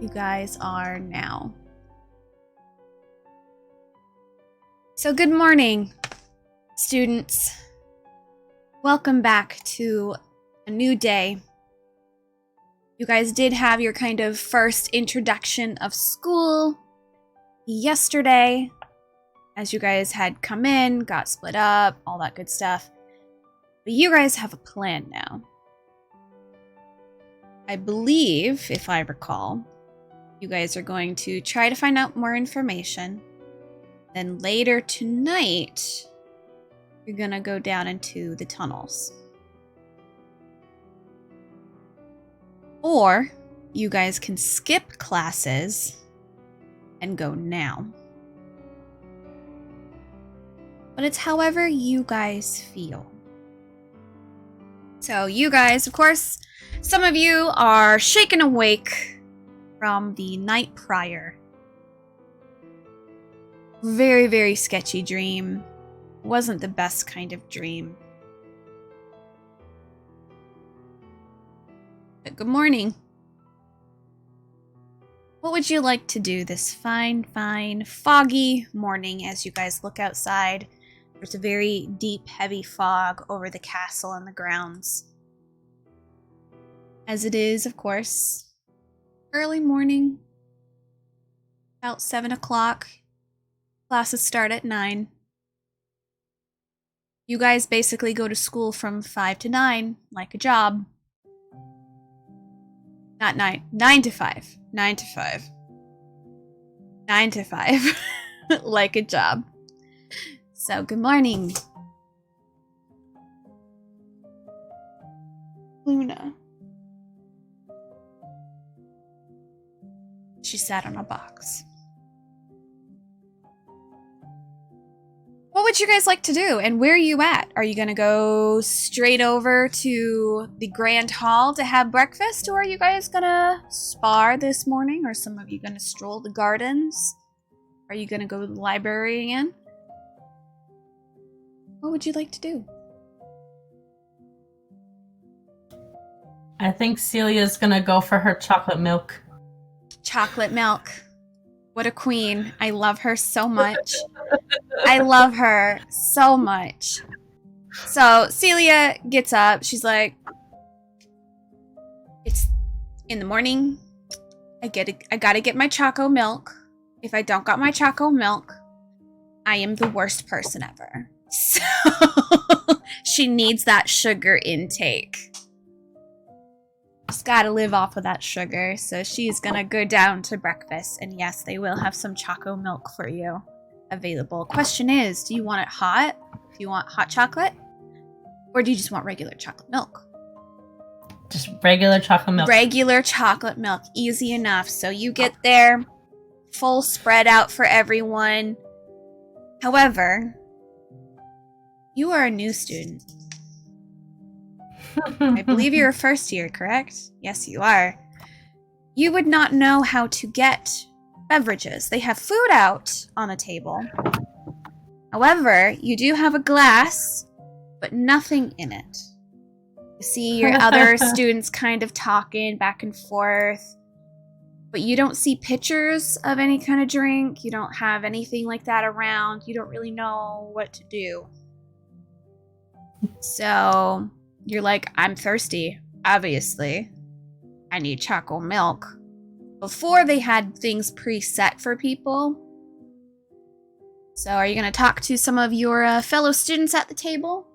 you guys are now. So good morning, students. Welcome back to a new day. You guys did have your kind of first introduction of school yesterday, as you guys had come in, got split up, all that good stuff. But you guys have a plan now. I believe, if I recall, you guys are going to try to find out more information. Then later tonight, you're gonna go down into the tunnels. Or you guys can skip classes and go now. But it's however you guys feel. So you guys, of course, some of you are shaken awake from the night prior. Very, very sketchy dream. Wasn't the best kind of dream. But good morning. What would you like to do this fine, foggy morning as you guys look outside? There's a very deep, heavy fog over the castle and the grounds. As it is, of course, early morning, about 7 o'clock. Classes start at 9. You guys basically go to school from 5 to 9, like a job. Not 9, 9 to 5. 9 to 5. 9 to 5, like a job. So, good morning. Luna. She sat on a box. What would you guys like to do, and where are you at? Are you gonna go straight over to the Grand Hall to have breakfast, or are you guys gonna spar this morning, or some of you gonna stroll the gardens? Are you gonna go to the library again? What would you like to do? I think Celia's gonna go for her chocolate milk. Chocolate milk. What a queen. I love her so much. I love her so much. So Celia gets up. She's like, it's in the morning. I gotta get my choco milk. If I don't got my choco milk, I am the worst person ever. So she needs that sugar intake. Just gotta live off of that sugar. So she's gonna go down to breakfast. And yes, they will have some choco milk for you available. Question is, do you want it hot? Do you want hot chocolate? Or do you just want regular chocolate milk? Just regular chocolate milk. Regular chocolate milk. Easy enough. So you get there, full spread out for everyone. However, you are a new student. I believe you're a first year, correct? Yes, you are. You would not know how to get beverages. They have food out on the table. However, you do have a glass, but nothing in it. You see your other students kind of talking back and forth, but you don't see pictures of any kind of drink. You don't have anything like that around. You don't really know what to do. So you're like, I'm thirsty, obviously. I need chocolate milk. Before they had things preset for people. So are you going to talk to some of your fellow students at the table?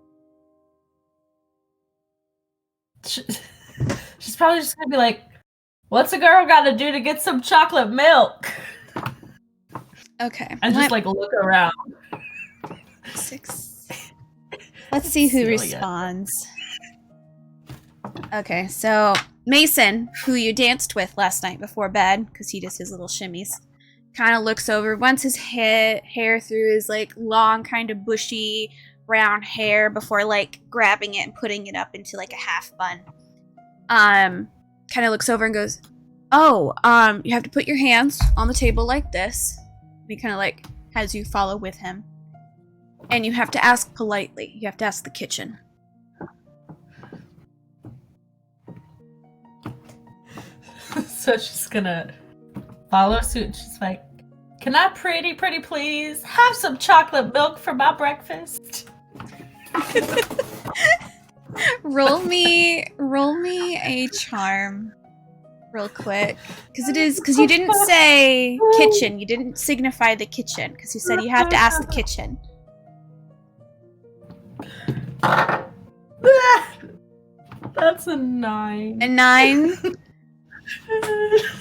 She's probably just going to be like, what's a girl got to do to get some chocolate milk? Okay. And just like look around. 6. Let's see who responds. Okay, so Mason, who you danced with last night before bed, because he does his little shimmies, kind of looks over, runs his hair through his like long, kind of bushy brown hair before like grabbing it and putting it up into like a half bun. Kind of looks over and goes, "Oh, you have to put your hands on the table like this." And he kind of like has you follow with him, and you have to ask politely. You have to ask the kitchen. So she's gonna follow suit. She's like, can I pretty please have some chocolate milk for my breakfast? Roll me a charm real quick. Because you didn't say kitchen. You didn't signify the kitchen. Because you said you have to ask the kitchen. That's a 9. A 9?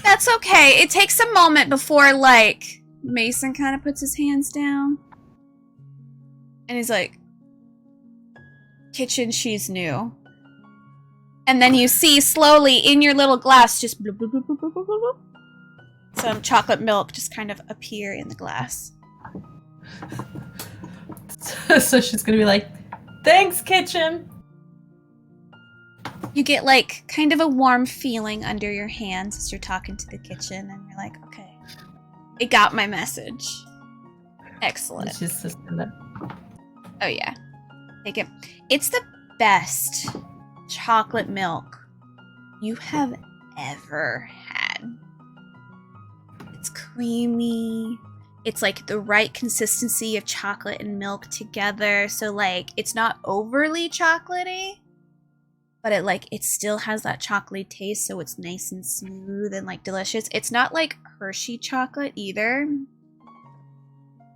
That's okay. It takes a moment before, like, Mason kind of puts his hands down. And he's like, kitchen, she's new. And then you see slowly in your little glass just bloop, bloop, bloop, bloop, bloop, bloop, bloop, some chocolate milk just kind of appear in the glass. So she's gonna be like, thanks, kitchen. You get, like, kind of a warm feeling under your hands as you're talking to the kitchen, and you're like, okay, it got my message. Excellent. She's just gonna... Oh, yeah. Take it. It's the best chocolate milk you have ever had. It's creamy. It's, like, the right consistency of chocolate and milk together. So, like, it's not overly chocolatey. But it still has that chocolatey taste, so it's nice and smooth and, like, delicious. It's not, like, Hershey chocolate either.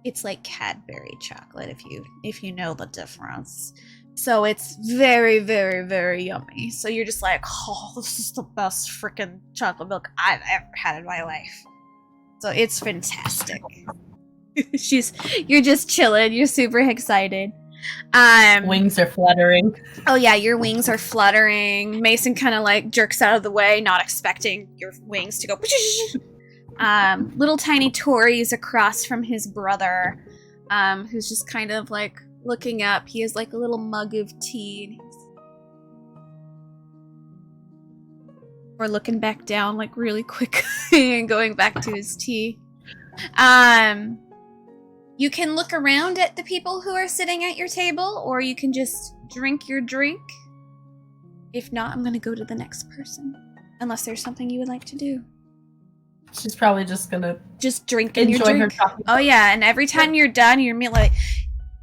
It's, like, Cadbury chocolate, if you know the difference. So it's very, very, very yummy. So you're just like, oh, this is the best freaking chocolate milk I've ever had in my life. So it's fantastic. You're just chilling. You're super excited. Wings are fluttering. Oh yeah, your wings are fluttering. Mason kind of like jerks out of the way, not expecting your wings to go. Little tiny Tori's across from his brother, who's just kind of like looking up. He has like a little mug of tea. Or looking back down like really quick and going back to his tea. You can look around at the people who are sitting at your table, or you can just drink your drink. If not, I'm going to go to the next person. Unless there's something you would like to do. She's probably just going to just drink your drink. Her coffee. Oh yeah, and every time you're done, you're like,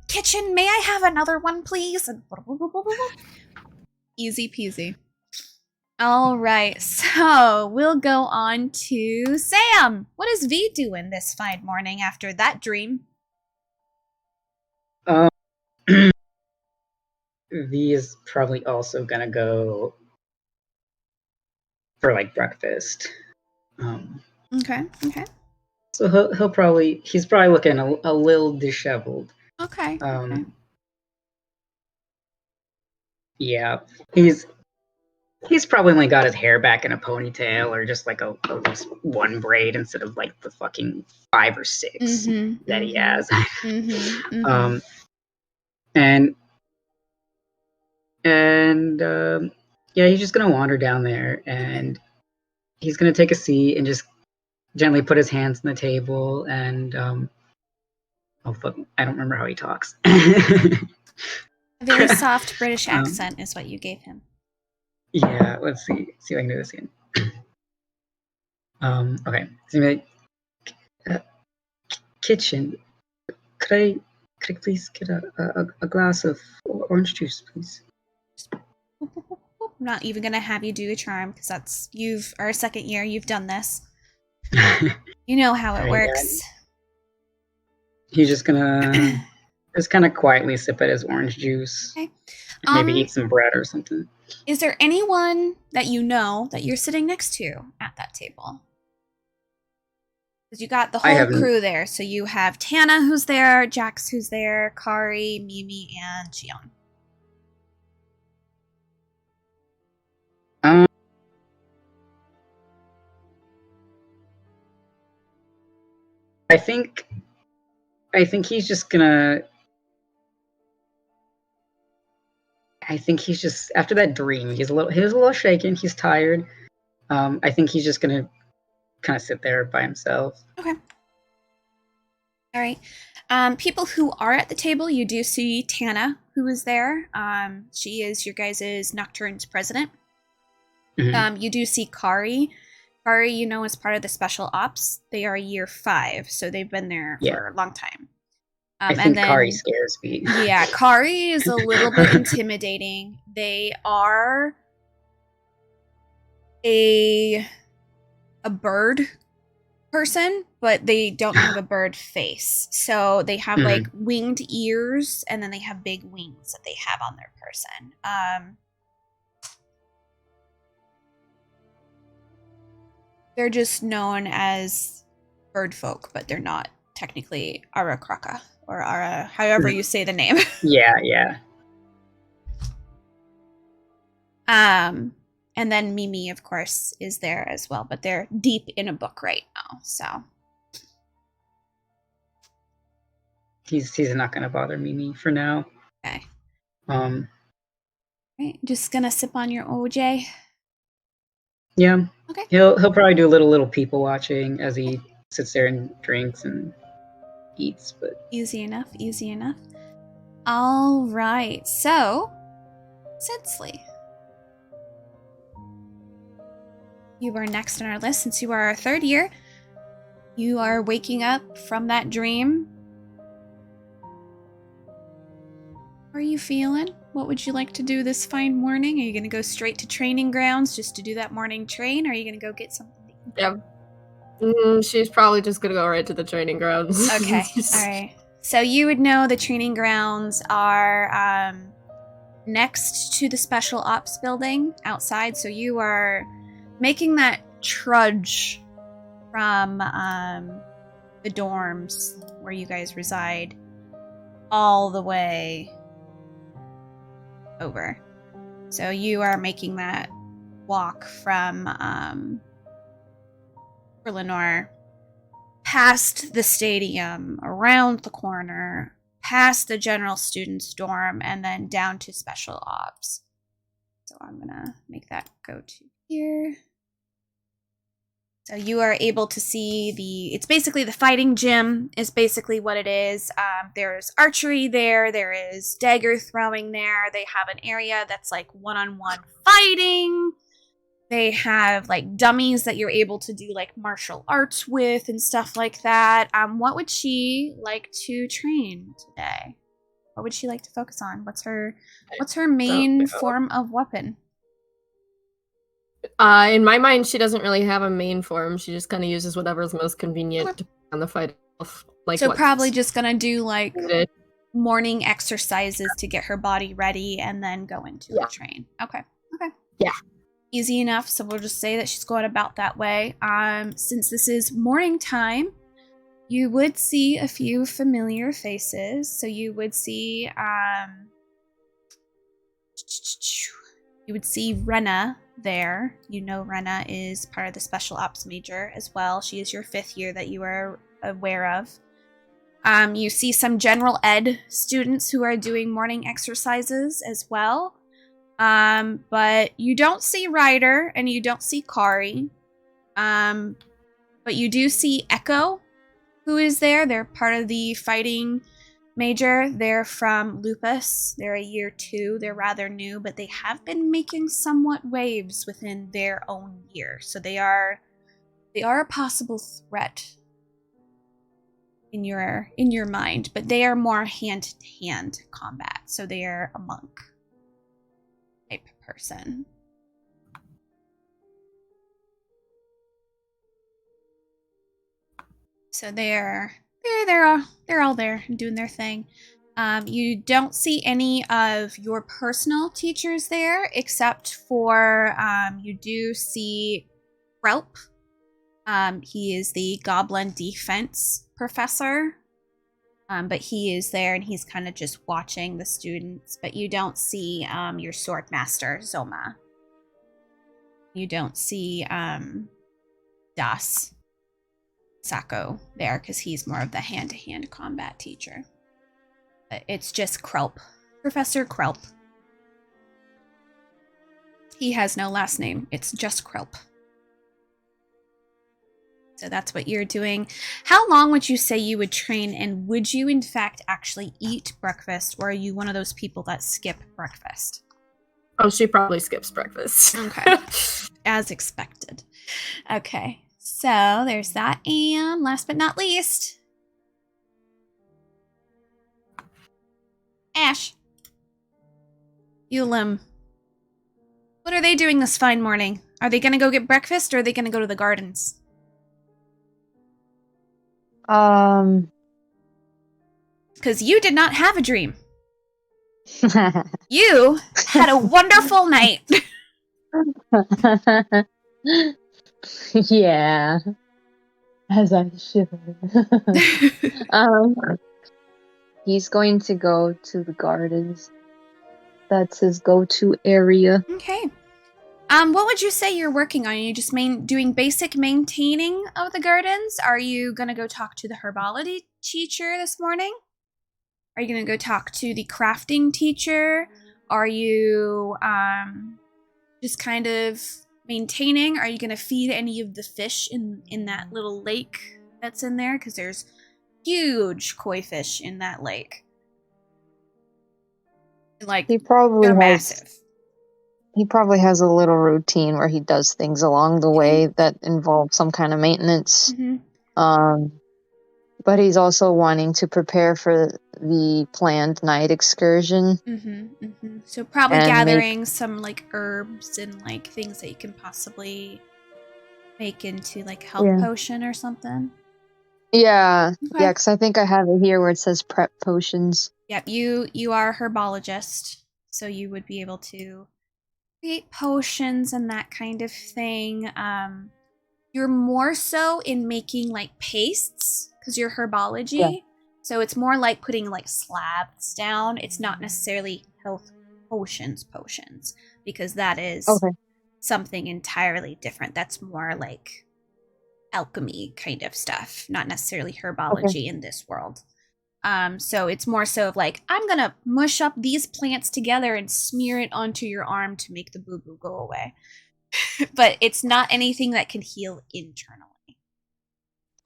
kitchen, may I have another one, please? And easy peasy. All right, so we'll go on to Sam. What is V doing this fine morning after that dream? V is probably also gonna go for like breakfast. Okay. So he's probably looking a little disheveled. Okay. Yeah, he's probably only got his hair back in a ponytail, or just like at least one braid instead of like the fucking 5 or 6 that he has. And yeah, he's just gonna wander down there, and he's gonna take a seat and just gently put his hands on the table, and oh fuck, I don't remember how he talks. A very soft British accent is what you gave him. Yeah, let's see if I can do this again. Okay, so like, kitchen, could I please get a glass of orange juice, please? I'm not even gonna have you do a charm because you've our second year. You've done this. You know how it works. He's just gonna just kind of quietly sip at his orange juice. Okay. Maybe eat some bread or something. Is there anyone that you know that you're sitting next to at that table? Because you got the whole crew there. So you have Tana who's there, Jax who's there, Kari, Mimi, and Jion. I think he's just gonna. I think he's just after that dream. He was a little shaken. He's tired. I think he's just gonna kind of sit there by himself. Okay. All right. People who are at the table, you do see Tana, who is there. She is your guys' Nocturne's president. You do see Kari, Kari, you know, is part of the special ops. They are year 5, so they've been there for a long time. I think Kari scares me. Yeah, Kari is a little bit intimidating. They are a bird person, but they don't have a bird face. So they have like winged ears, and then they have big wings that they have on their person. They're just known as bird folk, but they're not technically Arakraka or Ara, however you say the name. Yeah. And then Mimi, of course, is there as well, but they're deep in a book right now, so. He's not gonna bother Mimi for now. Okay. Right, just gonna sip on your OJ. Yeah. Okay. He'll probably do a little people watching as he sits there and drinks and eats, but easy enough. All right. So, Sidsley, you are next on our list since you are our 3rd year. You are waking up from that dream. How are you feeling? What would you like to do this fine morning? Are you going to go straight to training grounds just to do that morning train? Or are you going to go get something to eat? Yeah. She's probably just going to go right to the training grounds. Okay. All right. So you would know the training grounds are next to the special ops building outside. So you are making that trudge from the dorms where you guys reside all the way over. So you are making that walk from Lenore past the stadium, around the corner, past the general students dorm, and then down to special ops. So I'm gonna make that go to here. So you are able to see it's basically the fighting gym is basically what it is. There's archery there. There is dagger throwing there. They have an area that's like one-on-one fighting. They have like dummies that you're able to do like martial arts with and stuff like that. What would she like to train today? What would she like to focus on? What's her main form of weapon? In my mind, she doesn't really have a main form. She just kind of uses whatever's most convenient on the fight. Like, so probably just gonna do like morning exercises to get her body ready and then go into the train. Okay. Yeah. Easy enough. So we'll just say that she's going about that way. Since this is morning time, you would see a few familiar faces. So you would see Renna there. You know Renna is part of the special ops major as well. She is your 5th year that you are aware of. You see some general ed students who are doing morning exercises as well. But you don't see Ryder and you don't see Kari. But you do see Echo, who is there. They're part of the fighting major. They're from Lupus. They're a year 2. They're rather new, but they have been making somewhat waves within their own year. So they are a possible threat in your mind, but they are more hand-to-hand combat. So they are a monk type person. So they're all there and doing their thing. You don't see any of your personal teachers there, except for you do see Krelp. He is the Goblin Defense professor, but he is there and he's kind of just watching the students. But you don't see your sword master Zoma. You don't see Das Sako there because he's more of the hand-to-hand combat teacher. But it's just Krelp. Professor Krelp. He has no last name. It's just Krelp. So that's what you're doing. How long would you say you would train, and would you in fact actually eat breakfast, or are you one of those people that skip breakfast? Oh, she probably skips breakfast. Okay. As expected. Okay, so there's that. And last but not least, Ash. Ulim. What are they doing this fine morning? Are they gonna go get breakfast or are they gonna go to the gardens? Because you did not have a dream. You had a wonderful night. Yeah, as I shiver. He's going to go to the gardens. That's his go-to area. Okay. What would you say you're working on? Are you just doing basic maintaining of the gardens? Are you gonna go talk to the herbology teacher this morning? Are you gonna go talk to the crafting teacher? Are you just kind of maintaining? Are you gonna feed any of the fish in that little lake that's in there? Because there's huge koi fish in that lake. Like He probably they're has. massive. He probably has a little routine where he does things along the way that involve some kind of maintenance. Mm-hmm. But he's also wanting to prepare for the planned night excursion. Mm-hmm, mm-hmm. So probably And gathering some like herbs and like things that you can possibly make into like health Yeah. potion or something. Yeah, Okay. yeah, because I think I have it here where it says prep potions. Yep, you are a herbologist, so you would be able to create potions and that kind of thing. You're more so in making like pastes because you're herbology. Yeah. So it's more like putting like slabs down. It's not necessarily health potions because that is Okay. something entirely different. That's more like alchemy kind of stuff, not necessarily herbology in this world. So it's more so of like, I'm gonna mush up these plants together and smear it onto your arm to make the boo-boo go away. But it's not anything that can heal internally.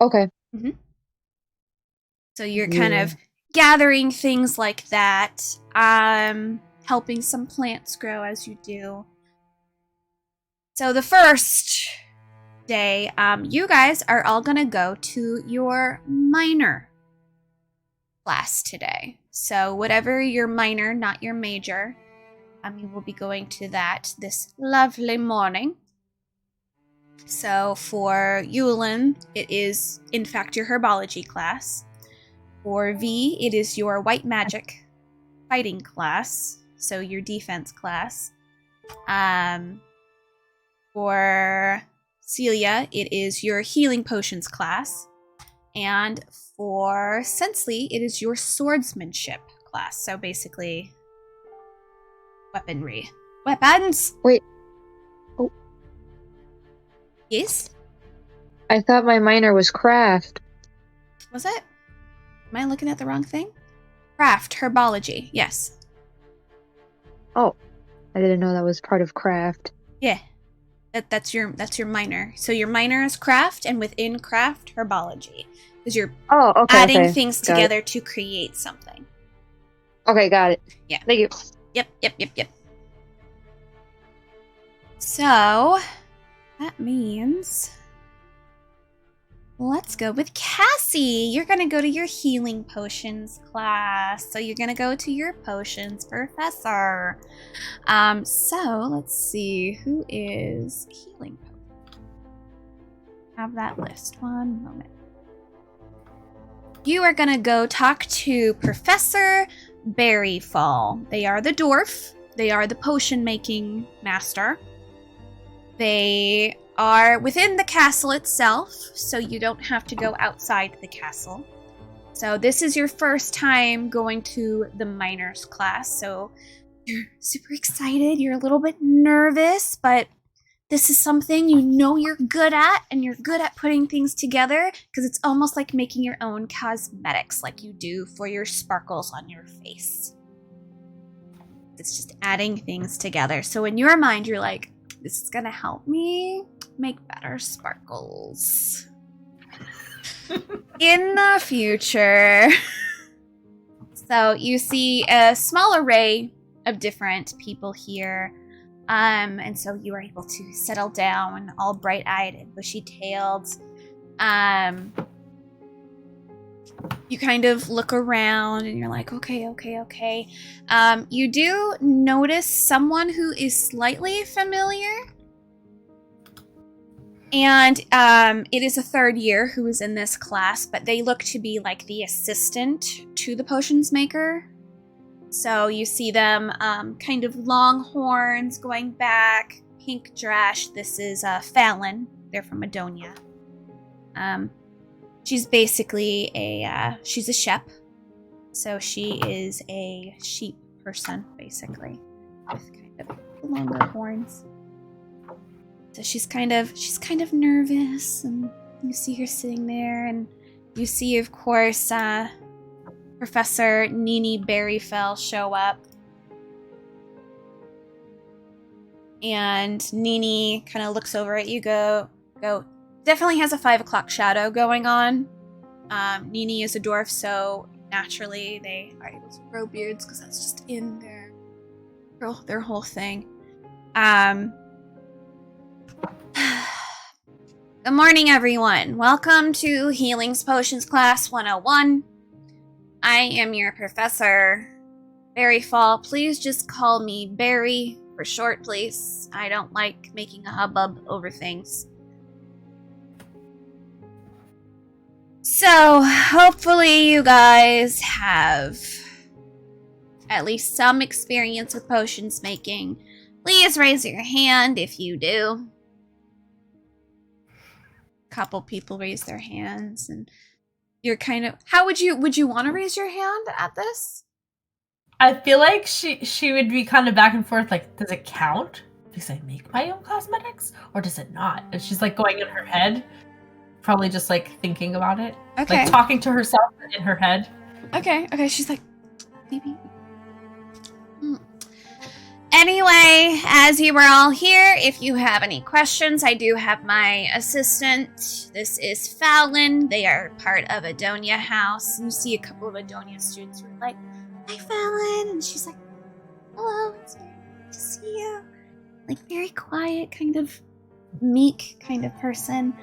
Okay. Mm-hmm. So you're kind of gathering things like that, helping some plants grow as you do. So the first day, you guys are all gonna go to your minor class today. So whatever your minor, not your major, you will be going to that this lovely morning. So for Yulin, it is in fact your herbology class. For V, it is your white magic fighting class, so your defense class. For Celia, it is your healing potions class. And for Sensley, it is your swordsmanship class. So basically, weaponry. Weapons! Wait. Oh. Yes? I thought my minor was craft. Was it? Am I looking at the wrong thing? Craft, herbology, yes. Oh, I didn't know that was part of craft. Yeah. That's your minor. So your minor is craft, and within craft, herbology. Because you're adding things together to create something. Okay, got it. Yeah. Thank you. Yep. So, that means... let's go with Cassie. You're going to go to your healing potions class. So you're going to go to your potions professor. So let's see. Who is healing potions? Have that list. One moment. You are going to go talk to Professor Berryfall. They are the dwarf. They are the potion making master. They are within the castle itself, so you don't have to go outside the castle. So this is your first time going to the minors class, so you're super excited, you're a little bit nervous, but this is something you know you're good at, and you're good at putting things together, because it's almost like making your own cosmetics like you do for your sparkles on your face. It's just adding things together. So in your mind, you're like, this is gonna help me make better sparkles in the future. So you see a small array of different people here. And so you are able to settle down, all bright-eyed and bushy-tailed. You kind of look around and you're like, okay. You do notice someone who is slightly familiar. And it is a third year who is in this class, but they look to be like the assistant to the potions maker. So you see them kind of long horns going back, pink dress. This is Fallon. They're from Adonia. She's basically she's a shep. So she is a sheep person, basically, with kind of longer horns. So she's kind of nervous, and you see her sitting there, and you see, of course, Professor Nini Berryfell show up. And Nini kind of looks over at you, go. Definitely has a 5 o'clock shadow going on. Nini is a dwarf, so naturally they are able to grow beards because that's just in their whole thing. Good morning, everyone. Welcome to Healings Potions Class 101. I am your professor, Berryfall. Please just call me Berry for short, please. I don't like making a hubbub over things. So, hopefully you guys have at least some experience with potions making. Please raise your hand if you do. Couple people raise their hands, and you're kind of, how would you want to raise your hand at this? I feel like she would be kind of back and forth, like, does it count because I make my own cosmetics, or does it not? And she's like going in her head, probably just like thinking about it, Okay. like talking to herself in her head. Okay, she's like, maybe. Anyway, as you were all here, if you have any questions, I do have my assistant. This is Fallon. They are part of Adonia House. You see a couple of Adonia students who are like, hi, Fallon. And she's like, hello, it's very good to see you. Like, very quiet, kind of meek kind of person.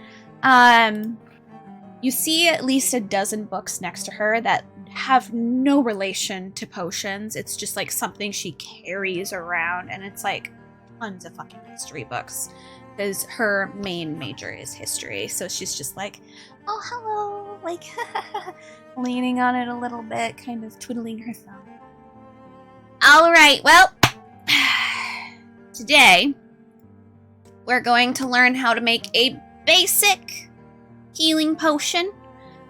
You see at least a dozen books next to her that have no relation to potions. It's just like something she carries around, and it's like tons of fucking history books because her main major is history. So she's just like, oh, hello, like leaning on it a little bit, kind of twiddling her thumb. All right, well, today we're going to learn how to make a basic healing potion.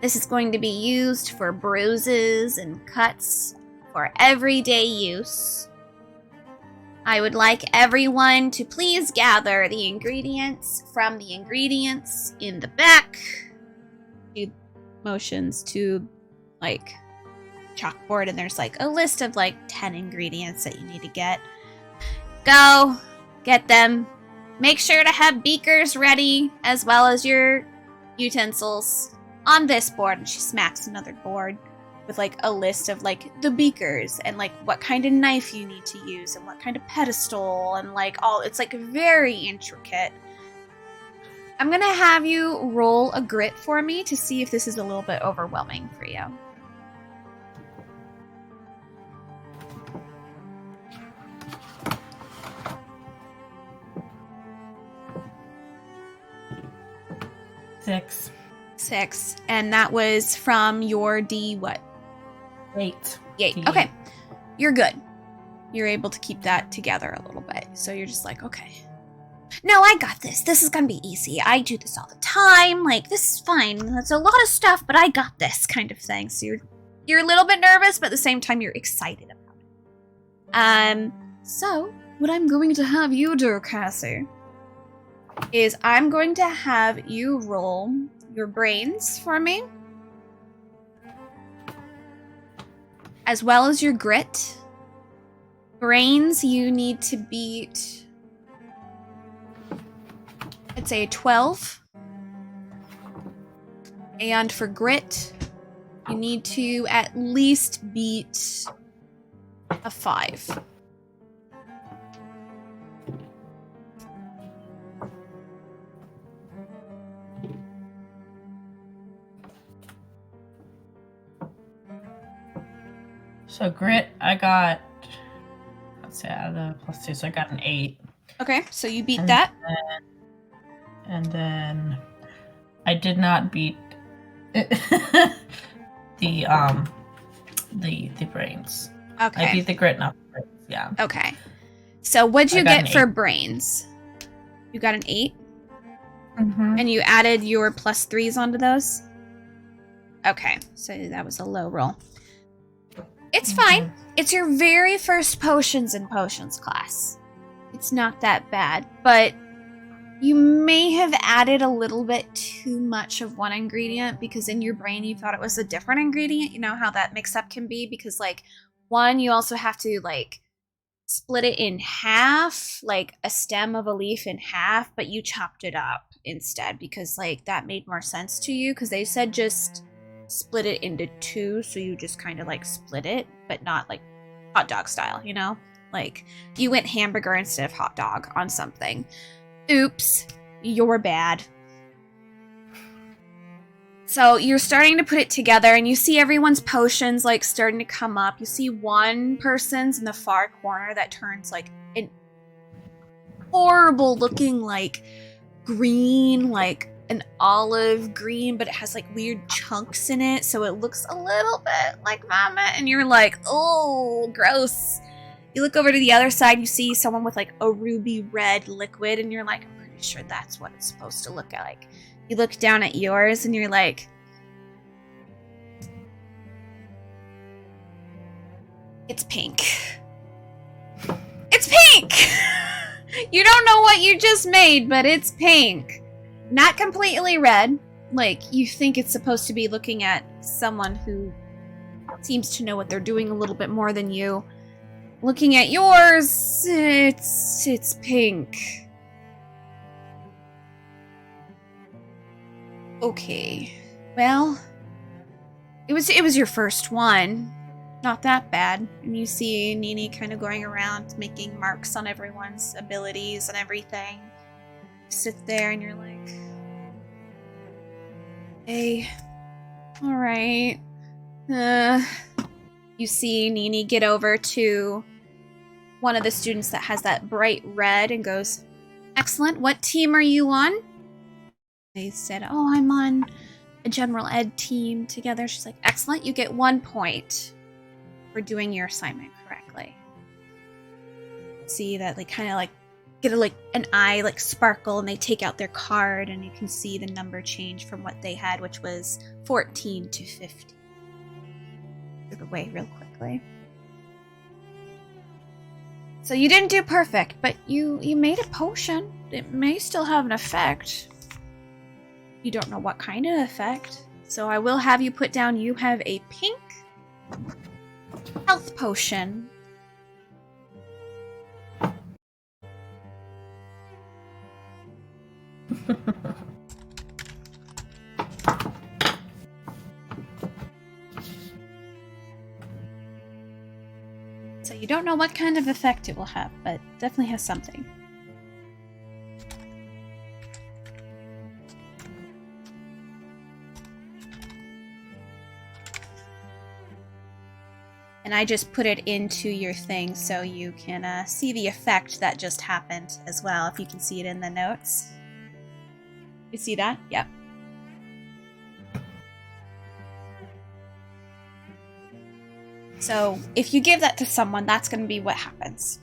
This is going to be used for bruises and cuts for everyday use. I would like everyone to please gather the ingredients from the ingredients in the back. Do motions to like chalkboard, and there's like a list of like 10 ingredients that you need to get. Go get them. Make sure to have beakers ready as well as your utensils. On this board, and she smacks another board with like a list of like the beakers and like what kind of knife you need to use and what kind of pedestal and like all, it's like very intricate. I'm gonna have you roll a grit for me to see if this is a little bit overwhelming for you. Six. And that was from your D what? 8. D8. Okay. You're good. You're able to keep that together a little bit. So you're just like, okay. No, I got this. This is gonna be easy. I do this all the time. Like, this is fine. That's a lot of stuff, but I got this kind of thing. So you're a little bit nervous, but at the same time you're excited about it. So what I'm going to have you do, Cassie, is I'm going to have you roll your brains for me, as well as your grit. Brains, you need to beat, I'd say, a 12. And for grit, you need to at least beat a 5. So grit, I got, let's see, out of the +2, so I got an 8. Okay, so you beat And that. And then I did not beat the brains. Okay. I beat the grit, not the brains. Yeah. Okay. So what'd you I got get an for 8. brains? You got an 8? Mm-hmm. And you added your +3s onto those? Okay, so that was a low roll. It's fine. It's your very first potions in potions class. It's not that bad, but you may have added a little bit too much of one ingredient because in your brain you thought it was a different ingredient. You know how that mix-up can be? Because, like, one, you also have to, like, split it in half, like a stem of a leaf in half, but you chopped it up instead because, like, that made more sense to you because they said just split it into 2, so you just kind of, like, split it, but not, like, hot dog style, you know? Like, you went hamburger instead of hot dog on something. Oops, you're bad. So you're starting to put it together and you see everyone's potions like starting to come up. You see one person's in the far corner that turns like an horrible looking like green, like an olive green, but it has like weird chunks in it. So it looks a little bit like vomit and you're like, oh, gross. You look over to the other side, you see someone with like a ruby red liquid, and you're like, I'm pretty sure that's what it's supposed to look like. You look down at yours, and you're like, it's pink. It's pink! You don't know what you just made, but it's pink. Not completely red. Like, you think it's supposed to be looking at someone who seems to know what they're doing a little bit more than you. Looking at yours, it's pink. Okay. Well, it was your first one. Not that bad. And you see Nini kind of going around making marks on everyone's abilities and everything. You sit there and you're like, hey, all right. You see Nini get over to one of the students that has that bright red and goes, excellent, what team are you on? They said, oh, I'm on a general ed team together. She's like, excellent, you get 1 point for doing your assignment correctly. See that they kind of like get a, like an eye like sparkle and they take out their card and you can see the number change from what they had, which was 14 to 50. Away real quickly. So you didn't do perfect, but you made a potion. It may still have an effect. You don't know what kind of effect. So I will have you put down you have a pink health potion. So you don't know what kind of effect it will have, but definitely has something. And I just put it into your thing so you can see the effect that just happened as well, if you can see it in the notes. You see that? Yep. So if you give that to someone, that's going to be what happens.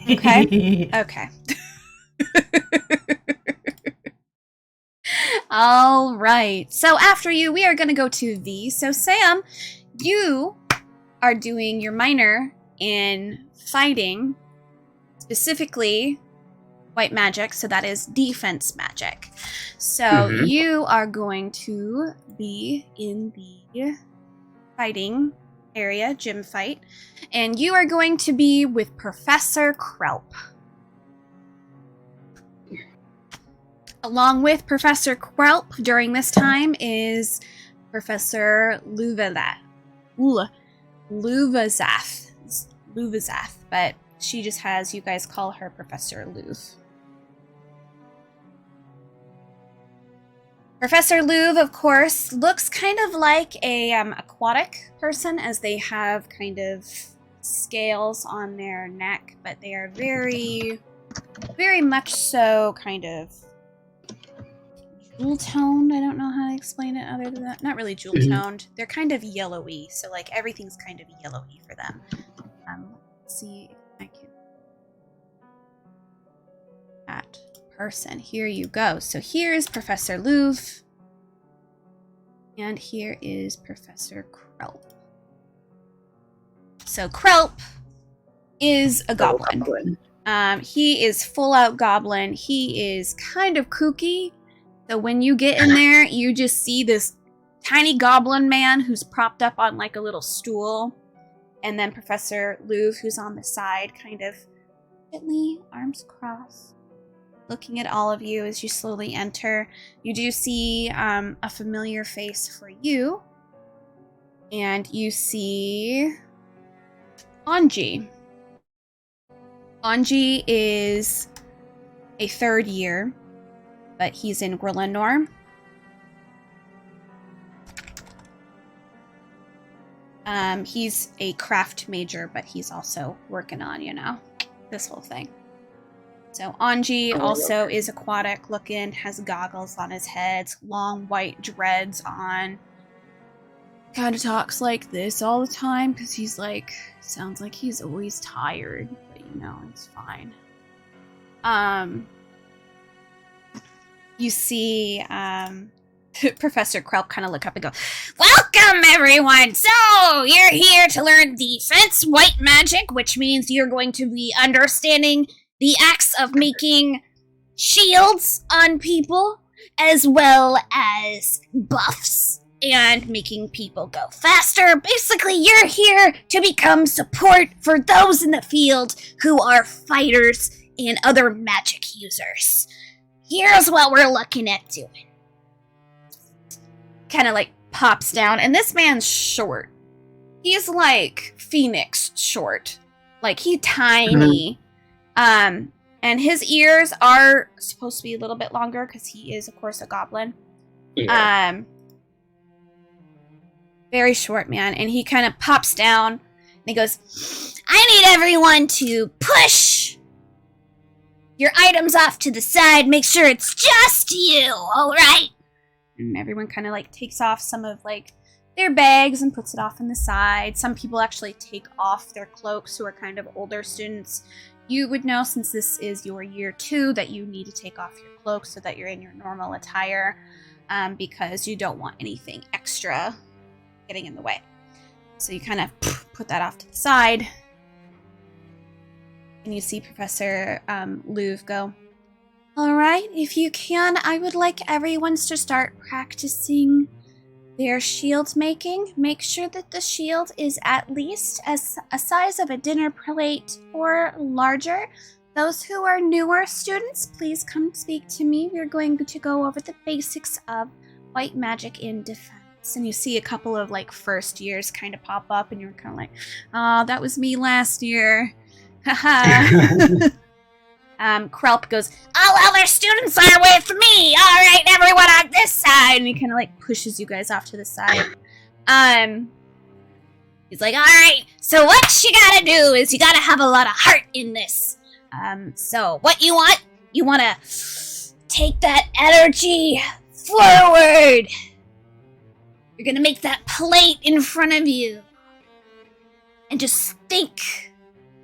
Okay? Okay. All right. So after you, we are going to go to V. So Sam, you are doing your minor in fighting, specifically white magic. So that is defense magic. So you are going to be in the fighting area, gym fight, and you are going to be with Professor Krelp. Along with Professor Krelp during this time is Professor Luvazath, but she just has you guys call her Professor Luv. Professor Louvre, of course, looks kind of like a aquatic person, as they have kind of scales on their neck, but they are very, very much so kind of jewel-toned. I don't know how to explain it other than that. Not really jewel-toned. They're kind of yellowy, so like everything's kind of yellowy for them. Let's see if I can... That person. Here you go. So here is Professor Louvre. And here is Professor Krelp. So Krelp is a goblin. He is full-out goblin. He is kind of kooky. So when you get in there, you just see this tiny goblin man who's propped up on like a little stool. And then Professor Louvre, who's on the side, kind of gently, arms crossed, looking at all of you as you slowly enter. You do see a familiar face for you. And you see Anji. Anji is a 3rd year, but he's in Grillinor. He's a craft major, but he's also working on, this whole thing. So Anji also is aquatic looking, has goggles on his head, long white dreads on. Kind of talks like this all the time because he's like, sounds like he's always tired, but it's fine. You see Professor Krelp kind of look up and go, "Welcome, everyone! So, you're here to learn defense, white magic, which means you're going to be understanding the acts of making shields on people, as well as buffs, and making people go faster. Basically, you're here to become support for those in the field who are fighters and other magic users. Here's what we're looking at doing." Kind of like pops down, and this man's short. He's like Phoenix short. Like, he tiny. And his ears are supposed to be a little bit longer because he is, of course, a goblin. Yeah. Very short man, and he kind of pops down and he goes, "I need everyone to push your items off to the side. Make sure it's just you, all right?" And everyone kind of like takes off some of like their bags and puts it off on the side. Some people actually take off their cloaks who are kind of older students. You would know, since this is your year 2, that you need to take off your cloak so that you're in your normal attire, because you don't want anything extra getting in the way. So you kind of put that off to the side. And you see Professor Louvre go, "All right, if you can, I would like everyone to start practicing their shield making. Make sure that the shield is at least as a size of a dinner plate or larger. Those who are newer students, please come speak to me. We're going to go over the basics of white magic in defense." And you see a couple of like first years kind of pop up, and you're kind of like, "Oh, that was me last year." Haha. Krelp goes, "All other students are with me. All right, everyone on this side." And he kind of like pushes you guys off to the side. He's like, "All right, so what you gotta do is you gotta have a lot of heart in this. So what you want to take that energy forward. You're gonna make that plate in front of you and just think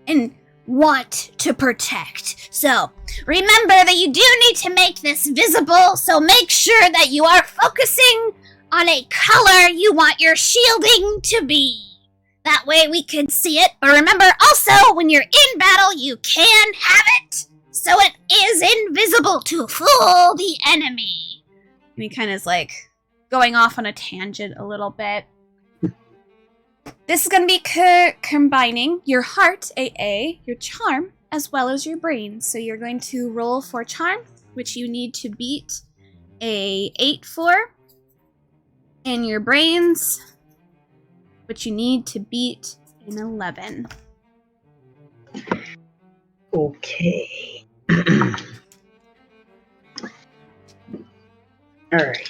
and want to protect. So remember that you do need to make this visible, so make sure that you are focusing on a color you want your shielding to be. That way we can see it. But remember also, when you're in battle, you can have it so it is invisible to fool the enemy." And he kind of is like going off on a tangent a little bit. This is going to be combining your heart, AA, your charm, as well as your brain. So you're going to roll for charm, which you need to beat a 8 for, and your brains, which you need to beat an 11. Okay. All right.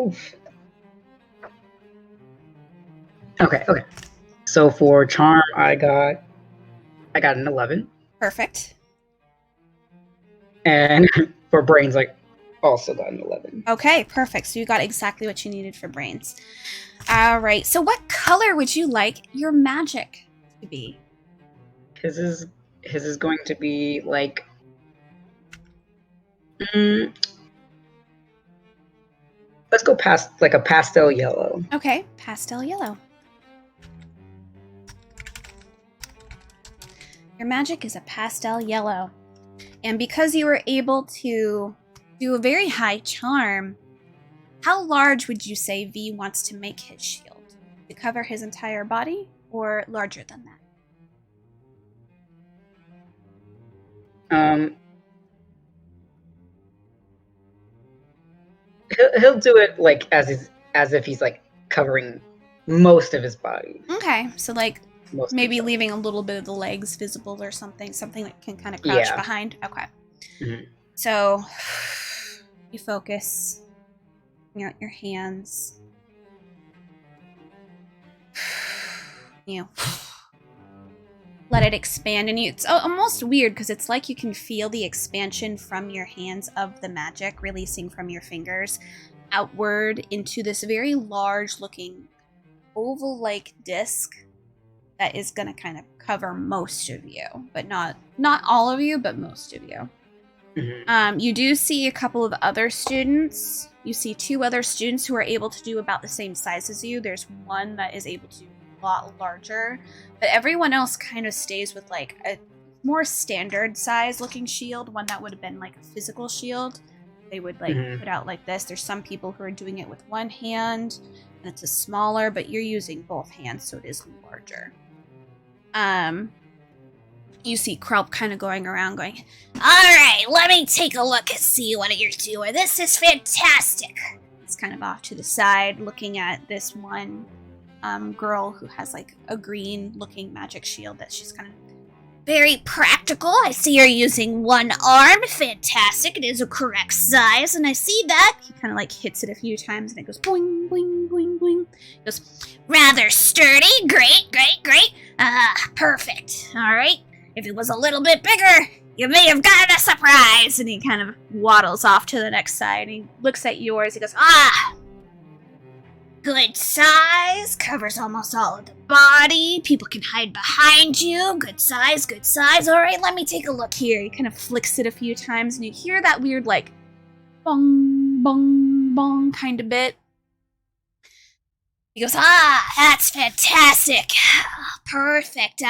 Oof. Okay. So for charm, I got an 11, Perfect. and for brains, I also got an 11. Okay, perfect. So you got exactly what you needed for brains. All right. So what color would you like your magic to be? His is going to be like. Let's go past like a pastel yellow. Okay, pastel yellow. Your magic is a pastel yellow. And because you were able to do a very high charm, how large would you say V wants to make his shield? To cover his entire body or larger than that? He'll do it like as if he's like covering most of his body. Okay, so like Most maybe of leaving a little bit of the legs visible or something that can kind of crouch Yeah. behind. Okay. Mhm. So you focus your hands. You let it expand, and it's almost weird because it's like you can feel the expansion from your hands of the magic releasing from your fingers outward into this very large looking oval-like disc that is going to kind of cover most of you, but not all of you, but most of you. Mhm. You do see a couple of other students. You see 2 other students who are able to do about the same size as you. There's one that is able to do a lot larger, but everyone else kind of stays with like a more standard size looking shield, one that would have been like a physical shield. They would like Mhm. put out like this. There's some people who are doing it with one hand, and it's a smaller, but you're using both hands, so it is larger. You see Krelp kind of going around going, all right, let me take a look and see what you're doing. This is fantastic. He's kind of off to the side looking at this one girl who has like a green looking magic shield that she's kind of very practical. I see you're using one arm. Fantastic. It is a correct size, and I see that. He kind of like hits it a few times, and it goes boing, boing, boing, boing. It goes, rather sturdy. Great. Perfect. All right. If it was a little bit bigger, you may have gotten a surprise. And he kind of waddles off to the next side, and he looks at yours. He goes, good size, covers almost all of the body. People can hide behind you. Good size. All right, let me take a look here. He kind of flicks it a few times, and you hear that weird, like, bong, bong, bong kind of bit. He goes, that's fantastic. Perfect.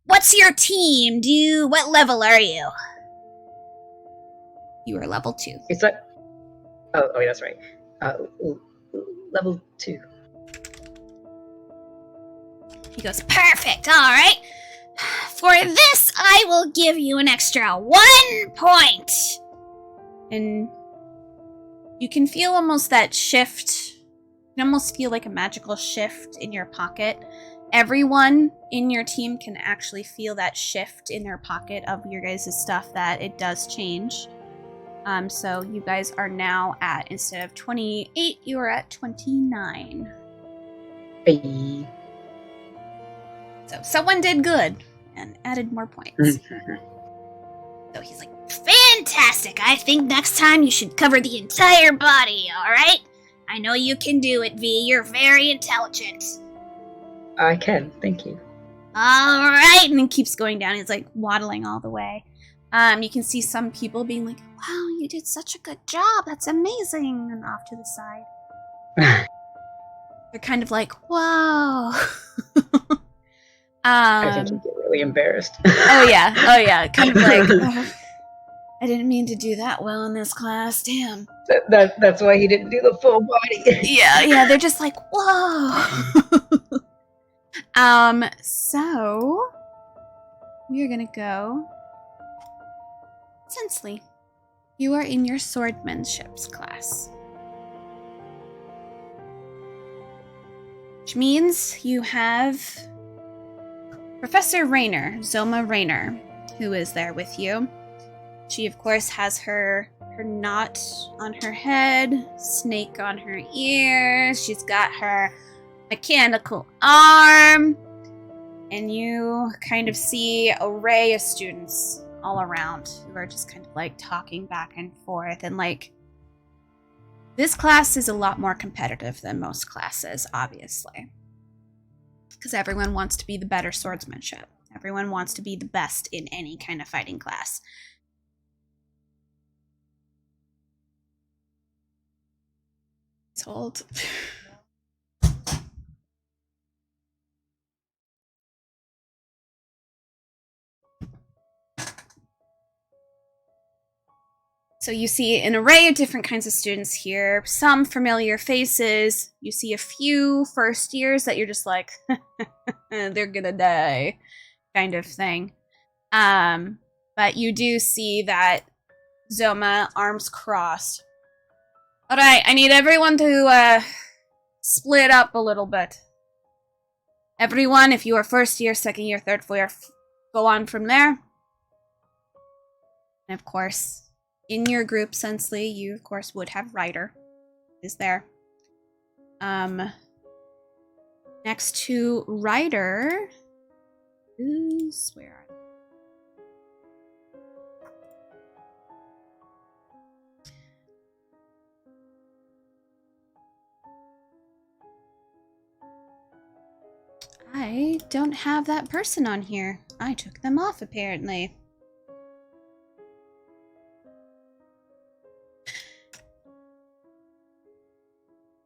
What's your team? What level are you? You are level 2. It's like. Oh, yeah, that's right. Level 2. He goes, perfect, all right. For this, I will give you an extra 1 point. And you can feel almost that shift. You can almost feel like a magical shift in your pocket. Everyone in your team can actually feel that shift in their pocket of your guys' stuff, that it does change. So you guys are now at, instead of 28, you are at 29. Hey. So someone did good and added more points. So he's like, fantastic! I think next time you should cover the entire body, alright? I know you can do it, V. You're very intelligent. I can, thank you. Alright! And he keeps going down. He's like waddling all the way. You can see some people being like, wow, you did such a good job. That's amazing. And off to the side. They're kind of like, whoa. I think you get really embarrassed. Oh yeah. Kind of like, oh, I didn't mean to do that well in this class. Damn. That's why he didn't do the full body. Yeah. They're just like, whoa. So we are gonna go. Sensley, you are in your swordsmanships class, which means you have Professor Rayner, Zoma Rayner, who is there with you. She, of course, has her knot on her head, snake on her ears. She's got her mechanical arm. And you kind of see an array of students all around who are just kind of like talking back and forth. And like, this class is a lot more competitive than most classes, obviously. Because everyone wants to be the better swordsmanship. Everyone wants to be the best in any kind of fighting class. Told. So you see an array of different kinds of students here, some familiar faces. You see a few first years that you're just like, they're gonna die, kind of thing. But you do see that Zoma, arms crossed. All right, I need everyone to split up a little bit. Everyone, if you are first year, second year, third year, go on from there. And of course, in your group, Sensley, you of course would have Ryder. Is there? Next to Ryder is where are they? I don't have that person on here. I took them off apparently.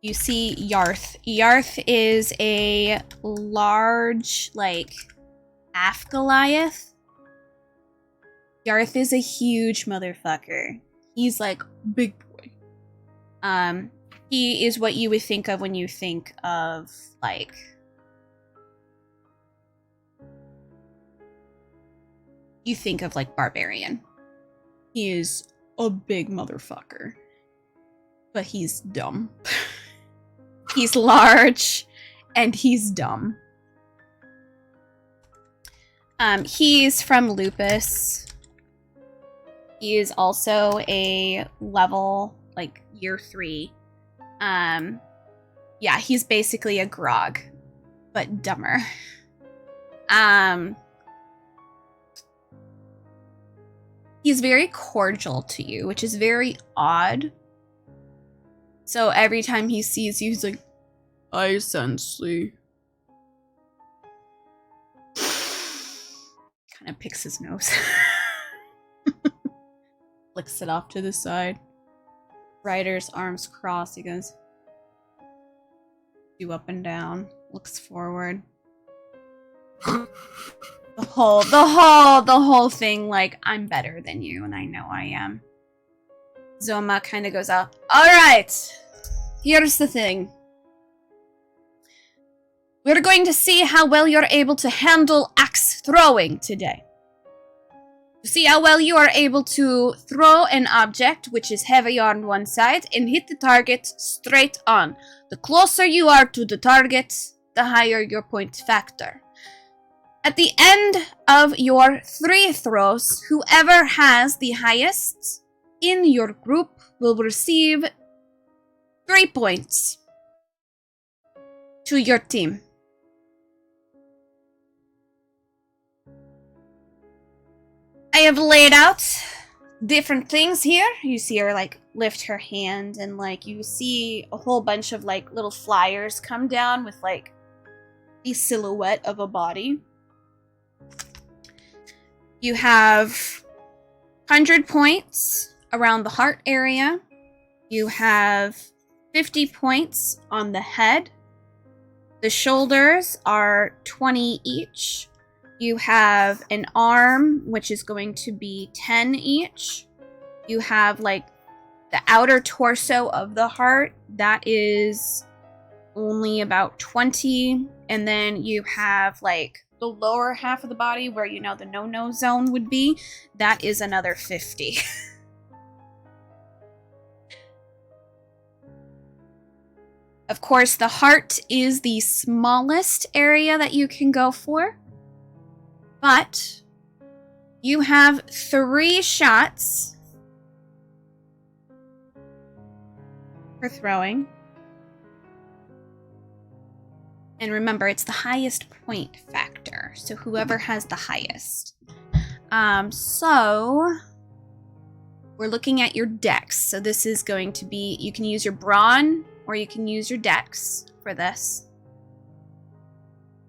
You see Yarth. Yarth is a large, like, half Goliath. Yarth is a huge motherfucker. He's like big boy. He is what you would think of when you think of like barbarian. He is a big motherfucker. But he's dumb. He's large, and he's dumb. He's from Lupus. He is also a level, like, year 3. Yeah, he's basically a Grog, but dumber. He's very cordial to you, which is very odd. So every time he sees you, he's like, "Hi, Sensley." Kind of picks his nose. Flicks it off to the side. Ryder's arms crossed. He goes, do up and down. Looks forward. The whole thing, like, I'm better than you, and I know I am. Zoma kind of goes out. Alright, here's the thing. We're going to see how well you're able to handle axe throwing today. To see how well you are able to throw an object which is heavy on one side and hit the target straight on. The closer you are to the target, the higher your point factor. At the end of your 3 throws, whoever has the highest in your group will receive 3 points to your team. I have laid out different things here. You see her, like, lift her hand, and, like, you see a whole bunch of, like, little flyers come down with, like, the silhouette of a body. You have 100 points around the heart area. You have 50 points on the head. The shoulders are 20 each. You have an arm, which is going to be 10 each. You have, like, the outer torso of the heart. That is only about 20. And then you have, like, the lower half of the body where, you know, the no-no zone would be. That is another 50. Of course, the heart is the smallest area that you can go for. But You have 3 shots for throwing. And remember, it's the highest point factor. So whoever has the highest. So we're looking at your dex. So this is going to be, you can use your brawn or you can use your dex for this.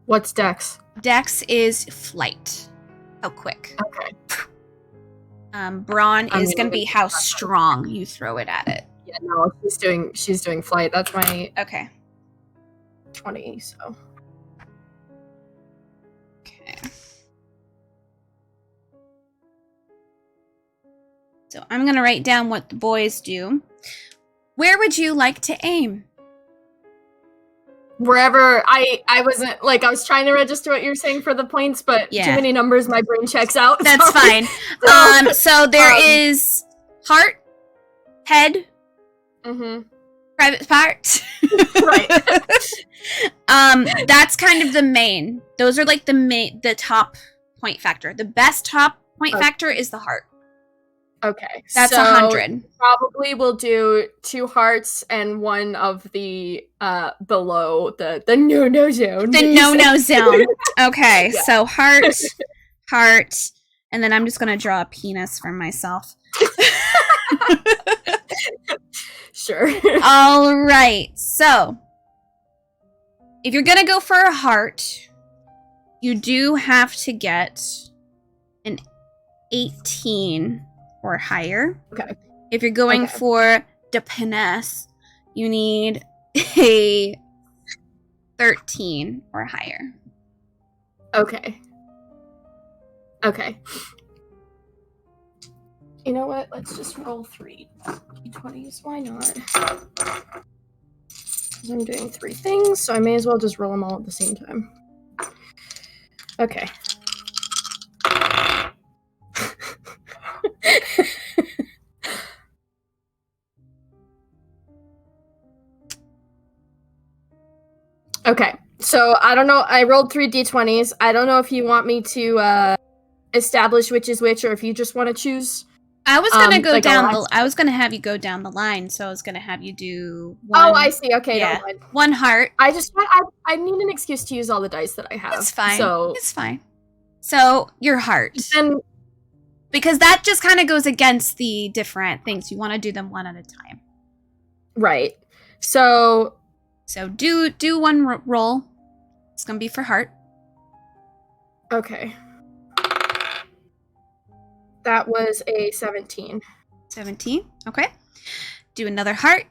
What's dex? Dex is flight. How quick. Okay. Brawn is going to be how strong you throw it at it. Yeah, no, she's doing flight. That's my Okay. 20, so. Okay. So I'm going to write down what the boys do. Where would you like to aim? Wherever I wasn't like I was trying to register what you're saying for the points, but Yeah. too many numbers, my brain checks out. That's Sorry. fine. So there is heart, head, private part. Right. That's kind of the main. Those are like the top point factor. The best top point factor is the heart. Okay. That's so 100. Probably we'll do 2 hearts and one of the below the no zone. The no zone. Okay, Yeah. so heart, and then I'm just gonna draw a penis for myself. Sure. All right. So if you're gonna go for a heart, you do have to get an 18 or higher. Okay. If you're going for the penis, you need a 13 or higher. Okay. Okay. You know what? Let's just roll 3 d20s. Why not? I'm doing 3 things, so I may as well just roll them all at the same time. Okay. Okay, so I don't know. I rolled 3 d20s. I don't know if you want me to establish which is which, or if you just want to choose. I was gonna go like down I was gonna have you go down the line, so I was gonna have you do one. Oh, I see. Okay, yeah, never mind. one heart. I need an excuse to use all the dice that I have. It's fine. So It's fine. So your heart, and because that just kind of goes against the different things. You want to do them one at a time. right. So do one roll. It's gonna be for heart. okay. That was a 17. 17. Okay. Do another heart.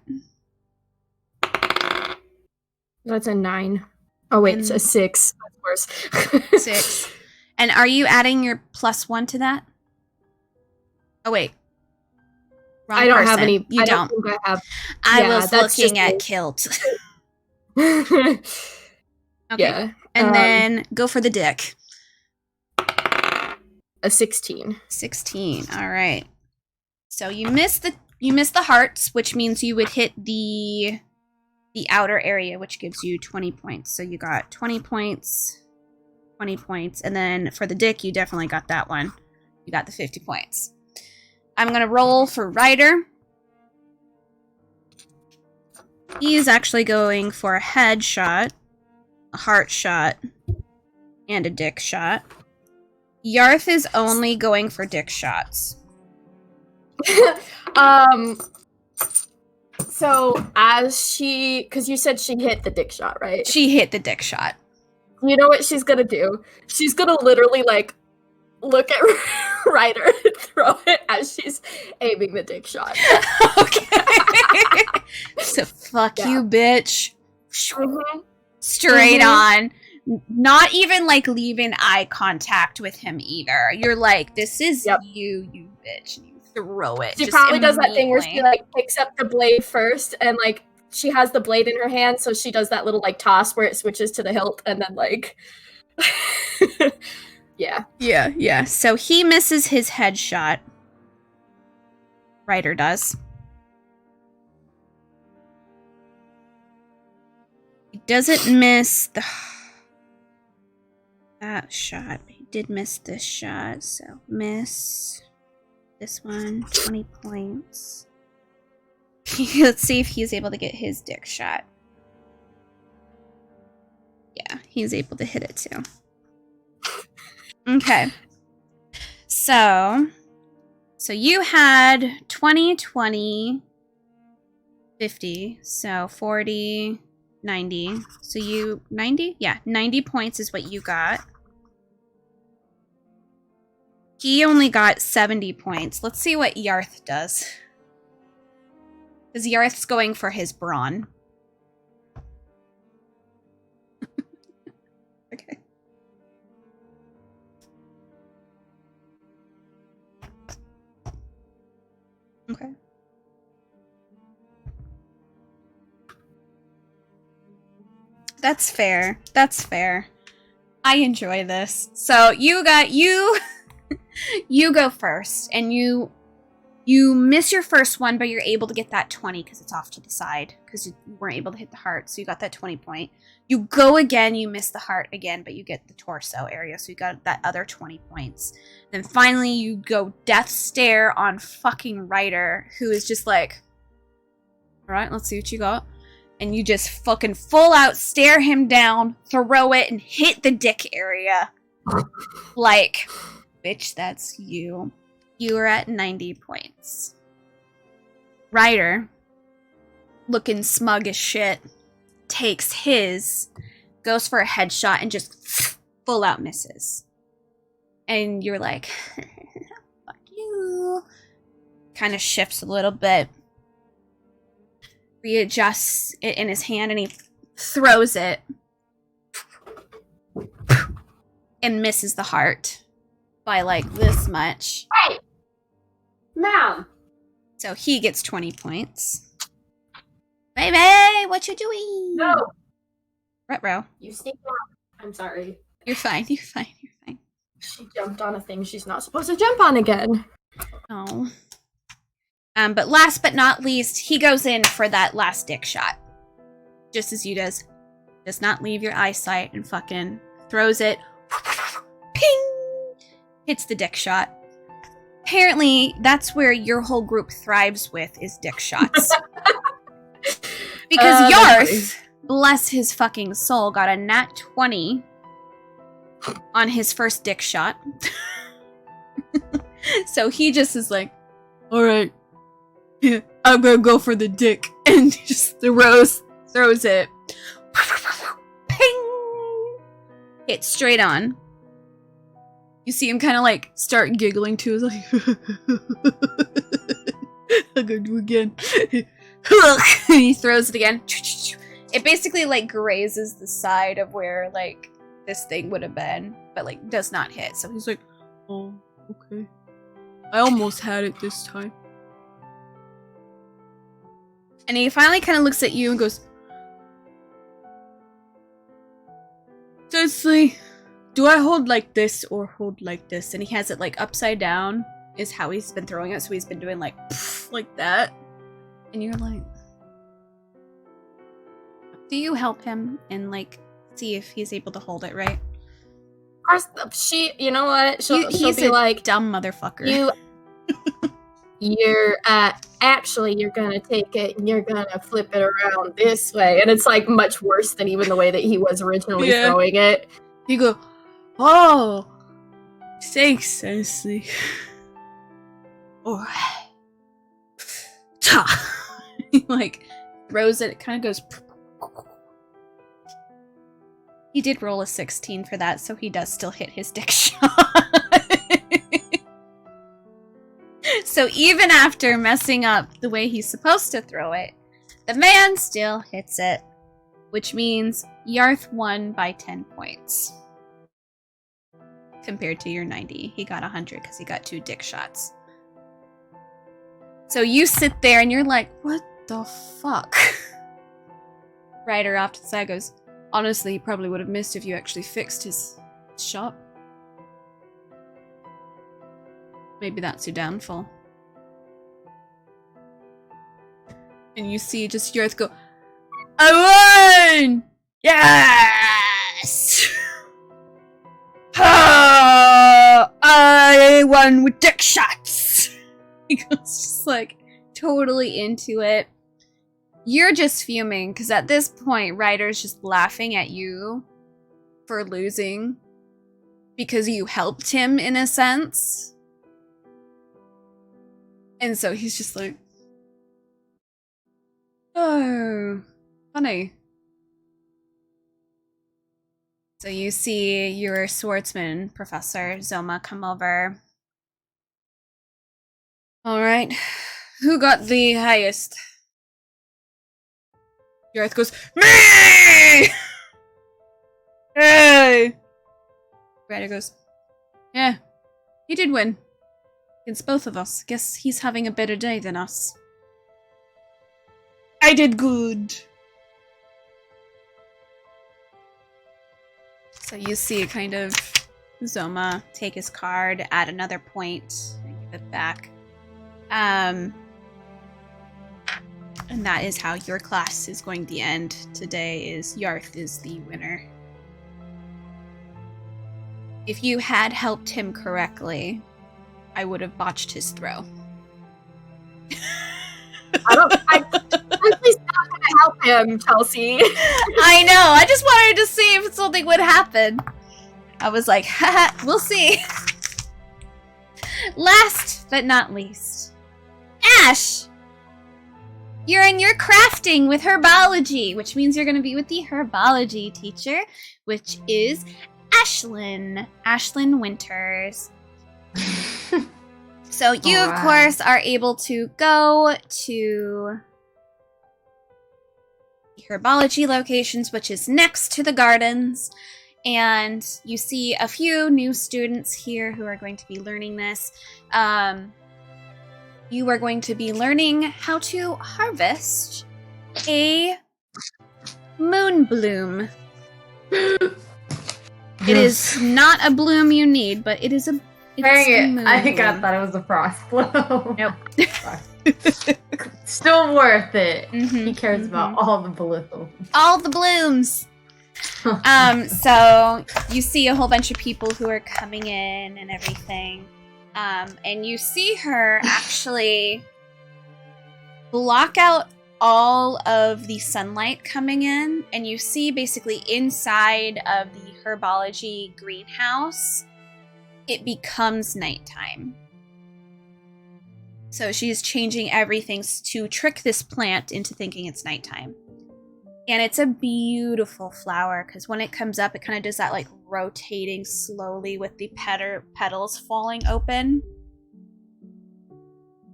That's a 9. Oh wait, it's a 6. That's worse. 6. And are you adding your +1 to that? Oh wait. Wrong I don't person. have any. You I don't. Think I have. I Yeah, was that's looking just at me. kilt. Okay. Okay. And then go for the dick. A 16. 16. All right. So you missed the hearts, which means you would hit the outer area, which gives you 20 points. So you got 20 points, 20 points, and then for the dick, you definitely got that one. You got the 50 points. I'm gonna roll for Ryder. He's actually going for a head shot, a heart shot, and a dick shot. Yarth is only going for dick shots. So because you said she hit the dick shot, right? She hit the dick shot. You know what she's gonna do? She's gonna literally like look at Ryder and throw it as she's aiming the dick shot. Okay. So fuck you, bitch. Mhm. Straight on. Not even like leaving eye contact with him either. You're like, this is you bitch. And you throw it. She just probably does that thing where she immediately. like picks up the blade first and like she has the blade in her hand, so she does that little like toss where it switches to the hilt and then like yeah. Yeah. So he misses his headshot. Ryder does. He doesn't miss that shot. He did miss this shot, so miss this one, 20 points. Let's see if he's able to get his dick shot. Yeah, he's able to hit it too. Okay. So you had 20, 20, 50, so 40, 90. So you, 90? Yeah, 90 points is what you got. He only got 70 points. Let's see what Yarth does. Because Yarth's going for his brawn. Okay. Okay. That's fair. That's fair. I enjoy this. So you go first, and you miss your first one, but you're able to get that 20 because it's off to the side because you weren't able to hit the heart, so you got that 20 point. You go again, you miss the heart again, but you get the torso area, so you got that other 20 points. Then finally you go death stare on fucking Ryder, who is just like, alright, let's see what you got. And you just fucking full out stare him down, throw it, and hit the dick area. Like, bitch, that's you. You are at 90 points. Ryder, looking smug as shit, takes his, goes for a headshot, and just full out misses. And you're like, fuck you. Kind of shifts a little bit. Readjusts it in his hand, and he throws it. And misses the heart. By like this much. Hey! Ma'am! So he gets 20 points. Baby, what you doing? No! Ruh-roh. You sneaked out. I'm sorry. You're fine, you're fine, you're fine. She jumped on a thing she's not supposed to jump on again. Oh. But last but not least, he goes in for that last dick shot. Just as you does. Does not leave your eyesight and fucking throws it. Ping! Hits the dick shot. Apparently, that's where your whole group thrives with, is dick shots. Because Yarth, bless his fucking soul, got a nat 20 on his first dick shot. So he just is like, alright, yeah, I'm gonna go for the dick. And he just throws it. Ping! Hit straight on. You see him kind of like start giggling too. He's like, I'm gonna do it again. And he throws it again. It basically like grazes the side of where like this thing would have been, but like does not hit. So he's like, oh, okay. I almost had it this time. And he finally kind of looks at you and goes, Cecily, do I hold like this or hold like this? And he has it like upside down is how he's been throwing it. So he's been doing like like that. And you're like, do you help him and like see if he's able to hold it right? She, you know what? She'll He's be a like, dumb motherfucker. you're actually, you're gonna take it and you're gonna flip it around this way. And it's like much worse than even the way that he was originally throwing it. You go, oh, thanks, Cecily. Or, ta. He like throws it. It kind of goes. He did roll a 16 for that, so he does still hit his dick shot. So even after messing up the way he's supposed to throw it, the man still hits it, which means Yarth won by 10 points. Compared to your 90. He got 100 because he got 2 dick shots. So you sit there and you're like, what the fuck? Ryder off to the side goes, honestly, he probably would have missed if you actually fixed his shot. Maybe that's your downfall. And you see just Yarth go, I won! Yes! run with dick shots. He goes just like totally into it. You're just fuming because at this point, Ryder's just laughing at you for losing because you helped him in a sense. And so he's just like, oh, funny. So you see your swordsman, Professor Zoma, come over. All right, who got the highest? Gareth goes, me! Hey! Ryder goes, yeah, he did win. Against both of us. Guess he's having a better day than us. I did good. So you see kind of Zoma take his card, add another point, and give it back. And that is how your class is going to end today, is Yarth is the winner. If you had helped him correctly, I would have botched his throw. I'm please not gonna help him, Chelsea. I know, I just wanted to see if something would happen. I was like, haha, we'll see. Last but not least, Ash! You're in your crafting with herbology, which means you're going to be with the herbology teacher, which is Ashlyn. Ashlyn Winters. So you, of course, are able to go to the herbology locations, which is next to the gardens. And you see a few new students here who are going to be learning this. You are going to be learning how to harvest a moon bloom. It is not a bloom you need, but it is a moon I think I bloom. thought it was a frost blow. Nope. Still worth it. Mhm, He cares about all the blue. all the blooms. So you see a whole bunch of people who are coming in and everything. And you see her actually block out all of the sunlight coming in, and you see basically inside of the herbology greenhouse, it becomes nighttime. So she's changing everything to trick this plant into thinking it's nighttime. And it's a beautiful flower, because when it comes up, it kind of does that like rotating slowly with the petals falling open.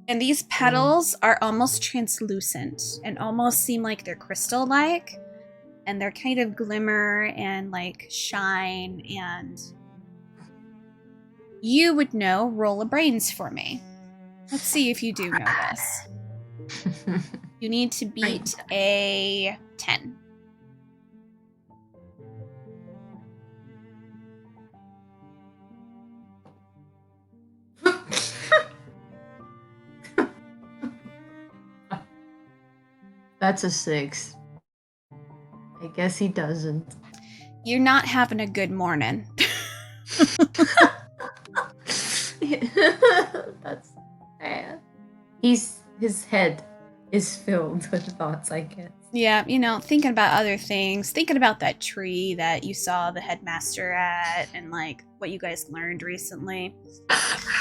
And these petals are almost translucent and almost seem like they're crystal-like. And they're kind of glimmer and like shine. And you would know, roll a brains for me. Let's see if you do know this. You need to beat a 10. That's a 6. I guess he doesn't. You're not having a good morning. That's sad. His head is filled with thoughts, I guess. Yeah, you know, thinking about other things, thinking about that tree that you saw the headmaster at, and like what you guys learned recently.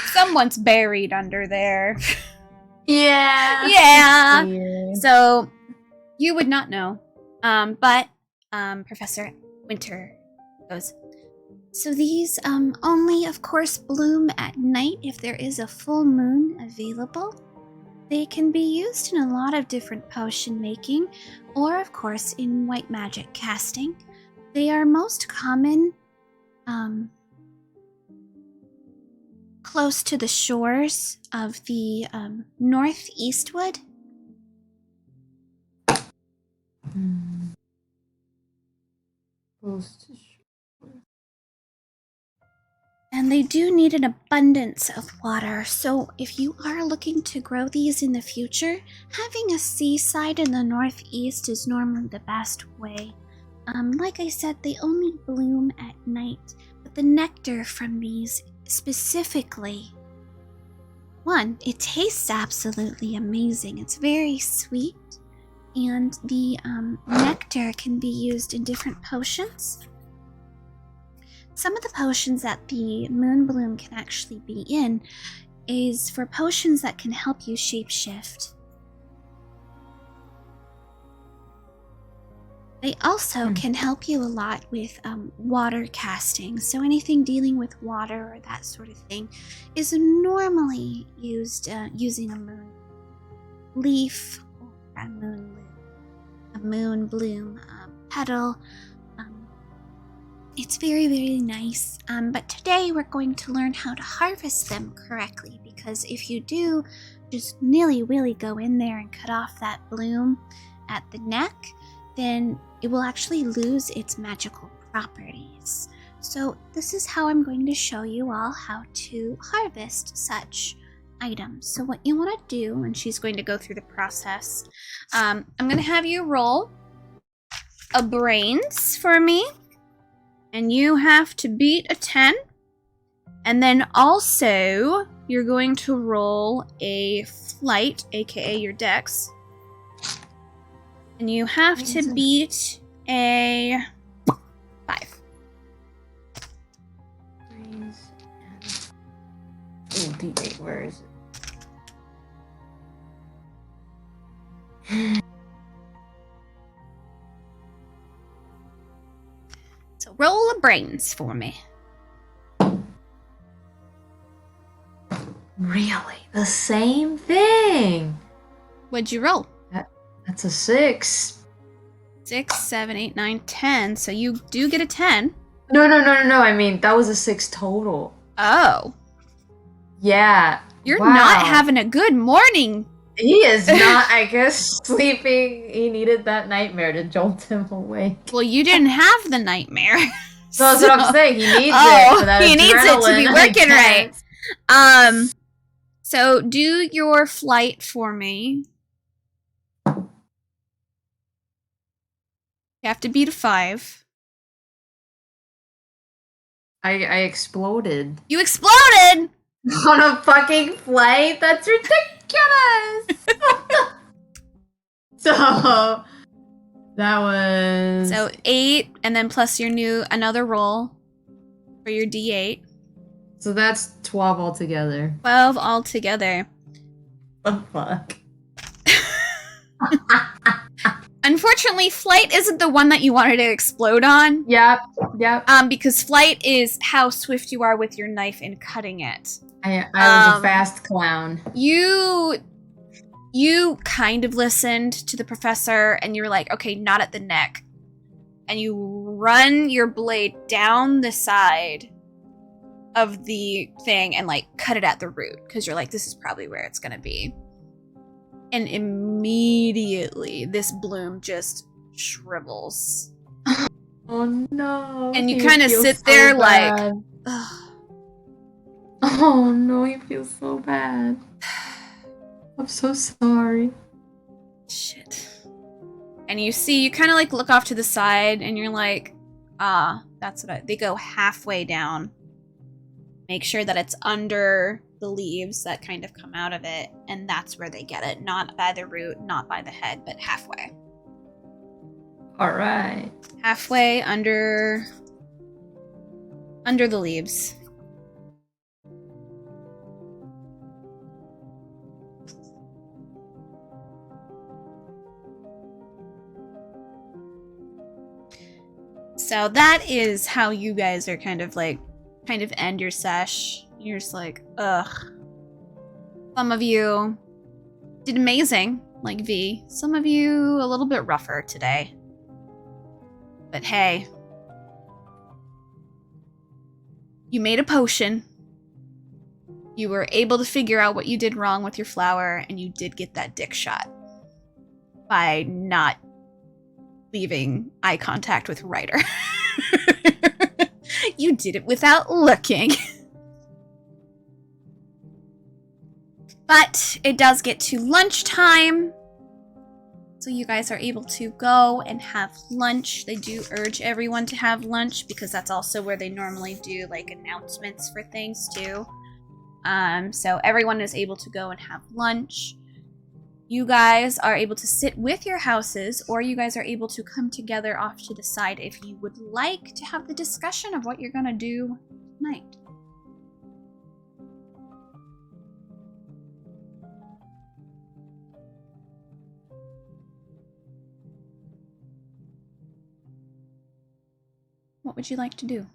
Someone's buried under there. Yeah. Yeah. So you would not know. But Professor Winter goes, so these only of course bloom at night if there is a full moon available. They can be used in a lot of different potion making, or of course in white magic casting. They are most common close to the shores of the northeastwood. Close to And they do need an abundance of water, so if you are looking to grow these in the future, having a seaside in the northeast is normally the best way. Like I said, they only bloom at night, but the nectar from these specifically One, it tastes absolutely amazing. It's very sweet, and the nectar can be used in different potions. Some of the potions that the moon bloom can actually be in is for potions that can help you shapeshift. They also can help you a lot with water casting. So anything dealing with water or that sort of thing is normally used using a moon leaf or a moon bloom petal. It's very, very nice. But today we're going to learn how to harvest them correctly, because if you do just nilly-willy go in there and cut off that bloom at the neck, then it will actually lose its magical properties. So this is how I'm going to show you all how to harvest such items. So what you want to do, and she's going to go through the process, I'm going to have you roll a brains for me, and you have to beat a 10. And then also, you're going to roll a flight, aka your dex. And you have to beat a 5. D8, where is it? So roll a brains for me. Really? The same thing? What'd you roll? That's a 6. 6, 7, 8, 9, 10. So you do get a 10. No. I mean, that was a 6 total. Oh. Yeah. You're wow. not having a good morning. He is not, I guess, sleeping. He needed that nightmare to jolt him awake. Well, you didn't have the nightmare. So that's what I'm saying. He needs it for that he needs it to be adrenaline, working I right. So do your flight for me. You have to beat a 5. I exploded. You exploded! On a fucking flight? That's ridiculous! So, that was... So 8, and then plus your another roll for your D8. So that's 12 altogether. 12 altogether. The fuck? Unfortunately, flight isn't the one that you wanted to explode on. Yep. Because flight is how swift you are with your knife in cutting it. I was a fast clown. You kind of listened to the professor, and you were like, okay, not at the neck. And you run your blade down the side of the thing and, like, cut it at the root. Because you're like, this is probably where it's going to be. And immediately, this bloom just shrivels. Oh no. And you kind of sit there like, ugh. Oh no, he feels so bad. I'm so sorry. Shit. And you kind of like look off to the side and you're like, that's what they go halfway down. Make sure that it's under the leaves that kind of come out of it, and that's where they get it. Not by the root, not by the head, but halfway. Alright. Halfway under the leaves. So that is how you guys are kind of end your sesh. You're just like, ugh. Some of you did amazing, like V. Some of you a little bit rougher today. But hey. You made a potion. You were able to figure out what you did wrong with your flower, and you did get that dick shot. By not leaving eye contact with Ryder. You did it without looking. But it does get to lunchtime. So you guys are able to go and have lunch. They do urge everyone to have lunch because that's also where they normally do like announcements for things too. So everyone is able to go and have lunch. You guys are able to sit with your houses, or you guys are able to come together off to the side if you would like to have the discussion of what you're gonna do tonight. What would you like to do?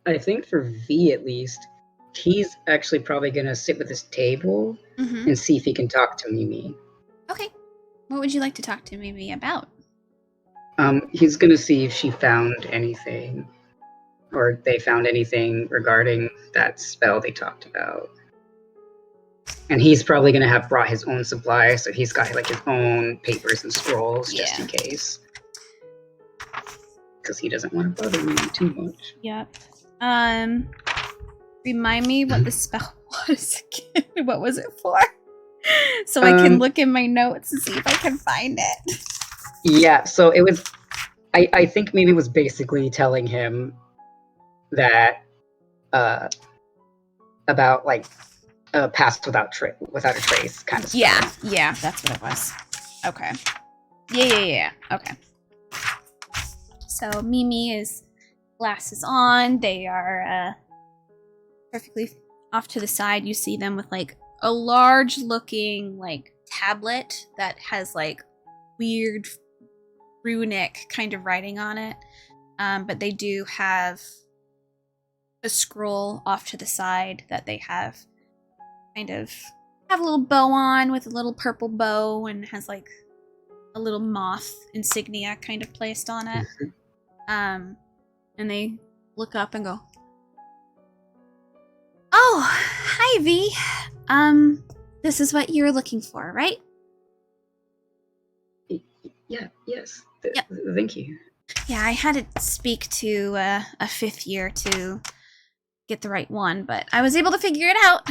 I think for V at least, he's actually probably gonna sit with his table Mm-hmm. and see if he can talk to Mimi. Okay. What would you like to talk to Mimi about? He's gonna see if she found anything, or they found anything regarding that spell they talked about. And he's probably gonna have brought his own supplies, so he's got like his own papers and scrolls just in case, because he doesn't want to bother me too much. Yep. Remind me what the spell was again. What was it for? So I can look in my notes and see if I can find it. Yeah, so it was. I think Mimi was basically telling him that about like past without a trace kind of spell. Yeah, that's what it was. Okay. Yeah. Okay. So Mimi is glasses on. They are perfectly off to the side. You see them with like a large looking like tablet that has like weird runic kind of writing on it. But they do have a scroll off to the side that they have kind of have a little bow on with a little purple bow and has like a little moth insignia kind of placed on it. And they look up and go, "Oh, hi V. This is what you're looking for, right?" Yes. Yep. Thank you. Yeah, I had to speak to a fifth year to get the right one, but I was able to figure it out.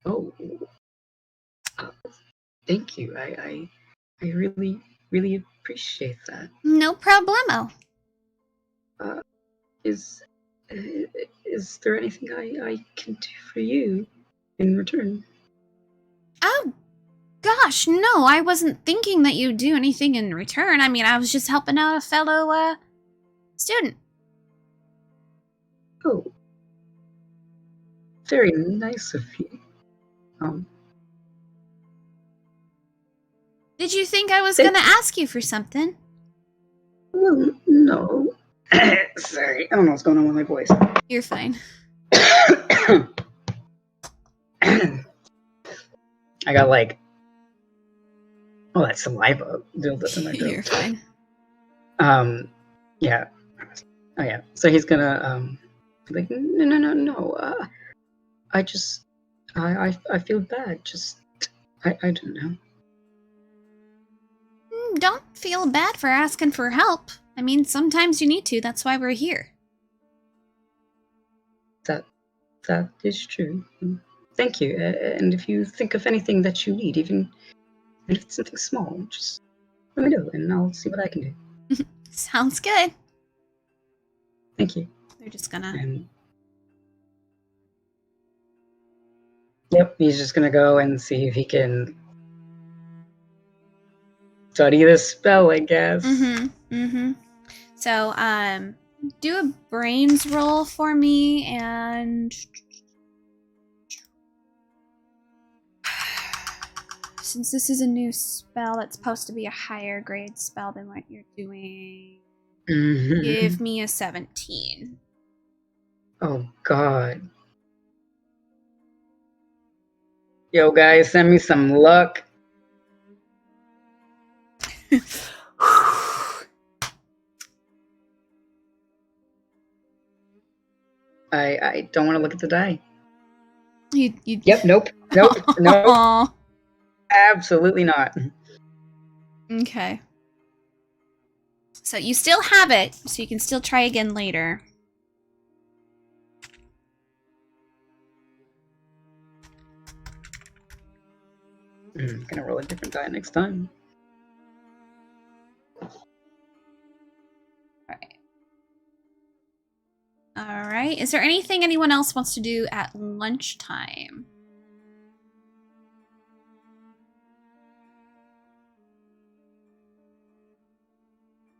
Oh, thank you. I really appreciate that. No problemo. Is there anything I can do for you in return? Oh, gosh, no, I wasn't thinking that you'd do anything in return. I mean, I was just helping out a fellow student. Oh, very nice of you. Did you think I was gonna ask you for something? Well, no. Sorry, I don't know what's going on with my voice. You're fine. I got like all that saliva built up in my You're throat. fine. Yeah. Oh yeah. So he's gonna be like, no. I just I feel bad. Just I don't know. Don't feel bad for asking for help. I mean, sometimes you need to. That's why we're here. That is true. Thank you. And if you think of anything that you need, even if it's something small, just let me know, and I'll see what I can do. Sounds good. Thank you. They're just gonna... And yep, he's just gonna go and see if he can study the spell, I guess. So, do a brains roll for me, and... Since this is a new spell, it's supposed to be a higher grade spell than what you're doing. Give me a 17. Oh, God. Yo, guys, send me some luck. I don't want to look at the die. Yep, nope. Aww. Absolutely not. Okay. So you still have it, so you can still try again later. Gonna roll a different die next time. right. Is there anything anyone else wants to do at lunchtime?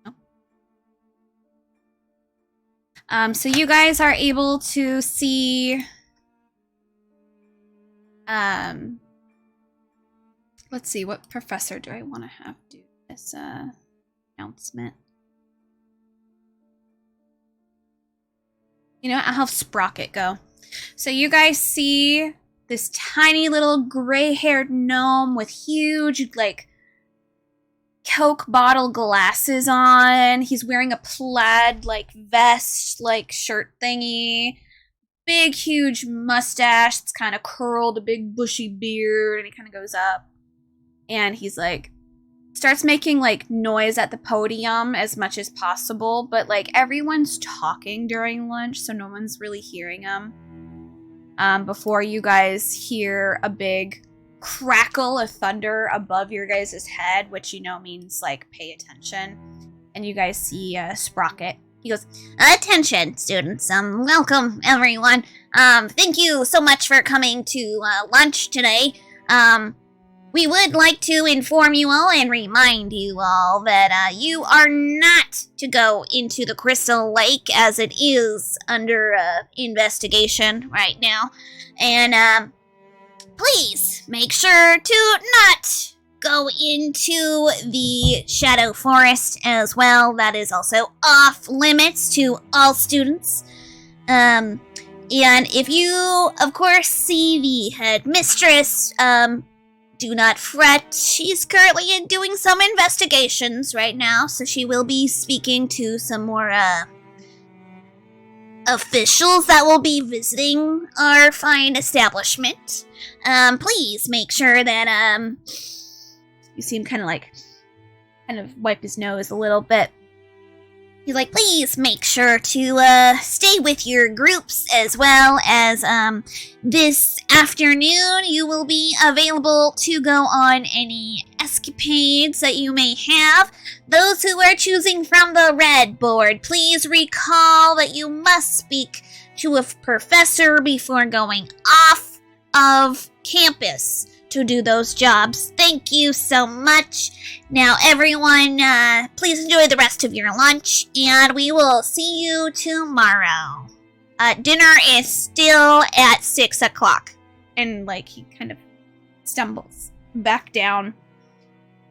No. So you guys are able to see. Let's see, what professor do I want to have do this announcement? You know what? I'll have Sprocket go. So you guys see this tiny little gray-haired gnome with huge, like, Coke bottle glasses on. He's wearing a plaid, like, vest, like, shirt thingy. Big, huge mustache. It's kind of curled, a big bushy beard, and he kind of goes up. And he's like, starts making like noise at the podium as much as possible, but like everyone's talking during lunch, so no one's really hearing him. Before you guys hear a big crackle of thunder above your guys' head, which you know means like pay attention. And you guys see Sprocket. He goes, "Attention, students. Welcome everyone. Thank you so much for coming to lunch today. We would like to inform you all and remind you all that you are not to go into the Crystal Lake as it is under investigation right now. And please make sure to not go into the Shadow Forest as well. That is also off limits to all students. And if you, of course, see the headmistress, do not fret. She's currently doing some investigations right now, so she will be speaking to some more officials that will be visiting our fine establishment. Please make sure that you see him kind of wipe his nose a little bit. He's like, please make sure to stay with your groups, as well as this afternoon you will be available to go on any escapades that you may have. Those who are choosing from the red board, please recall that you must speak to a professor before going off of campus to do those jobs. Thank you so much. Now, everyone, please enjoy the rest of your lunch, and we will see you tomorrow. Dinner is still at 6 o'clock. And, like, he kind of stumbles back down,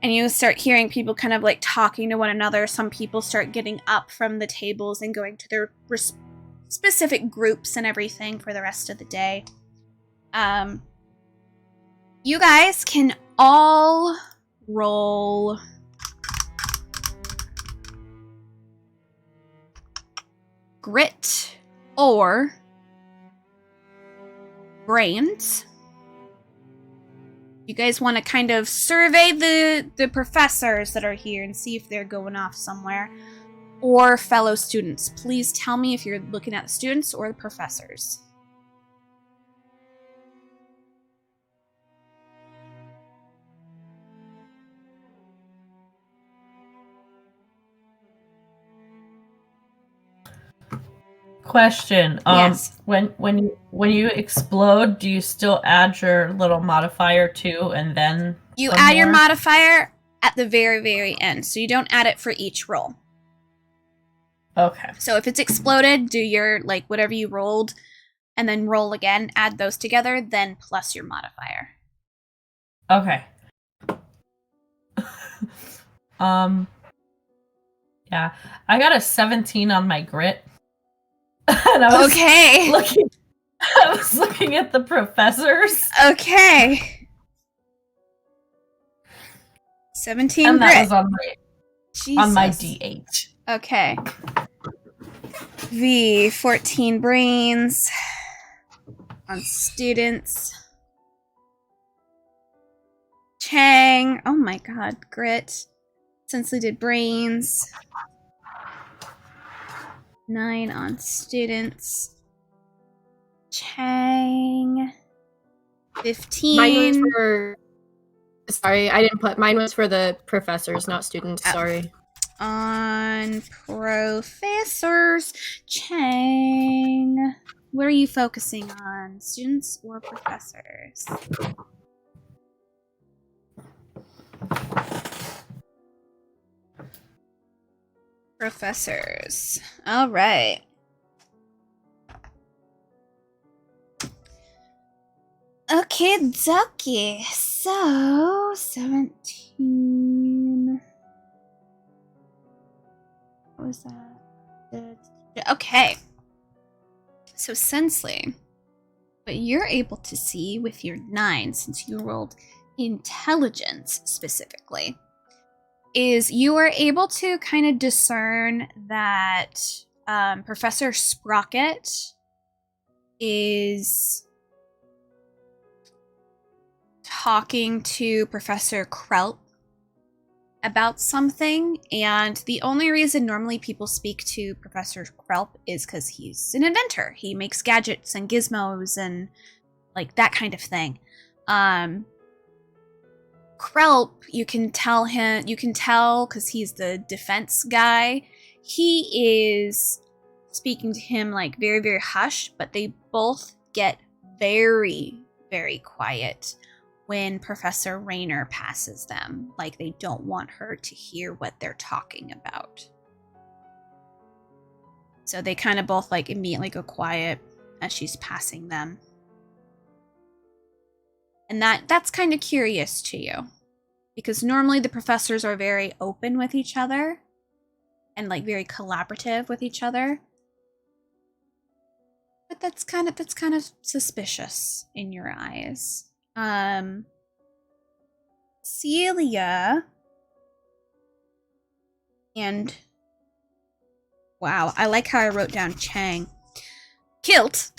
and you start hearing people kind of, like, talking to one another. Some people start getting up from the tables and going to their specific groups and everything for the rest of the day. You guys can all roll grit or brains. You guys want to kind of survey the professors that are here and see if they're going off somewhere, or fellow students. Please tell me if you're looking at the students or the professors. Question. Yes. When you explode, do you still add your little modifier too, and then you add your modifier at the very, very end, so you don't add it for each roll. Okay. So if it's exploded, do your, like, whatever you rolled, and then roll again, add those together, then plus your modifier. Okay. Yeah, I got a 17 on my grit. And I was I was looking at the professors. Okay. 17 and grit. that was on my Jesus. D8. Okay. V 14 brains on students. Chang. Oh my god, grit. Since we did brains. 9 on students. Chang. 15. Mine was for... Sorry, I didn't put... Mine was for the professors, not students. Oh. Sorry. on professors. Chang, what are you focusing on? Students or professors? Professors. All right. Okay, dokie. So, 17. What was that? Okay. So, Sensley, what you're able to see with your 9, since you rolled intelligence specifically, is you are able to kind of discern that Professor Sprocket is talking to Professor Krelp about something, and the only reason normally people speak to Professor Krelp is because he's an inventor. He makes gadgets and gizmos and like that kind of thing. Krelp, you can tell because he's the defense guy, he is speaking to him like very, very hush, but they both get very, very quiet when Professor Rayner passes them. Like, they don't want her to hear what they're talking about. So they kind of both like immediately go quiet as she's passing them. And that's kind of curious to you, because normally the professors are very open with each other and like very collaborative with each other. But that's kind of suspicious in your eyes. Celia and wow, I like how I wrote down Chang. Kilt.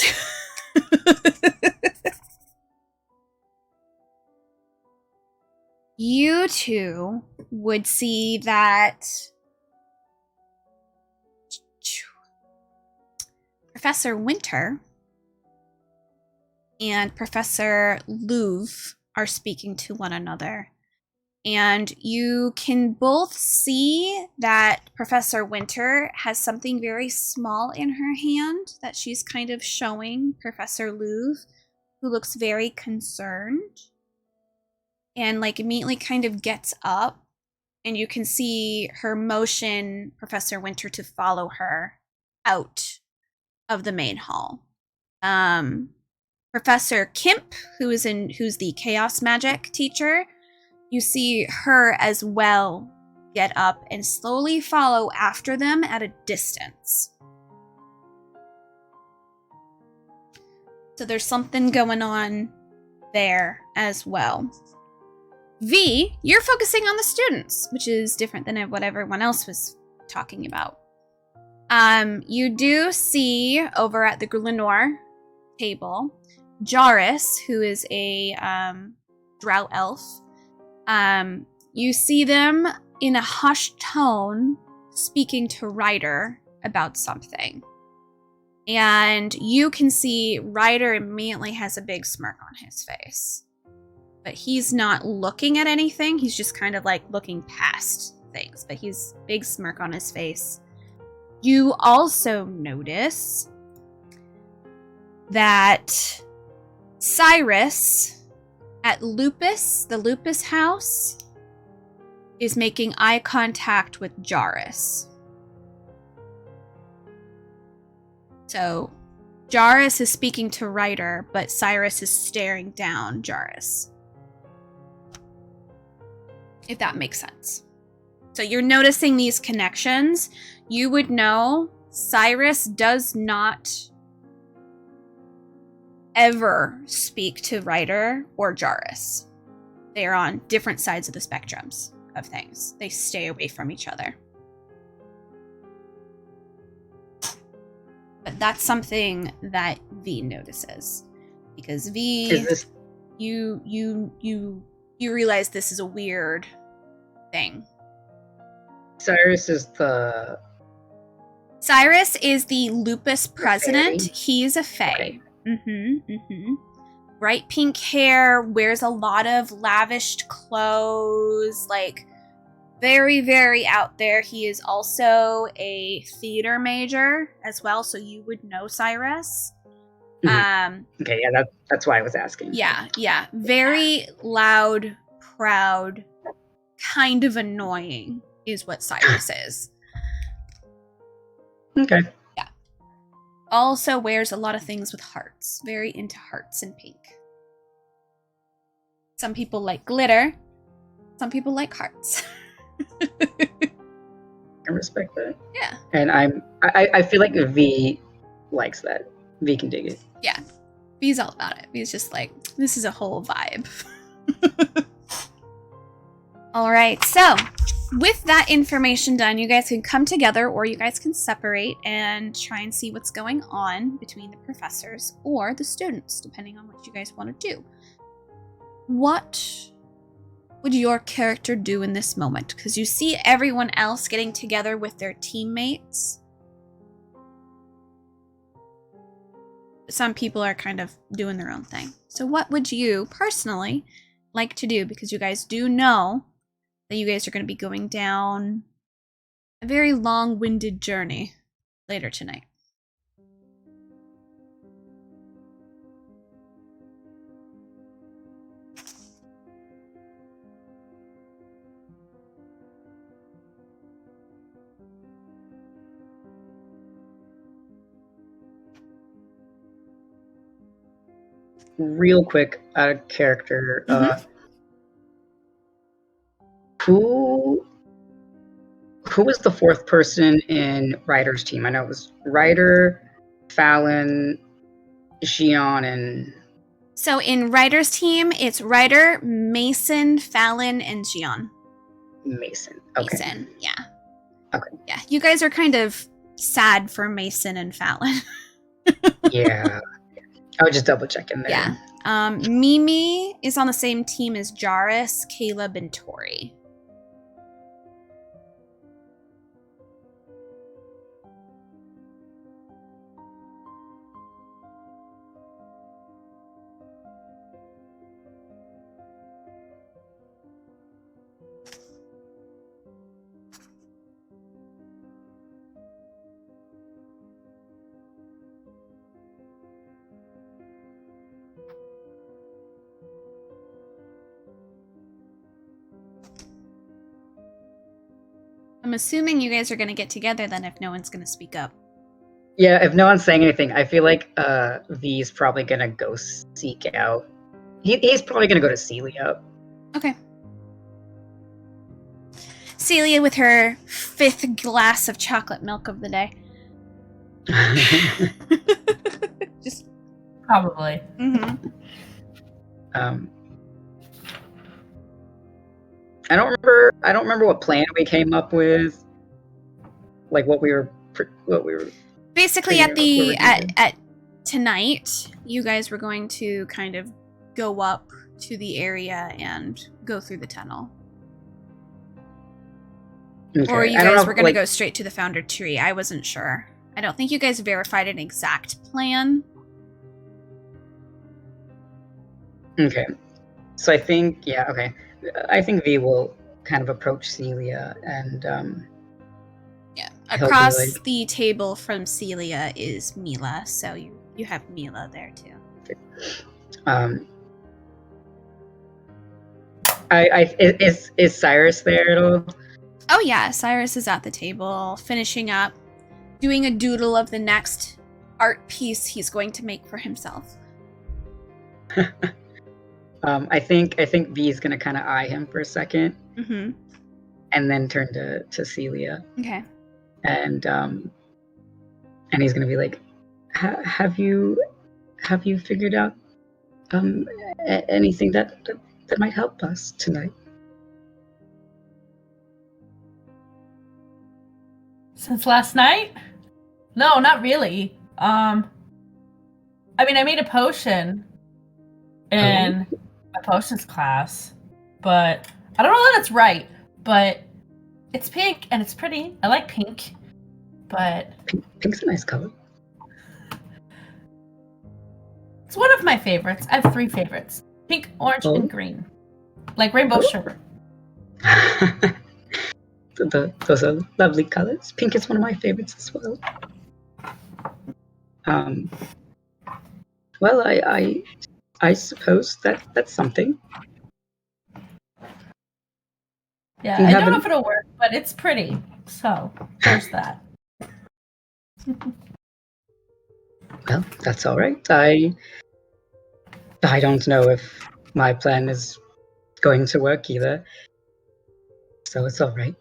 You two would see that Professor Winter and Professor Louvre are speaking to one another. And you can both see that Professor Winter has something very small in her hand that she's kind of showing Professor Louvre, who looks very concerned. And like immediately kind of gets up, and you can see her motion Professor Winter to follow her out of the main hall. Professor Kimp, who's the chaos magic teacher, you see her as well get up and slowly follow after them at a distance. So there's something going on there as well. V, you're focusing on the students, which is different than what everyone else was talking about. You do see over at the Glenore table, Jaris, who is a drow elf. You see them in a hushed tone speaking to Ryder about something. And you can see Ryder immediately has a big smirk on his face. But he's not looking at anything. He's just kind of like looking past things. But he's big smirk on his face. You also notice that Cyrus at the Lupus house, is making eye contact with Jaris. So Jaris is speaking to Ryder, but Cyrus is staring down Jaris. If that makes sense. So you're noticing these connections. You would know Cyrus does not ever speak to Ryder or Jaris. They are on different sides of the spectrums of things. They stay away from each other. But that's something that V notices. Because V, you realize this is a weird thing. Cyrus is the lupus president. He's a fae. Okay. Bright pink hair, wears a lot of lavished clothes, like very, very out there. He is also a theater major as well, so you would know Cyrus. Okay, yeah, that's why I was asking. Yeah. Very loud, proud, kind of annoying is what Cyrus is. Okay. Yeah. Also wears a lot of things with hearts. Very into hearts and pink. Some people like glitter. Some people like hearts. I respect that. Yeah. And I feel like V likes that. V can dig it. Yeah. V's all about it. V's just like, this is a whole vibe. All right. So with that information done, you guys can come together or you guys can separate and try and see what's going on between the professors or the students, depending on what you guys want to do. What would your character do in this moment? Because you see everyone else getting together with their teammates. Some people are kind of doing their own thing. So what would you personally like to do? Because you guys do know that you guys are going to be going down a very long-winded journey later tonight. Real quick, out of character, who was the fourth person in Ryder's team? I know it was Ryder, Fallon, Xion, and... So in Ryder's team, it's Ryder, Mason, Fallon, and Xion. Mason. Okay. Mason, yeah. Okay. Yeah, you guys are kind of sad for Mason and Fallon. Yeah. I was just double checking there. Yeah. Mimi is on the same team as Jairus, Caleb, and Tori. I'm assuming you guys are going to get together then if no one's going to speak up. Yeah, if no one's saying anything, I feel like V's probably gonna go seek out. He's probably gonna go to Celia. Okay. Celia with her 5th glass of chocolate milk of the day. Just Probably. mm-hmm. I don't remember what plan we came up with. Like what we were Basically figuring at out the what we're gonna do. at tonight, you guys were going to kind of go up to the area and go through the tunnel. Okay. Or you I don't guys know, were going to like- go straight to the founder tree. I wasn't sure. I don't think you guys verified an exact plan. Okay. So I think, yeah, okay. I think V will kind of approach Celia and Yeah. He'll be Across like- the table from Celia is Mila, so you have Mila there too. Is Cyrus there at all? Oh yeah, Cyrus is at the table, finishing up, doing a doodle of the next art piece he's going to make for himself. I think V is gonna kind of eye him for a second, Mm-hmm. and then turn to Celia, Okay. and he's gonna be like, "Have you figured out anything that might help us tonight?" Since last night? No, not really. I mean, I made a potion in my potions class, but I don't know that it's right. But it's pink and it's pretty. I like pink, but Pink's a nice color. it's one of my favorites. I have 3 favorites: pink, orange, Oh. and green, like rainbow sherbet. those are lovely colors. Pink is one of my favorites as well. Well, I suppose that's something. Yeah, You I don't know haven't- if it'll work, but it's pretty. So there's that. Well, that's all right. I don't know if my plan is going to work either, so it's all right.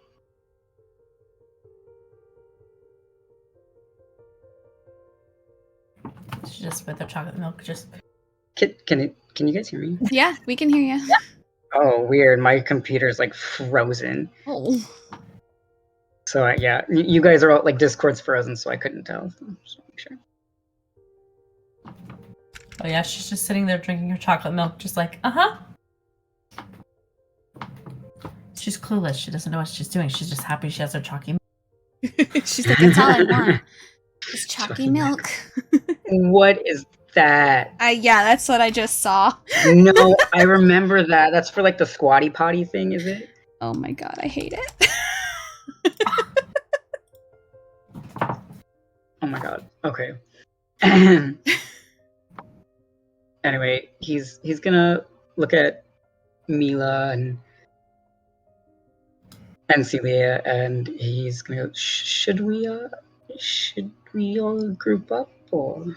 It's just with the chocolate milk, just Can you guys hear me? Yeah, we can hear you. Oh, weird. My computer's like frozen. Oh. So yeah, you guys are all like Discord's frozen, so I couldn't tell. So just make sure. oh yeah, she's just sitting there drinking her chocolate milk, just like, uh-huh. She's clueless. She doesn't know what she's doing. She's just happy she has her chalky milk. She's like, that's all I want. Is chalky milk. What is that? Yeah, that's what I just saw. No, I remember that. That's for like the squatty potty thing, is it? Oh my god, I hate it. Oh my god. Okay. Anyway, he's gonna look at Mila and Celia, and he's gonna go, should we all group up, or?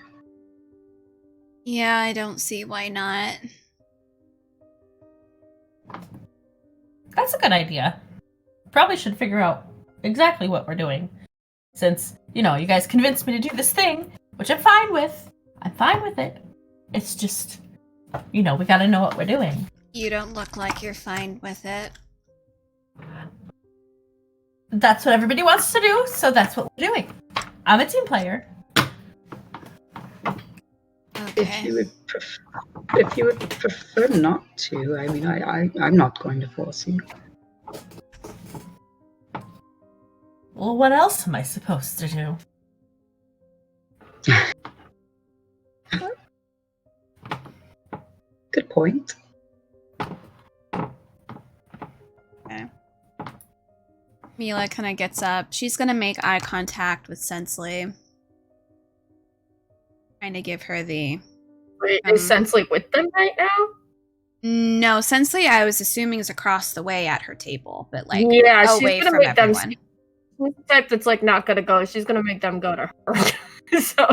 Yeah, I don't see why not. That's a good idea. Probably should figure out exactly what we're doing. Since, you guys convinced me to do this thing, which I'm fine with. I'm fine with it. It's just, we gotta know what we're doing. You don't look like you're fine with it. That's what everybody wants to do, so that's what we're doing. I'm a team player. If you Okay. would prefer not to, I mean, I'm not going to force you. Well, what else am I supposed to do? Good point. Mila kind of gets up. She's gonna make eye contact with Sensley. Trying to give her the... Wait, is Sensley with them right now? No, Sensley, I was assuming, is across the way at her table, but like Yeah, away she's gonna from make them. everyone. She's the type that's like not gonna go. She's gonna make them go to her. So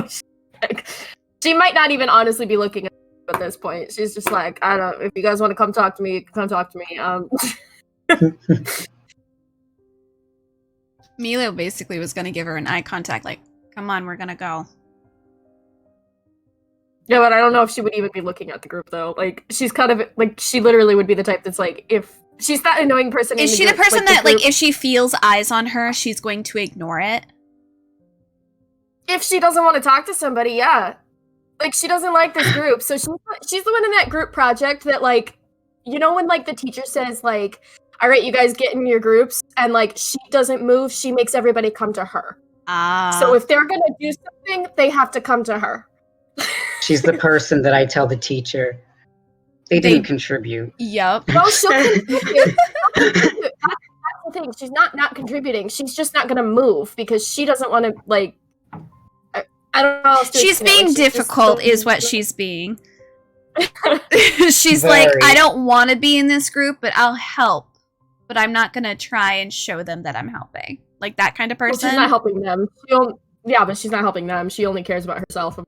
she might not even honestly be looking at this point. She's just like, I don't know. If you guys want to come talk to me, come talk to me. Mila basically was gonna give her an eye contact, like, come on, we're gonna go. Yeah, but I don't know if she would even be looking at the group though. Like, she's kind of like, she literally would be the type that's like, if she's that annoying person. Is she the person that, like, if she feels eyes on her, she's going to ignore it? If she doesn't want to talk to somebody, yeah. Like, she doesn't like this group, so she's the one in that group project that, like, when like the teacher says like, all right, you guys get in your groups, and like she doesn't move, she makes everybody come to her. So if they're gonna do something, they have to come to her. She's the person that I tell the teacher they didn't contribute. Yep. No, she'll contribute. That's the thing. She's not contributing. She's just not gonna move because she doesn't want to like. I don't know. How else to She's explain it. being Like, she's difficult, just is what she's being. She's like, Very. I don't want to be in this group, but I'll help. But I'm not gonna try and show them that I'm helping. Like that kind of Well, person. she's not helping them. Yeah, but she's not helping them. She only cares about herself.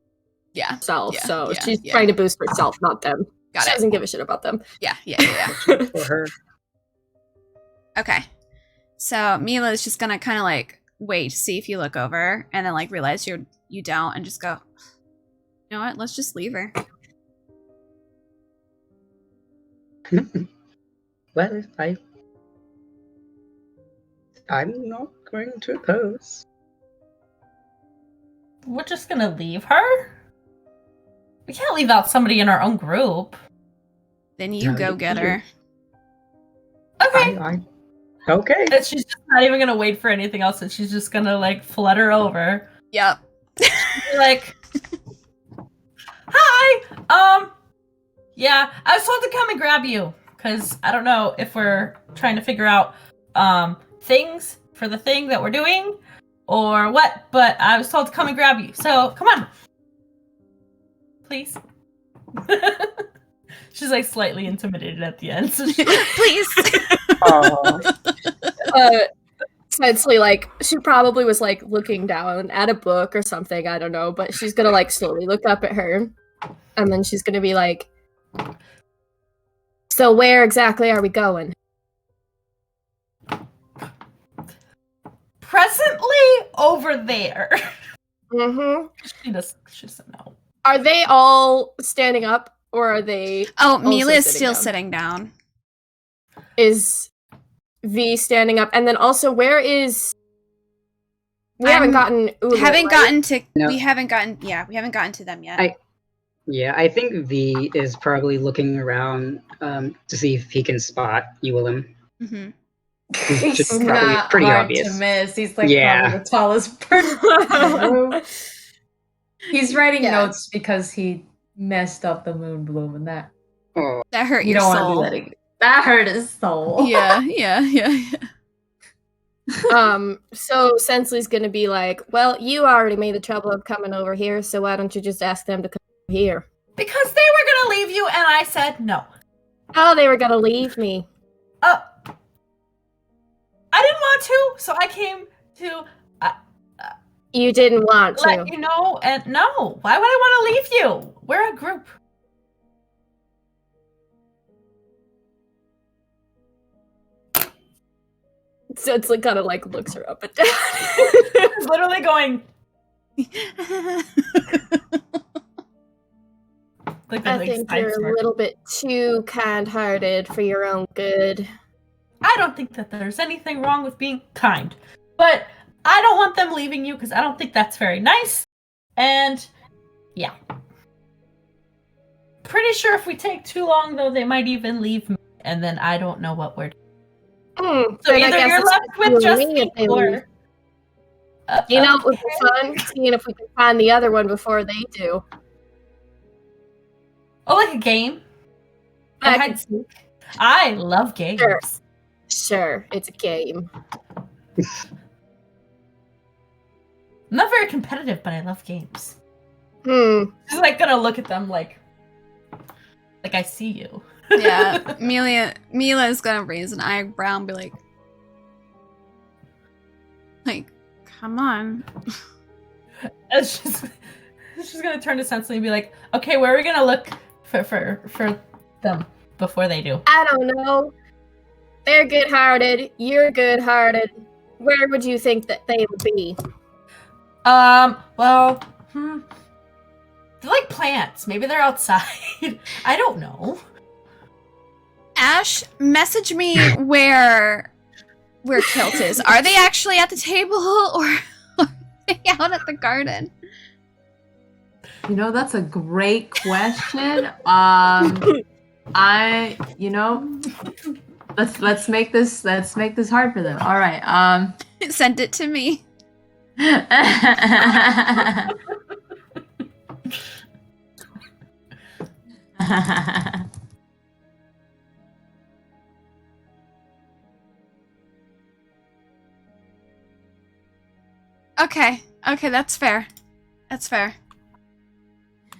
Yeah. So yeah, she's yeah. trying to boost herself, not them. Got She it. doesn't give a shit about them. Yeah. For her. Okay. So Mila's just gonna kind of like wait to see if you look over, and then like realize you don't, and just go, you know what? Let's just leave her. Well, if I'm not going to oppose. We're just gonna leave her? We can't leave out somebody in our own group. Then you No, go you get can. her. Okay. Okay. And she's just not even gonna wait for anything else, and she's just gonna like flutter over. Yep. Be like, hi! Yeah, I was told to come and grab you. Because I don't know if we're trying to figure out, things for the thing that we're doing or what, but I was told to come and grab you. So come on. Please. She's like slightly intimidated at the end. So Please. Oh, Essentially, like, she probably was like looking down at a book or something, I don't know, but she's gonna like slowly look up at her, and then she's gonna be like, so where exactly are we going? presently over there. Mm-hmm. She doesn't know. Are they all standing up, or are they Oh, also Mila is sitting still down? sitting down. Is V standing up? And then also, where is... We haven't gotten Ula, Haven't right? gotten to. No. We haven't gotten to them yet. yeah. I think V is probably looking around to see if he can spot Ewilim. Mm-hmm. Which is He's probably not pretty hard obvious. to miss. He's like Yeah. probably the tallest person in the room. He's writing Yeah. notes because he messed up the moon bloom, and that Oh, That hurt you your don't want to soul. do that again. That hurt his soul. Yeah. So Sensley's gonna be like, well, you already made the trouble of coming over here, so why don't you just ask them to come here? Because they were gonna leave you, and I said no. Oh, they were gonna leave me. I didn't want to, so I came to You didn't want to. let you know. And no, why would I want to leave you? We're a group. So it's like kind of like looks her up and down. It's literally going like I like think side you're smirk. a little bit too kind-hearted for your own good. I don't think that there's anything wrong with being kind, but I don't want them leaving you because I don't think that's very nice. And yeah, pretty sure if we take too long, though, they might even leave me, and then I don't know what we're doing. So Then I either guess you're it's left just with you just and me me, if they or leave. You know, it would be fun seeing if we can find the other one before they do. oh, like a game. I I can had- see. I love games. Sure. Sure, it's a game. I'm not very competitive, but I love games. She's like gonna look at them like I see you. Yeah. Mila is gonna raise an eyebrow and be like, come on. And she's gonna turn to Sensley and be like, okay, where are we gonna look for them before they do? I don't know. They're good-hearted. You're good-hearted. Where would you think that they would be? Well, they're like plants. Maybe they're outside. I don't know. Ash, message me where Kilt is. Are they actually at the table or are they out at the garden? You know, that's a great question. Let's make this hard for them. All right. Send it to me. Okay, that's fair. That's fair.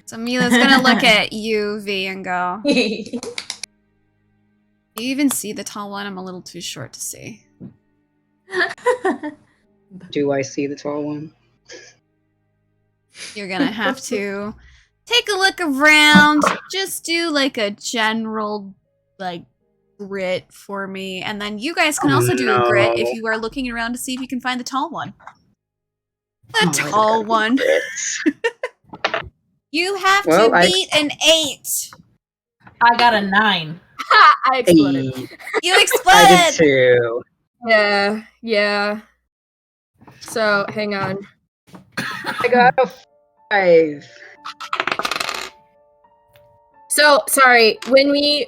So Mila's gonna look at you, V, and go, you even see the tall one? I'm a little too short to see. do I see the tall one? You're gonna have to take a look around. Just do like a general like grit for me, and then you guys can also do a grit if you are looking around to see if you can find the tall one. The tall one. You have Well, to beat an 8. I got a 9. Ha! I exploded. You I did exploded. too. Yeah. So, hang on. I got a 5. So, sorry. When we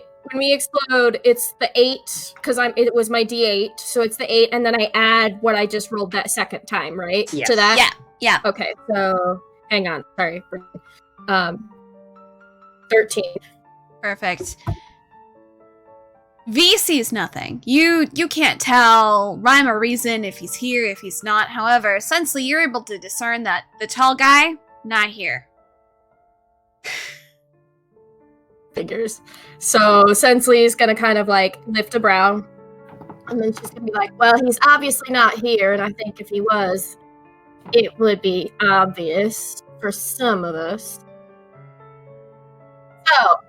explode, it's the 8 because it was my D8, so it's the 8, and then I add what I just rolled that second time, right? Yes. To that. Yeah. Okay. So, hang on. Sorry. 13. Perfect. V sees nothing. You can't tell rhyme or reason if he's here, if he's not. However, Sensley, you're able to discern that the tall guy, not here. Figures. So Sensley is gonna kind of like lift a brow, and then she's gonna be like, "Well, he's obviously not here, and I think if he was, it would be obvious for some of us." So,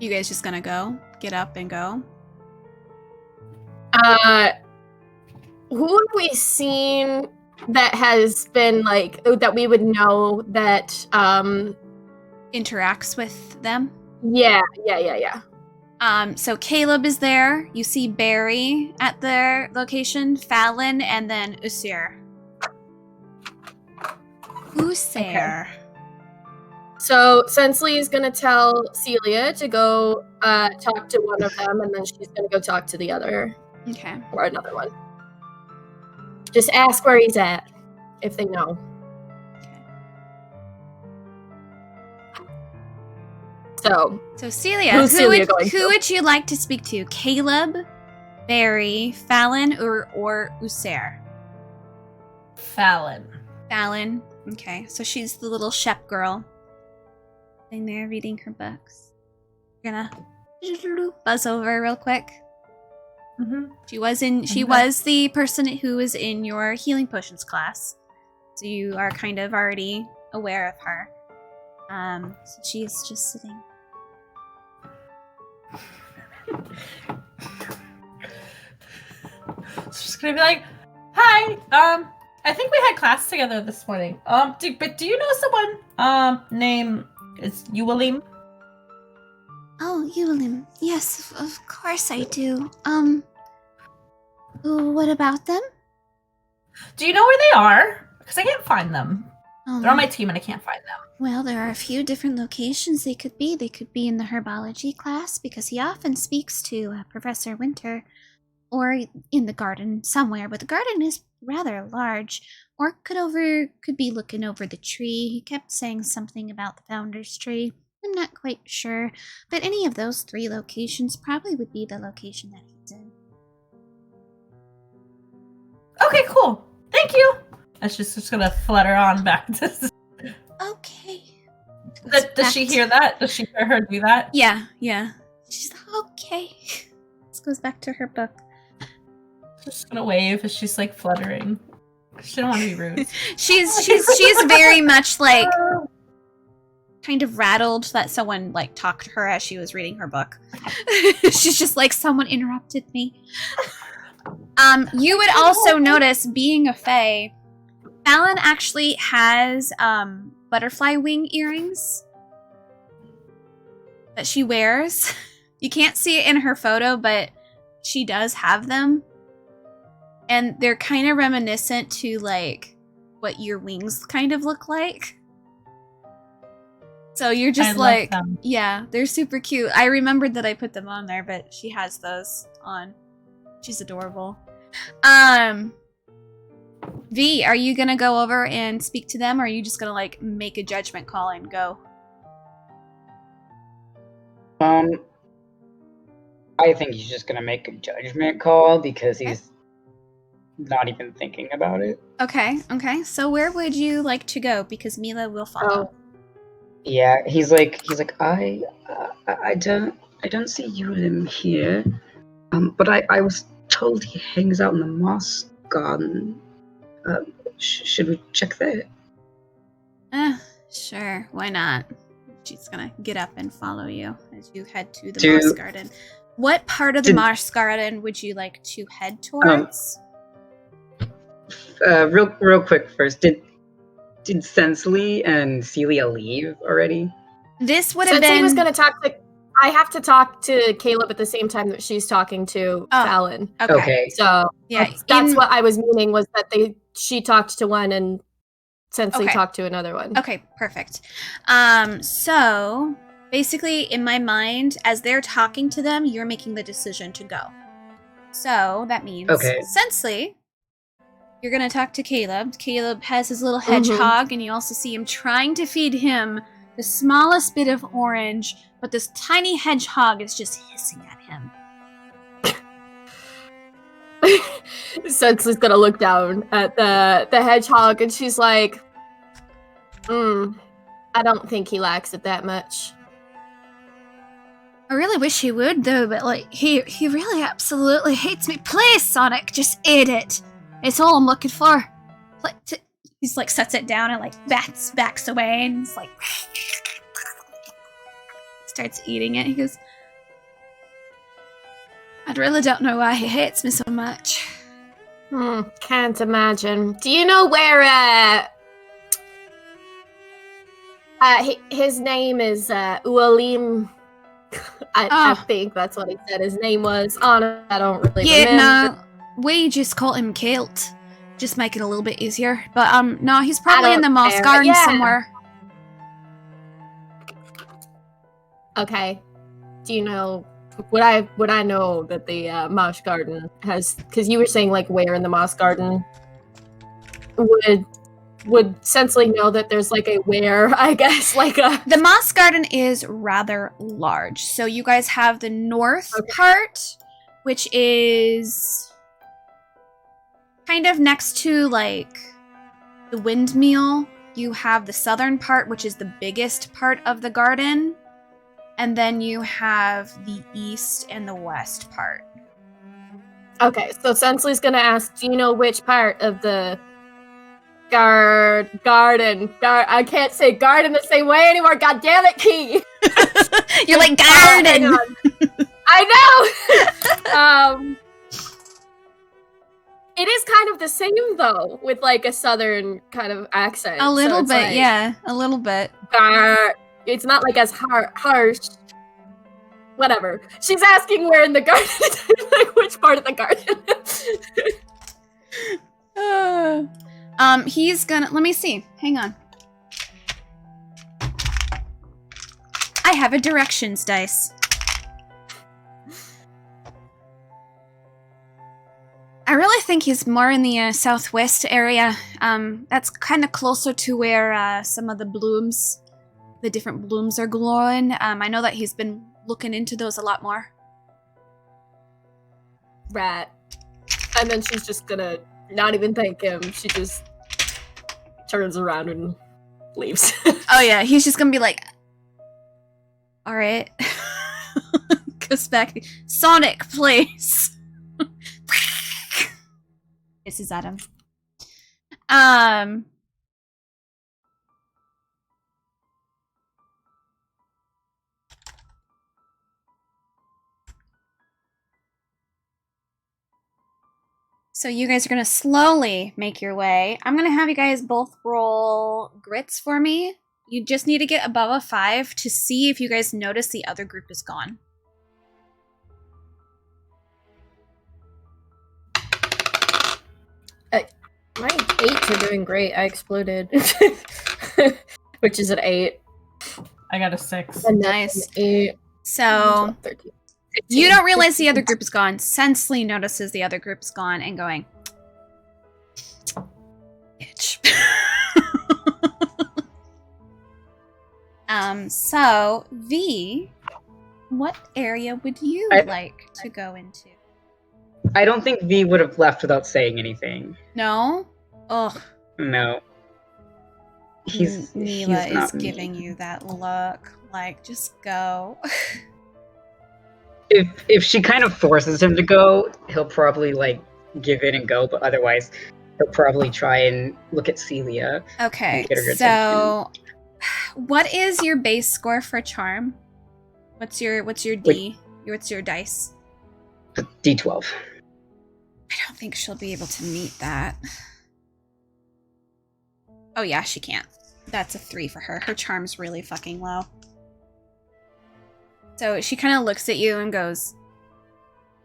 You guys just gonna go? Get up and go? who have we seen that has been like that we would know that? Interacts with them? Yeah. So Caleb is there. You see Barry at their location, Fallon, and then Usir. Usir. So Sensley is gonna tell Celia to go talk to one of them, and then she's gonna go talk to the other Okay. or another one. Just ask where he's at if they know. So Celia, Who's Celia going who to? would you like to speak to? Caleb, Barry, Fallon, or Usir? Fallon. Fallon. Okay, so she's the little Shep girl. Sitting there reading her books. We're gonna buzz over real quick. Mm-hmm. She was the person who was in your healing potions class. So you are kind of already aware of her. So she's just sitting. She's gonna be like, "Hi, I think we had class together this morning. Do you know someone, named is Yualim?" Oh, Yulim. Yes, of course I do. What about them? Do you know where they are? Because I can't find them. They're on my team and I can't find them. Well, there are a few different locations they could be. They could be in the herbology class, because he often speaks to Professor Winter, or in the garden somewhere, but the garden is rather large. Or could be looking over the tree. He kept saying something about the founder's tree. I'm not quite sure, but any of those 3 locations probably would be the location that he's in. Okay, cool. Thank you. And she's just gonna flutter on back to. Okay. Does she hear that? Does she hear her do that? Yeah. She's okay. This goes back to her book. She's just gonna wave as she's like fluttering. She don't want to be rude. she's very much like kind of rattled that someone like talked to her as she was reading her book. She's just like, someone interrupted me. You would also notice, being a fae, Fallon actually has butterfly wing earrings that she wears. You can't see it in her photo, but she does have them. And they're kind of reminiscent to like what your wings kind of look like. So you're just like, yeah, they're super cute. I remembered that I put them on there, but she has those on. She's adorable. V, are you gonna go over and speak to them, or are you just gonna like make a judgment call and go? I think he's just gonna make a judgment call because he's not even thinking about it. Okay. So where would you like to go? Because Mila will follow. Yeah, he's like I don't see Yulim here. But I was told he hangs out in the moss garden. Should we check there? Sure. Why not? She's gonna get up and follow you as you head to the moss garden. What part of the moss garden would you like to head towards? Real quick first, did Sensley and Celia leave already? This would have Sensley been. was going to talk to. I have to talk to Caleb at the same time that she's talking to Fallon. Okay. So Yeah, that's what I was meaning, was that she talked to one and Sensley talked to another one. Okay, perfect. So basically, in my mind, as they're talking to them, you're making the decision to go. So that means, Sensley, you're gonna talk to Caleb. Caleb has his little hedgehog, and you also see him trying to feed him the smallest bit of orange, but this tiny hedgehog is just hissing at him. Sensley's gonna look down at the hedgehog, and she's like, I don't think he likes it that much. I really wish he would, though, but, like, he really absolutely hates me. Please, Sonic, just eat it. It's all I'm looking for. Like, he's, like, sets it down and, like, backs away, and he's, like, starts eating it. He goes, I really don't know why he hates me so much. Can't imagine. Do you know where, his name is, Ualim... I think that's what he said his name was. I don't really remember. No, we just call him Kilt. Just make it a little bit easier. But, no, he's probably in the Moss Garden somewhere. Okay. Do you know... Would I know that the Moss Garden has... Because you were saying, like, where in the Moss Garden would Sensley know that there's, like, a where, I guess, like a... The Moss Garden is rather large. So you guys have the north part, which is kind of next to, like, the windmill. You have the southern part, which is the biggest part of the garden. And then you have the east and the west part. Okay, so Sensley's gonna ask, do you know which part of the garden? I can't say garden the same way anymore. God damn it, Key. You're like garden. I know. It is kind of the same though, with like a southern kind of accent. A little bit, like, yeah, a little bit. It's not like as harsh. Whatever. She's asking where in the garden, like which part of the garden. He's gonna, let me see. Hang on. I have a directions dice. I really think he's more in the southwest area. That's kind of closer to where some of the blooms, the different blooms are glowing. I know that he's been looking into those a lot more. Rat. And then she's just gonna not even thank him. She just turns around and leaves. Oh yeah, he's just gonna be like, all right. Goes back. Sonic, please. This is Adam. So you guys are going to slowly make your way. I'm going to have you guys both roll grits for me. You just need to get above a 5 to see if you guys notice the other group is gone. My 8s are doing great. I exploded. Which is an 8. I got a 6. Nice. 8. So 13. you don't realize the other group is gone. Sensley notices the other group's gone and going, bitch. So V, what area would you like to go into? I don't think V would have left without saying anything. No? Ugh. No. Mila he's not is giving you that look. Like, just go. If she kind of forces him to go, he'll probably like give in and go, but otherwise he'll probably try and look at Celia. Okay, and get her so what is your base score for charm? What's your D? What's your dice? D12. I don't think she'll be able to meet that. Oh yeah, she can't. That's a 3 for her. Her charm's really fucking low. So she kind of looks at you and goes,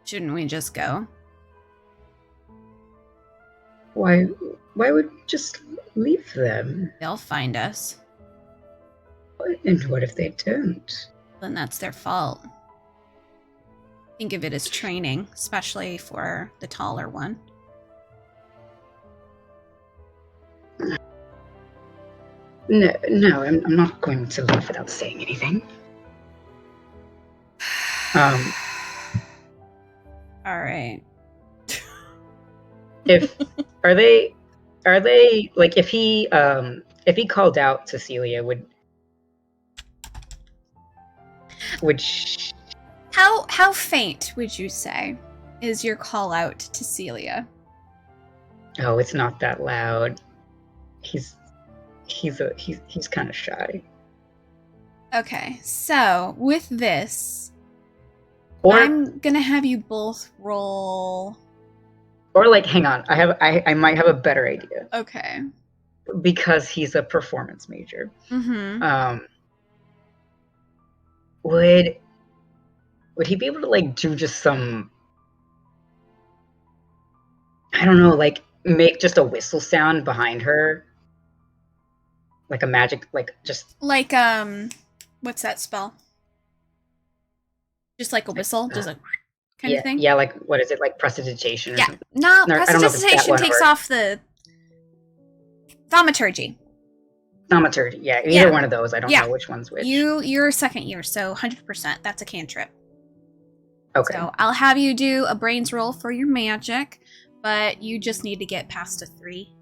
shouldn't we just go? Why would we just leave them? They'll find us. And what if they don't? Then that's their fault. Think of it as training, especially for the taller one. No, I'm not going to leave without saying anything. All right. Are they like if he called out Cecilia would How faint would you say is your call out to Celia? Oh, it's not that loud. He's kind of shy. Okay, so with this, Or I'm gonna have you both roll. or like, hang on, I might have a better idea Okay. because he's a performance major. Mm-hmm. Would he be able to like do just some, I don't know, like make just a whistle sound behind her? Like a magic, like just Like, what's that spell? Just like a whistle? Just a kind of thing? Yeah, like what is it, like prestidigitation or Yeah. something? No, I don't know if it's that prestidigitation one takes or- off the thaumaturgy. Thaumaturgy, yeah, either Yeah. one of those. I don't Yeah. know which one's which. You're second year, so 100%. That's a cantrip. Okay. So I'll have you do a brains roll for your magic, but you just need to get past a 3.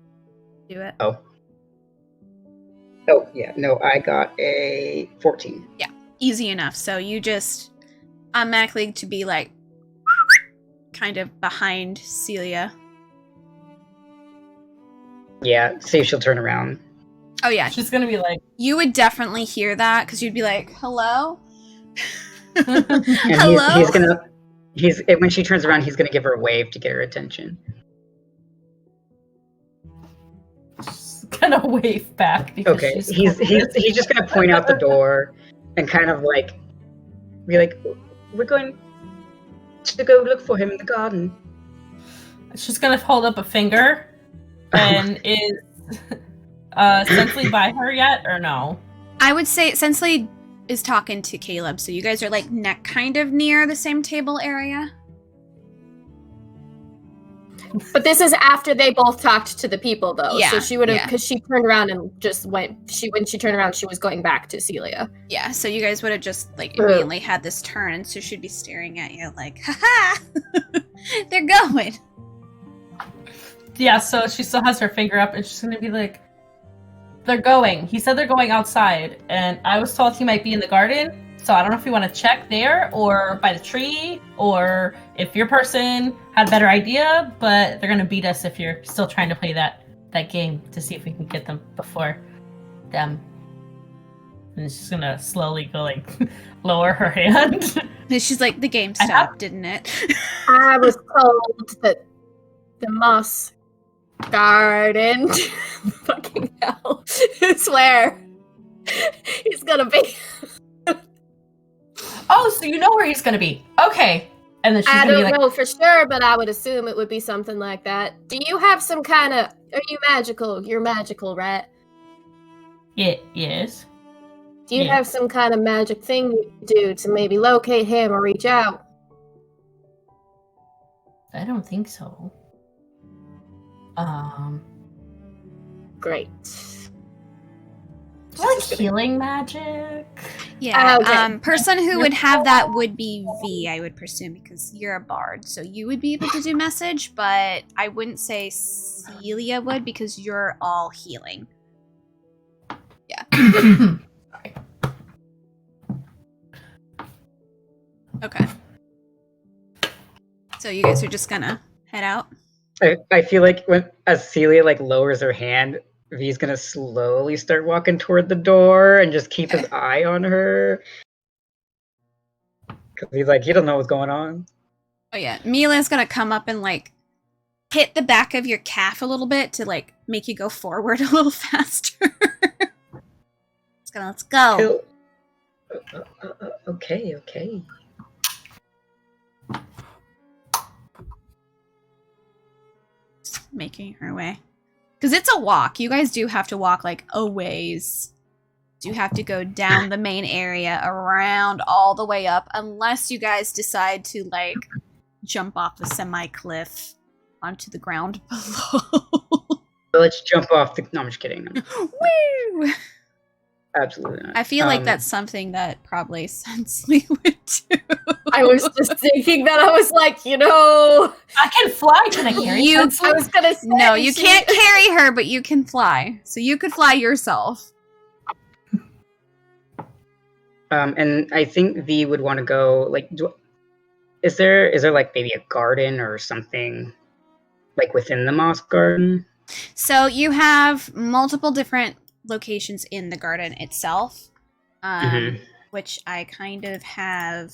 Do it. Oh yeah, no, I got a 14. Easy enough. So you just automatically to be like kind of behind Celia. Yeah, see if she'll turn around. Oh yeah, She's gonna be like, you would definitely hear that because you'd be like, "Hello, And hello." when she turns around, he's gonna give her a wave to get her attention. she's gonna wave back because Okay, she's he's just gonna point out the door and kind of like be like, "We're going to go look for him in the garden." She's gonna hold up a finger. And is Sensley by her yet or no? I would say Sensley is talking to Caleb, so you guys are like kind of near the same table area. But this is after they both talked to the people, though. Yeah, So she would have, yeah. because she turned around and just went. When she turned around, she was going back to Celia. Yeah, so you guys would have just like immediately had this turn, and so she'd be staring at you like, "Ha they're going." Yeah, so she still has her finger up and she's gonna be like, they're going. He said they're going outside, and I was told he might be in the garden. So I don't know if you want to check there or by the tree, or if your person had a better idea, but they're gonna beat us if you're still trying to play that game to see if we can get them before them. And she's gonna slowly go like lower her hand. And she's like, "The game stopped, didn't it?" I was told that the moss garden. Fucking hell! I swear, he's gonna be. Oh, so you know where he's gonna be. Okay. And then she's I gonna be don't like, know for sure, but I would assume it would be something like that. Do you have some kind of? Are you magical? You're magical, right? yeah, yes. Do you Yeah. have some kind of magic thing you do to maybe locate him or reach out? I don't think so. Great. Like healing magic. Yeah. Okay. Person who would have that would be V, I would presume, because you're a bard, so you would be able to do message, but I wouldn't say Celia would because you're all healing. Sorry. Okay. So you guys are just gonna head out? I feel like as Celia like lowers her hand, V's gonna slowly start walking toward the door and just keep his eye on her. Cause he's like, he doesn't know what's going on. Oh yeah. Mila's gonna come up and like hit the back of your calf a little bit to like make you go forward a little faster. Let's go. Okay. Just making her way. Because it's a walk. You guys do have to walk like a ways. You have to go down the main area, around all the way up, unless you guys decide to like jump off the semi-cliff onto the ground below. Let's jump off the. No, I'm just kidding. Woo! Absolutely not. I feel like that's something that probably Sensley would do. I was just thinking that. I was like, you know, I can fly. Can I carry You- Sensley? I was gonna say No, you she- can't carry her, but you can fly. So you could fly yourself. And I think V would want to go like. Is there like maybe a garden or something like within the moss garden? So you have multiple different locations in the garden itself, which I kind of have.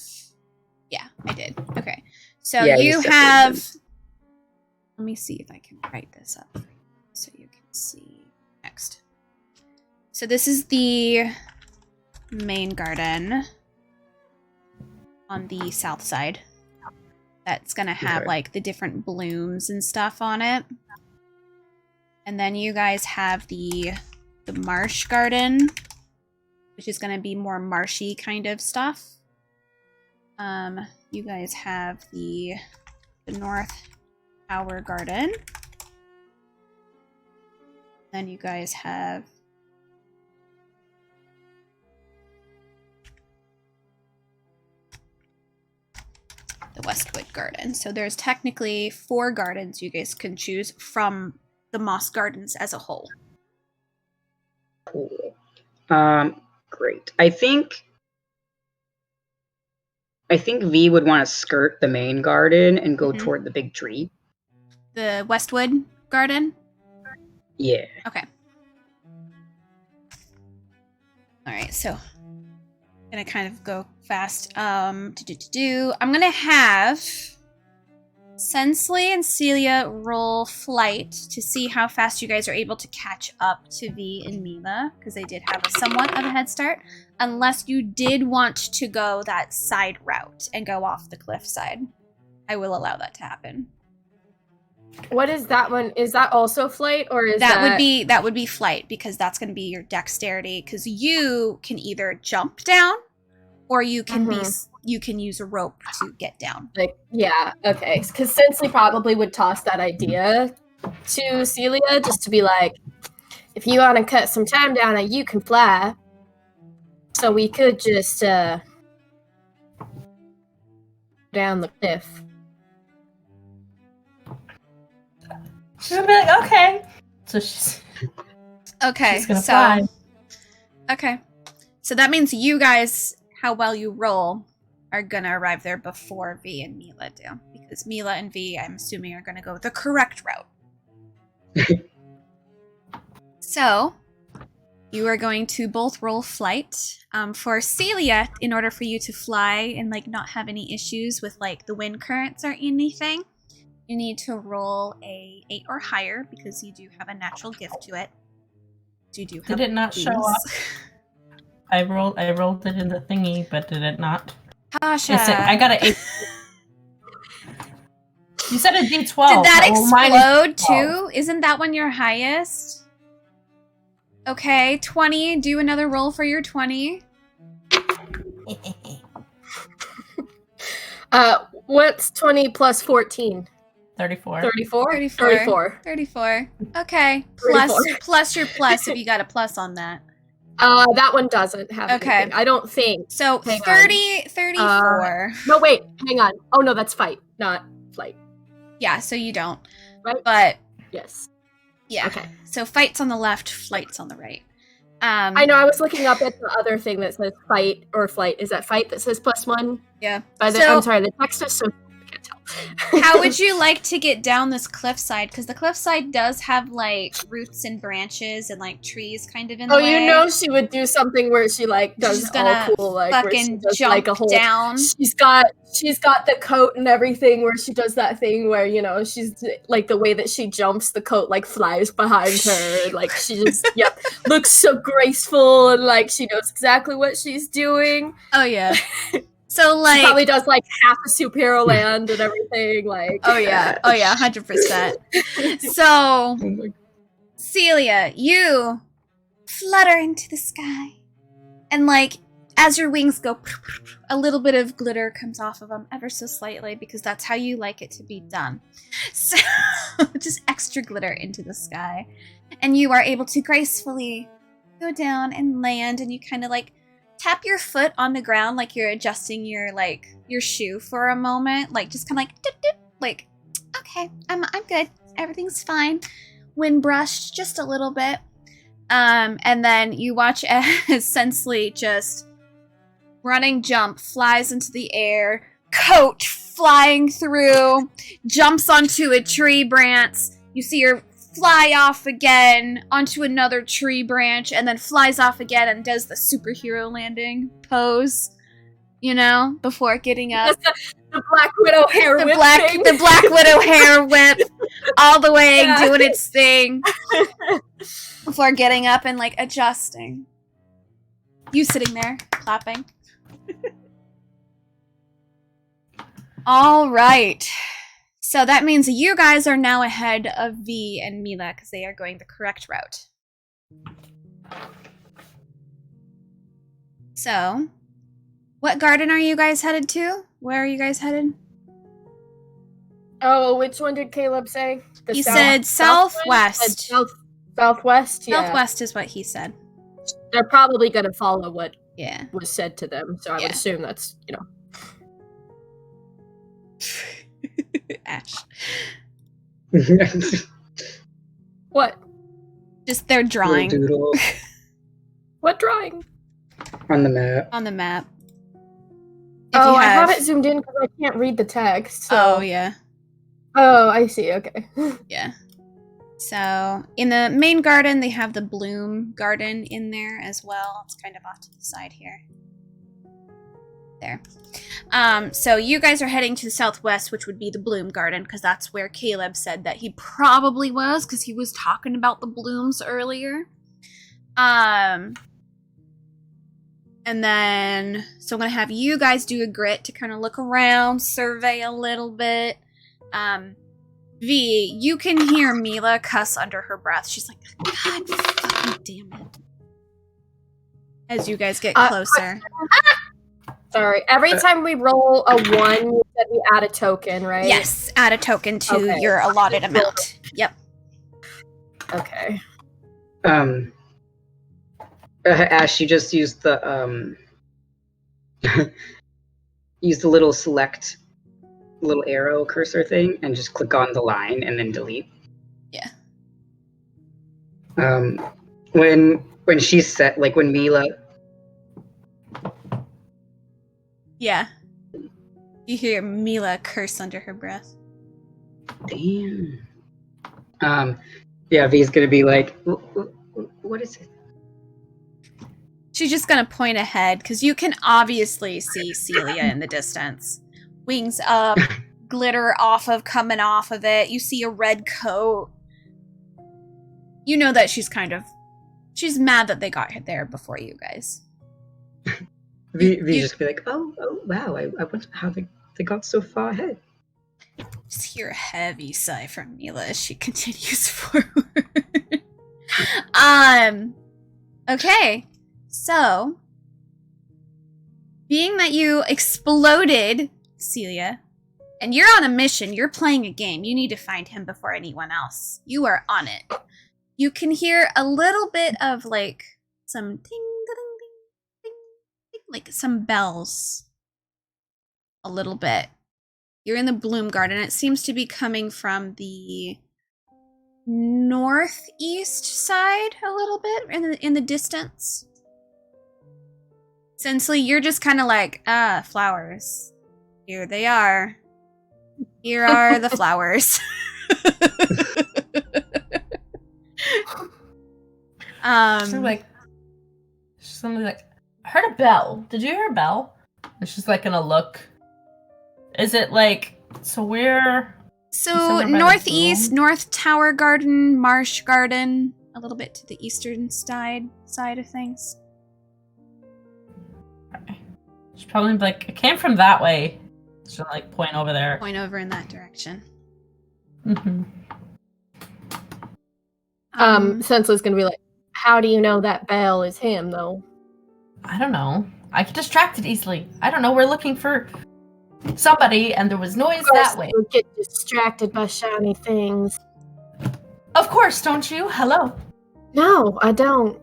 Yeah, I did. Okay, so Yeah, you you separated have. them. Let me see if I can write this up for you so you can see next. So this is the main garden on the south side. That's gonna have Okay. like the different blooms and stuff on it. And then you guys have the marsh garden, which is gonna be more marshy kind of stuff. You guys have the North Tower Garden. Then you guys have the Westwood Garden. So there's technically 4 gardens you guys can choose from the Moss Gardens as a whole. Cool. Great. I think V would want to skirt the main garden and go Mhm. toward the big tree. The Westwood Garden? Yeah. Okay. Alright, so I'm gonna kind of go fast. I'm gonna have Sensley and Celia roll flight to see how fast you guys are able to catch up to V and Mila, because they did have a somewhat of a head start, unless you did want to go that side route and go off the cliff side. I will allow that to happen. What is that one? Is that also flight, or is That would be flight, because that's going to be your dexterity, because you can either jump down or you can you can use a rope to get down. like, yeah, okay? Because Sensley probably would toss that idea to Celia just to be like, if you want to cut some time down, you can fly. So we could just down the cliff. She's gonna be like, okay. So she's Okay, gonna so fly. okay, so that means you guys, how well you roll, are gonna arrive there before V and Mila do, because Mila and V, I'm assuming, are gonna go the correct route. So you are going to both roll flight. For Celia, in order for you to fly and like not have any issues with like the wind currents or anything, you need to roll a 8 or higher, because you do have a natural gift to it. You do have Did it not show wings. up? I rolled it in the thingy, but did it not? Tasha, I got an 8. You said a D12. did that Well, mine is explode 12. too? Isn't that one your highest? Okay, 20. Do another roll for your 20. What's 20 plus 14? 34. 34? 34. 34. 34. Okay. 34. Plus your plus if you got a plus on that. That one doesn't have Okay. anything. I don't think. So Hang on. 34. No, wait. Hang on. Oh, no, that's fight, not flight. Yeah, so you don't. Right? But Yes. yeah. Okay. So fight's on the left, flight's on the right. I know. I was looking up at the other thing that says fight or flight. Is that fight that says +1? Yeah. I'm sorry. The text is so I can't tell. How would you like to get down this cliffside? Because the cliffside does have like roots and branches and like trees kind of in the Oh, way. you know she would do something where she like does She's all gonna cool, like where she fucking does jump like a whole. down. She's got the coat and everything where she does that thing where she's like the way that she jumps, the coat like flies behind her, and, like she just looks so graceful and like she knows exactly what she's doing. Oh yeah. So She like probably does like half a superhero land and everything. Like Oh yeah, 100%. So Oh my Celia, you flutter into the sky, and like as your wings go, a little bit of glitter comes off of them, ever so slightly, because that's how you like it to be done. So just extra glitter into the sky, and you are able to gracefully go down and land, and you kind of like tap your foot on the ground like you're adjusting your shoe for a moment, like just kind of like dip, dip, like okay, I'm good, everything's fine. Wind brushed just a little bit, and then you watch as Sensley just running jump flies into the air, coat flying through, jumps onto a tree branch. You see her fly off again onto another tree branch, and then flies off again and does the superhero landing pose, you know, before getting up. The Black Widow hair whip thing. The Black Widow hair whip all the way, doing its thing before getting up and like adjusting. You sitting there clapping. All right. So that means you guys are now ahead of V and Mila because they are going the correct route. So, what garden are you guys headed to? Where are you guys headed? Oh, which one did Caleb say? He said southwest. Southwest? Yeah. Southwest is what he said. They're probably going to follow what Yeah. was said to them, so I would assume that's, you know. Ash. What? Just their drawing. Doodle What drawing? on the map. On the map. Oh, I have it zoomed in because I can't read the text. So. Oh, yeah. Oh, I see. Okay. Yeah. So, in the main garden, they have the Bloom garden in there as well. It's kind of off to the side here. There. So you guys are heading to the southwest, which would be the Bloom garden, because that's where Caleb said that he probably was, because he was talking about the blooms earlier. And then, so I'm going to have you guys do a grit to kind of look around, survey a little bit. V, you can hear Mila cuss under her breath. She's like, God fucking damn it. As you guys get closer. Sorry. Every time we roll a 1, you said we add a token, right? Yes, add a token to your allotted amount. Yep. Okay. Ash, you just used the use the little select little arrow cursor thing and just click on the line and then delete. Yeah. When she said, like, when Mila. Yeah. You hear Mila curse under her breath. Damn. Yeah, V's gonna be like, what is it? She's just gonna point ahead, because you can obviously see Celia in the distance. Wings up, glitter coming off of it. You see a red coat. You know that she's mad that they got there before you guys. V just be like, oh wow, I wonder how they got so far ahead. Just hear a heavy sigh from Mila as she continues forward. Okay, so being that you exploded Celia, and you're on a mission, you're playing a game, you need to find him before anyone else. You are on it. You can hear a little bit of like some ding, ding, ding, ding, ding, like some bells. A little bit. You're in the Bloom Garden. It seems to be coming from the northeast side a little bit in the distance. Sensley, you're just kind of like, flowers. Here they are. Here are the flowers. She's like, I heard a bell. Did you hear a bell? And she's like gonna look. Is it like, so where? So northeast, North Tower Garden, Marsh Garden, a little bit to the eastern side of things. Okay. She's probably like, it came from that way. She'll like point over there. Point over in that direction. Mm-hmm. Sensley's gonna be like, how do you know that bell is him, though? I don't know. I get distracted easily. I don't know. We're looking for somebody, and there was noise that way. You get distracted by shiny things. Of course, don't you? Hello. No, I don't.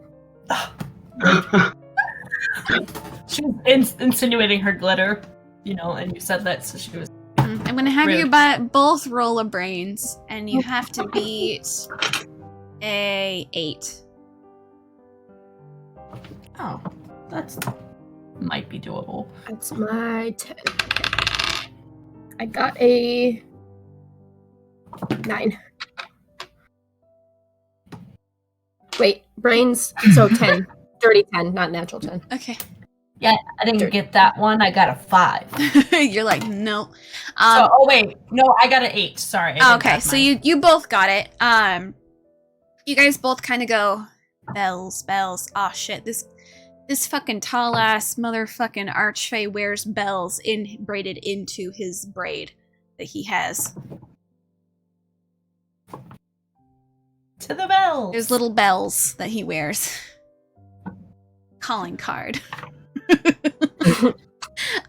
She was insinuating her glitter, and you said that, so she was. I'm gonna have Rude. you both roll a brains, and you have to beat a 8. Oh, that's might be doable. That's my 10. I got a 9. Wait, brains. So 10. Dirty 10, not natural 10. Okay. Yeah, I didn't get that one. I got a 5. You're like, no. Wait, no, I got an 8. Sorry. I didn't Okay, have so mine. you both got it. You guys both kind of go, bells. Oh shit, this fucking tall ass motherfucking archfey wears bells braided into his braid that he has. To the bells. There's little bells that he wears. Calling card.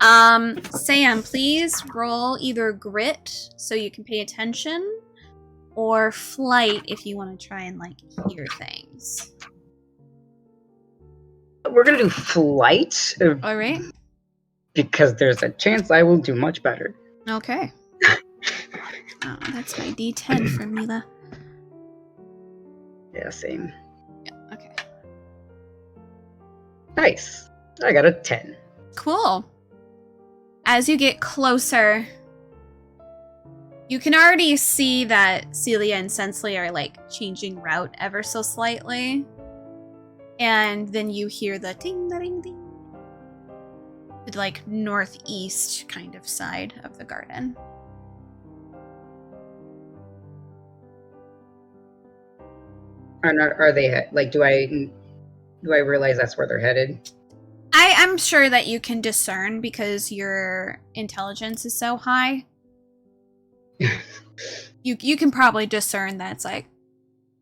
Sam, please roll either grit so you can pay attention, or flight if you want to try and like hear things. We're gonna do flight All right. because there's a chance I will do much better. Okay. Oh, that's my D10 for Mila. Yeah, same. Yeah. Okay. Nice. I got a 10. Cool. As you get closer, you can already see that Celia and Sensley are like changing route ever so slightly. And then you hear the ding ding ding. The like northeast kind of side of the garden. Are they like? Do I realize that's where they're headed? I'm sure that you can discern because your intelligence is so high. You can probably discern that it's like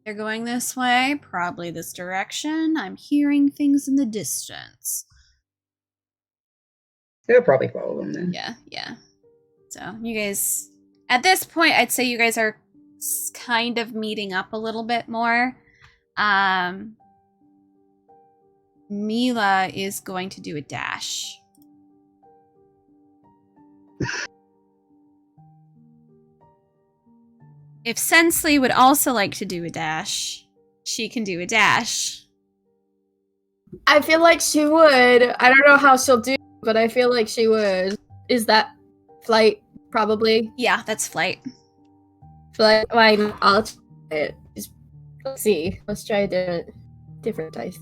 they're going this way, probably this direction. I'm hearing things in the distance. They'll probably follow them then. Yeah. So you guys, at this point, I'd say you guys are kind of meeting up a little bit more. Mila is going to do a dash. If Sensley would also like to do a dash, she can do a dash. I feel like she would. I don't know how she'll do, but I feel like she would. Is that flight? Probably. Yeah, that's flight. Flight. Well, I'll try it. Let's see. Let's try a different dice.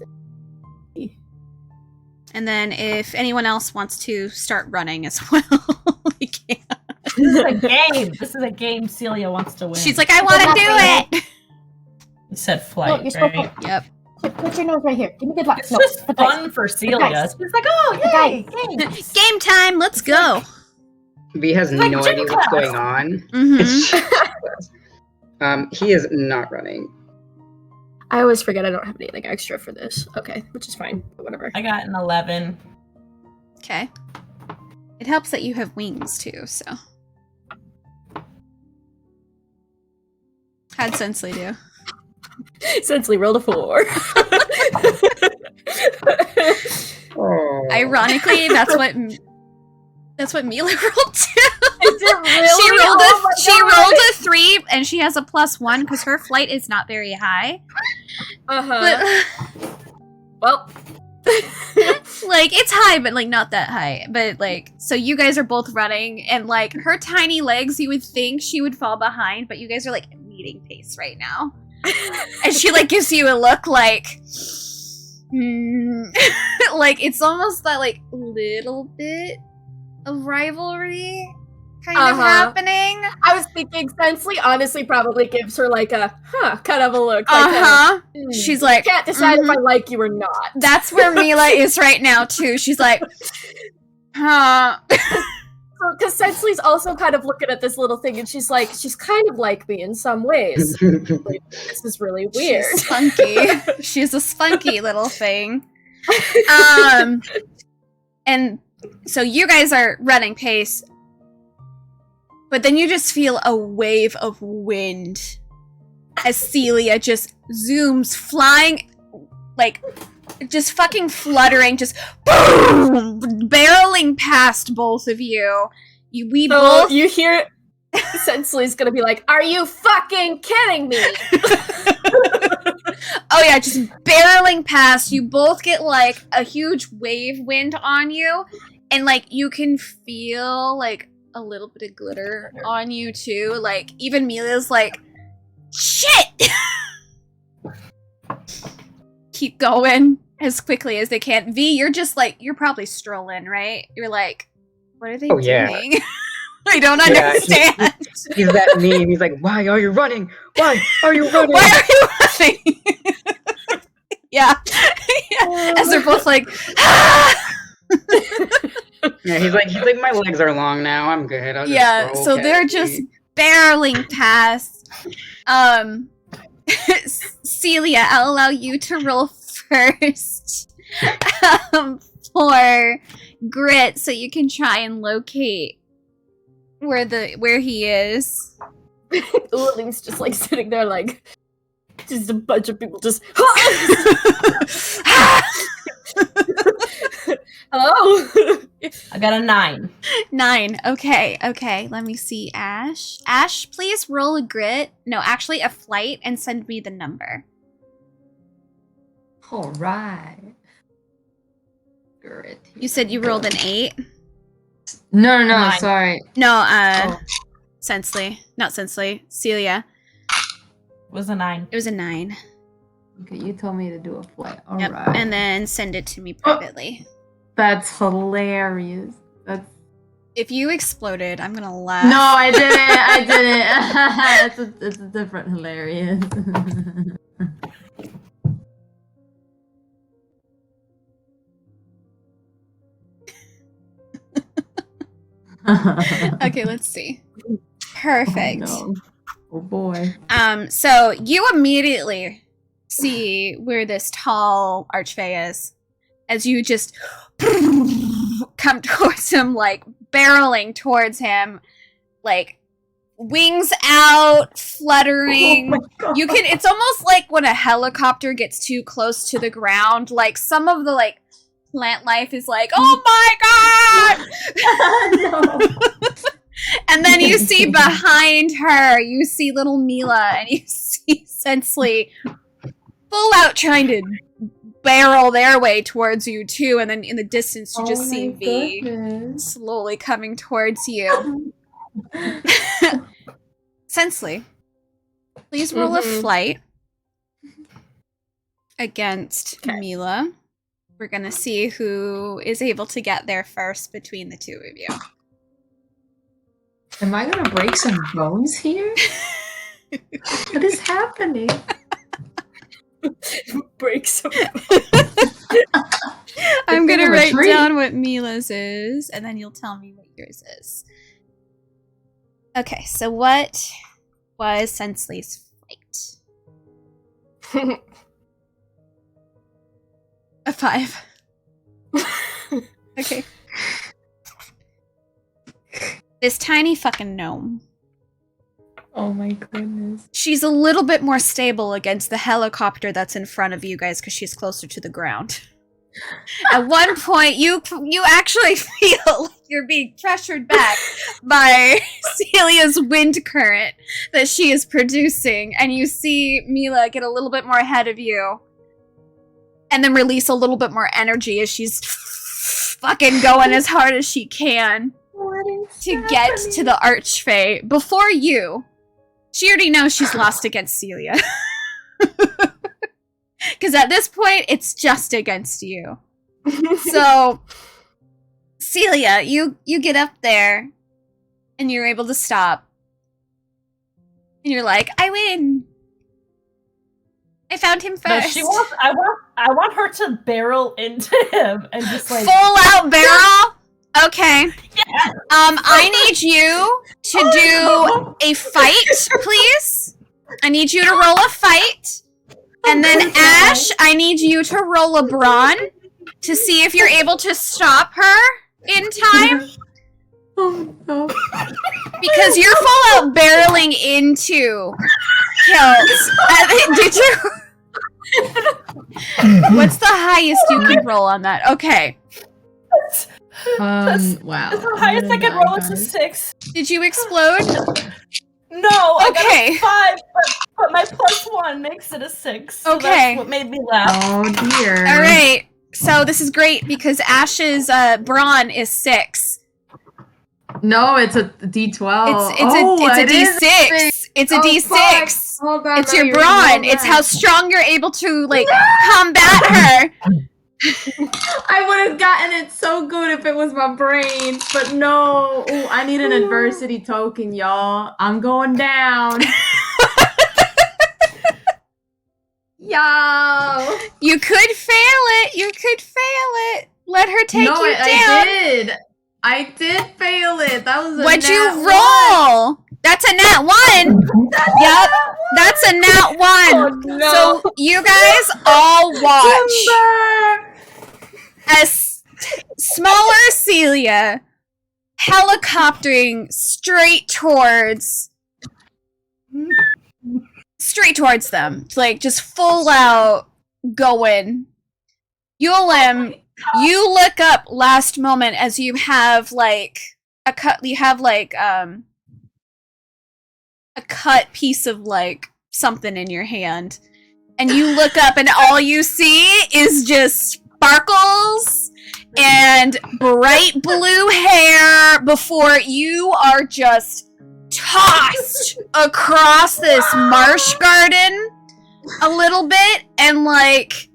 And then if anyone else wants to start running as well, we can. This is a game. This is a game Celia wants to win. She's like, I want to do it! You said Look, flight, you're supposed right? Yep. Put your nose right here. Give me the box. It's just fun for Celia. She's like, oh, yay, games. Game time, let's go! V has Like no gym idea what's class. going on. Mm-hmm. He is not running. I always forget I don't have anything extra for this. Okay, which is fine. But whatever. I got an 11. Okay. It helps that you have wings too, so. How'd Sensley do? Sensley rolled a 4. Oh. Ironically, that's what Mila rolled too. Is it really? She rolled a 3 and she has a +1 because her flight is not very high. Uh-huh. But Well. like it's high, but like not that high. But like, so you guys are both running, and like her tiny legs, you would think she would fall behind, but you guys are like meeting pace right now. And she like gives you a look like, like it's almost that like little bit of rivalry kind of happening. I was thinking Sensley honestly probably gives her like a kind of a look. Like She's like, can't decide if I like you or not. That's where Mila is right now too. She's like, huh. Because Sensley's also kind of looking at this little thing, and she's like, she's kind of like me in some ways. Like, this is really weird. She's spunky. She's a spunky little thing. And so you guys are running pace, but then you just feel a wave of wind as Celia just zooms, flying like just fucking fluttering, just boom, barreling past both of you. We both. You hear Sensley's gonna be like, "Are you fucking kidding me?" Oh yeah, just barreling past. You both get like a huge wave wind on you, and like you can feel like a little bit of glitter on you too. Like even Mila's like, shit. Keep going as quickly as they can. V, you're just like, you're probably strolling, right? You're like, what are they doing? Yeah. I don't understand. He's that meme. He's like, why are you running? Why are you running? Why are you running? Yeah. As they're both like, Yeah, he's like, my legs are long now. I'm good. I'll just yeah, roll so they're just barreling past. Celia, I'll allow you to roll first for grit, so you can try and locate where he is. Lily's just like sitting there, like just a bunch of people just. Hello. I got a 9. 9. Okay. Let me see. Ash, please roll a grit. No, actually a flight, and send me the number. All right. Grit. You said you rolled an 8. No, 9. sorry. No, Oh. Sensley. Not Sensley. Celia. It was a 9. It was a 9. Okay, you told me to do a flight. All Yep. right. And then send it to me privately. That's hilarious. That's If you exploded, I'm gonna laugh. no, I didn't. It's a different hilarious. Okay, let's see. Perfect. Oh, no. Oh boy. So you immediately see where this tall archfey is, as you just come towards him, like barreling towards him, like wings out, fluttering. You can. It's almost like when a helicopter gets too close to the ground. Like some of the like plant life is like, oh my god! No. And then you see behind her, you see little Mila, and you see Sensley full out trying to barrel their way towards you too. And then in the distance, you just see V slowly coming towards you. Sensley, please roll a flight against Mila. We're gonna see who is able to get there first between the two of you. Am I gonna break some bones here? What is happening? Break some. I'm gonna It's in a write retreat. down what Mila's is, and then you'll tell me what yours is. Okay, so what was Sensley's flight? A 5. Okay. This tiny fucking gnome. Oh my goodness. She's a little bit more stable against the helicopter that's in front of you guys because she's closer to the ground. At one point, you actually feel like you're being pressured back by Celia's wind current that she is producing, and you see Mila get a little bit more ahead of you, and then release a little bit more energy as she's fucking going as hard as she can to get to the Archfey before you. She already knows she's lost against Celia. Because at this point, it's just against you. So, Celia, you get up there, and you're able to stop. And you're like, I win! I found him No, first. I want her to barrel into him and just like Full out barrel? Okay. Yeah. I need you to do a fight, please. I need you to roll a fight. And then Ash, I need you to roll a brawn to see if you're able to stop her in time. Oh no. Because you're full out barreling into kills. Did you? What's the highest you can roll on that? Okay. Wow. That's the highest I can roll. It's a 6. Did you explode? No, I Okay. got a 5, but my +1 makes it a 6. So Okay. That's what made me laugh. Oh dear. All right. So this is great because Ash's brawn is 6. No, it's a D12. It's a D6. It's a D6. Oh, God, It's no, your you're brawn. wrong, It's man. how strong you're able to like combat her. I would have gotten it so good if it was my brain, but no. Ooh, I need an adversity token, y'all. I'm going down. Yo. You could fail it. You could fail it. Let her take No, you down. I did fail it. That was a What'd you nat roll? That's a nat 1. Yep. That's a nat 1. Oh, no. So you guys all watch Timber. as smaller Celia helicoptering straight towards them, like just full out going. Yulim, you look up last moment as you have like a cut. You have like a cut piece of like something in your hand, and you look up, and all you see is just sparkles and bright blue hair before you are just tossed across this marsh garden a little bit. And like,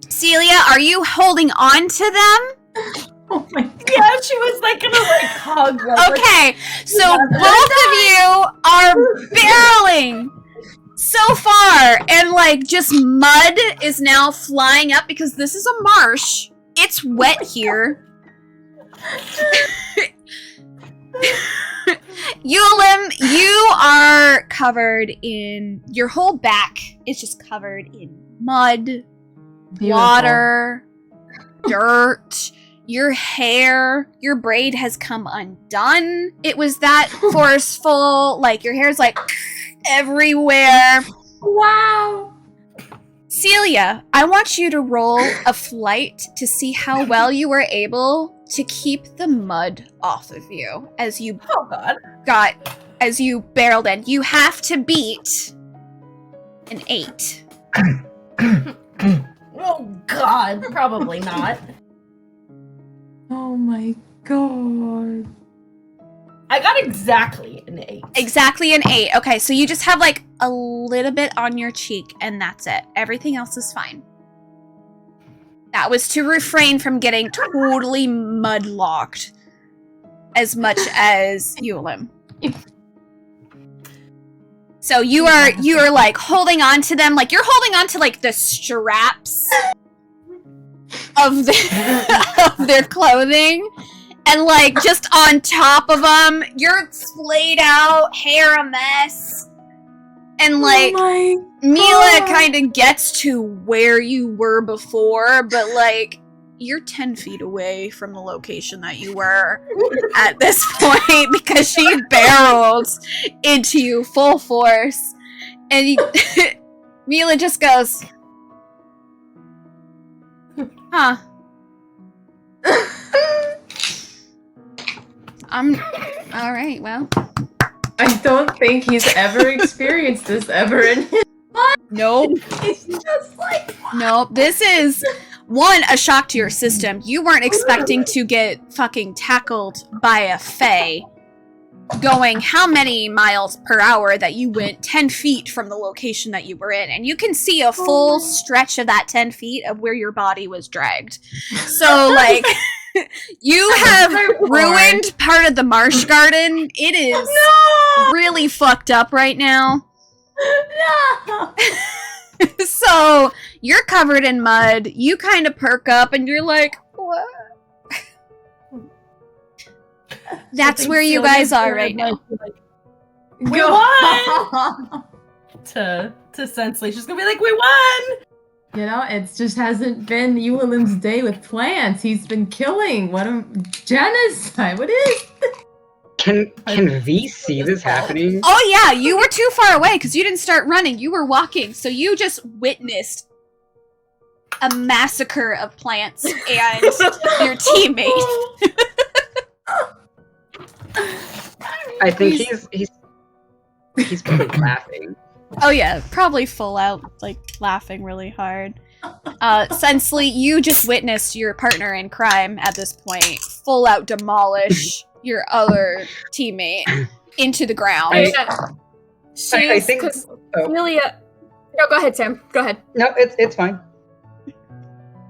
Celia, are you holding on to them? Oh my God. Yeah, she was like gonna like hug. Like, Okay, so both of you are barreling so far, and like just mud is now flying up because this is a marsh. It's wet here. Yulim, you are covered in, your whole back is just covered in mud, Beautiful. water, dirt. Your hair, your braid has come undone. It was that forceful, like your hair's like everywhere. Wow. Celia, I want you to roll a flight to see how well you were able to keep the mud off of you as you oh God. as you barreled in. You have to beat an 8. Oh God, probably not. Oh my God. I got exactly an 8. Exactly an 8. Okay, so you just have like a little bit on your cheek and that's it. Everything else is fine. That was to refrain from getting totally mud-locked as much as Yulim. So you are like holding on to them, like you're holding on to like the straps of their clothing, and like just on top of them, you're splayed out, hair a mess, and like Mila kind of gets to where you were before, but like you're 10 feet away from the location that you were at this point because she barreled into you full force, and Mila just goes, huh. Alright, well. I don't think he's ever experienced this ever in his life. Nope. It's just like, Nope. This is, one, a shock to your system. You weren't expecting to get fucking tackled by a fae going how many miles per hour that you went 10 feet from the location that you were in. And you can see a full stretch of that 10 feet of where your body was dragged. So, like, you have ruined part of the marsh garden. It is really fucked up right now. no. So, you're covered in mud. You kind of perk up and you're like, what? That's where you guys are right now. We won! To Sensley. She's gonna be like, we won! You know, it just hasn't been Yulim's day with plants. He's been killing. What a genocide. What is this? Can V see this happening? Oh yeah, you were too far away because you didn't start running. You were walking, so you just witnessed a massacre of plants and your teammate. I think he's probably laughing. Oh yeah, probably full out, like, laughing really hard. Sensley, you just witnessed your partner in crime at this point full out demolish your other teammate into the ground. I think. Cecilia. No, go ahead, Sam. Go ahead. No, it's fine.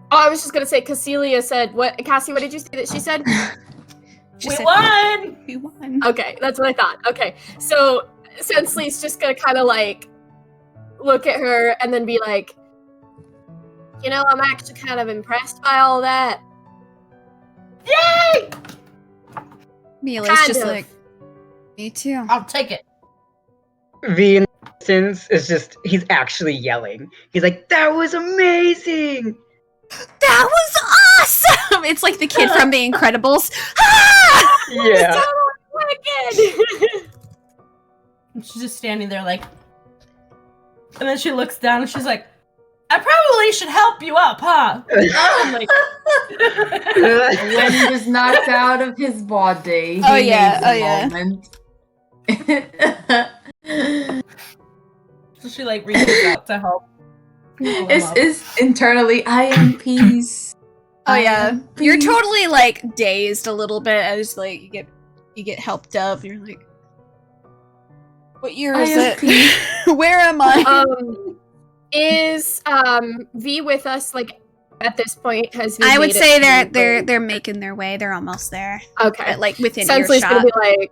Oh, I was just gonna say, Cecilia said, what, Cassie, what did you say that she said? She We said, won! We won. Okay, that's what I thought. Okay, so Sensley's just gonna kind of like look at her and then be like, you know, I'm actually kind of impressed by all that. Yay! Mila's Kind just of. like, me too. I'll take it. V in instance is just he's actually yelling. He's like, "That was amazing!" That was awesome! It's like the kid from The Incredibles. Ah! Yeah. Wicked! And she's just standing there like, and then she looks down and she's like, I probably should help you up, huh? I'm like, When he was knocked out of his body. Oh, he yeah, needs oh, a moment. so she like reaches out to help. pull him up. It's internally, I am peace. Oh I yeah, am you're peace. totally like dazed a little bit as like you get helped up. You're like, what year I is am it? peace. Where am I? Is V with us? Like at this point, has V I would made say it to they're making their way. They're almost there. okay. But, like within Sensley's earshot. gonna be like,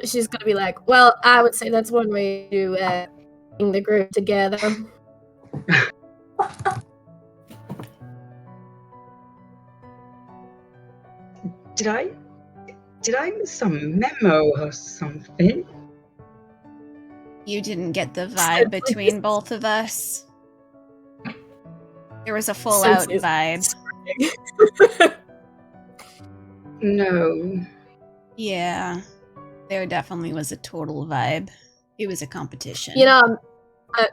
she's gonna be like, well, I would say that's one way to bring the group together. Did I miss a memo or something? You didn't get the vibe between both of us. There was a full out Sensley's- vibe. No. Yeah, there definitely was a total vibe. It was a competition. You know,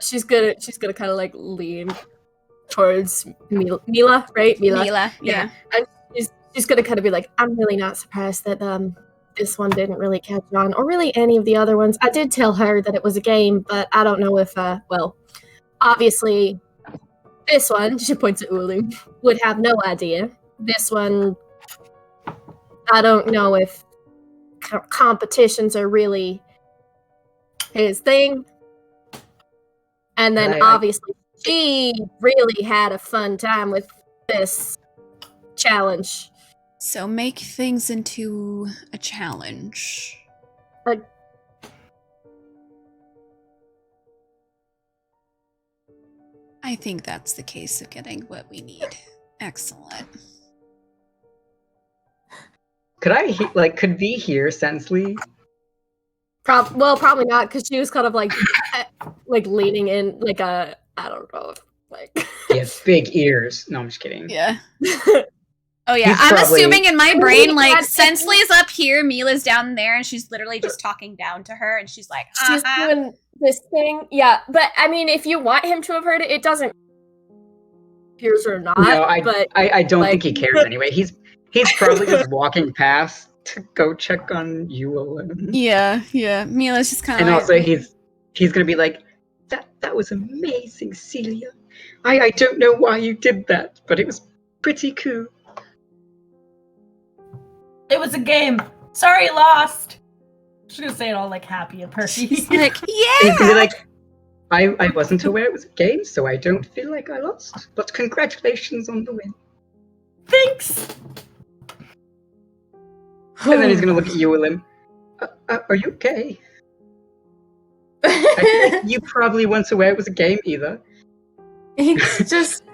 she's gonna kind of like lean towards Mila, right? Mila, yeah. And she's gonna kind of be like, I'm really not surprised that this one didn't really catch on, or really any of the other ones. I did tell her that it was a game, but I don't know if well, obviously this one, she points at Ulu, would have no idea. This one, I don't know if competitions are really his thing. And then Right. obviously she really had a fun time with this challenge. So make things into a challenge. Like, I think that's the case of getting what we need. Excellent. Could V hear Sensley? probably not, because she was kind of like leaning in like a, I don't know, like He has big ears. No, I'm just kidding. Yeah. Oh yeah, He's I'm probably- assuming in my brain, like, That's- Sensley's up here, Mila's down there, and she's literally just talking down to her, and she's like, she's doing this thing. Yeah, but I mean, if you want him to have heard it, it doesn't appears or not. No, but I don't like- think he cares anyway. He's probably just walking past to go check on you. Yeah, yeah. Mila's just kind of And like, also he's gonna be like, that was amazing, Celia. I don't know why you did that, but it was pretty cool. It was a game. Sorry, lost. She's gonna say it all like happy and perky. she's like, He's gonna be yeah. like, I wasn't aware it was a game, so I don't feel like I lost. But congratulations on the win. Thanks. And then he's gonna look at you, Willem. Are you okay? I feel like you probably weren't aware it was a game either. He's just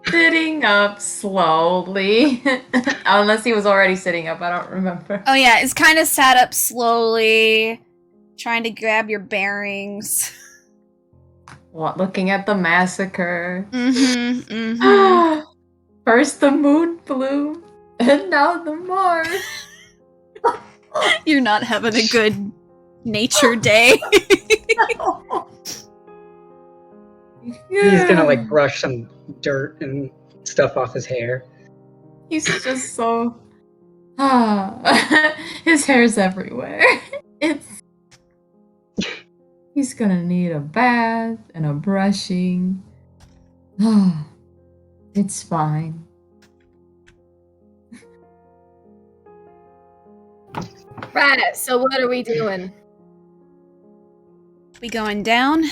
sitting up slowly. Unless he was already sitting up, I don't remember. Oh yeah, it's kind of sat up slowly, trying to grab your bearings. What, looking at the massacre. Mm-hmm, mm-hmm. First the moon blew, and now the Mars. You're not having a good nature day. He's gonna like brush some dirt and stuff off his hair. He's just so. His hair's everywhere. It's. He's gonna need a bath and a brushing. It's fine. Right, so what are we doing? We going down?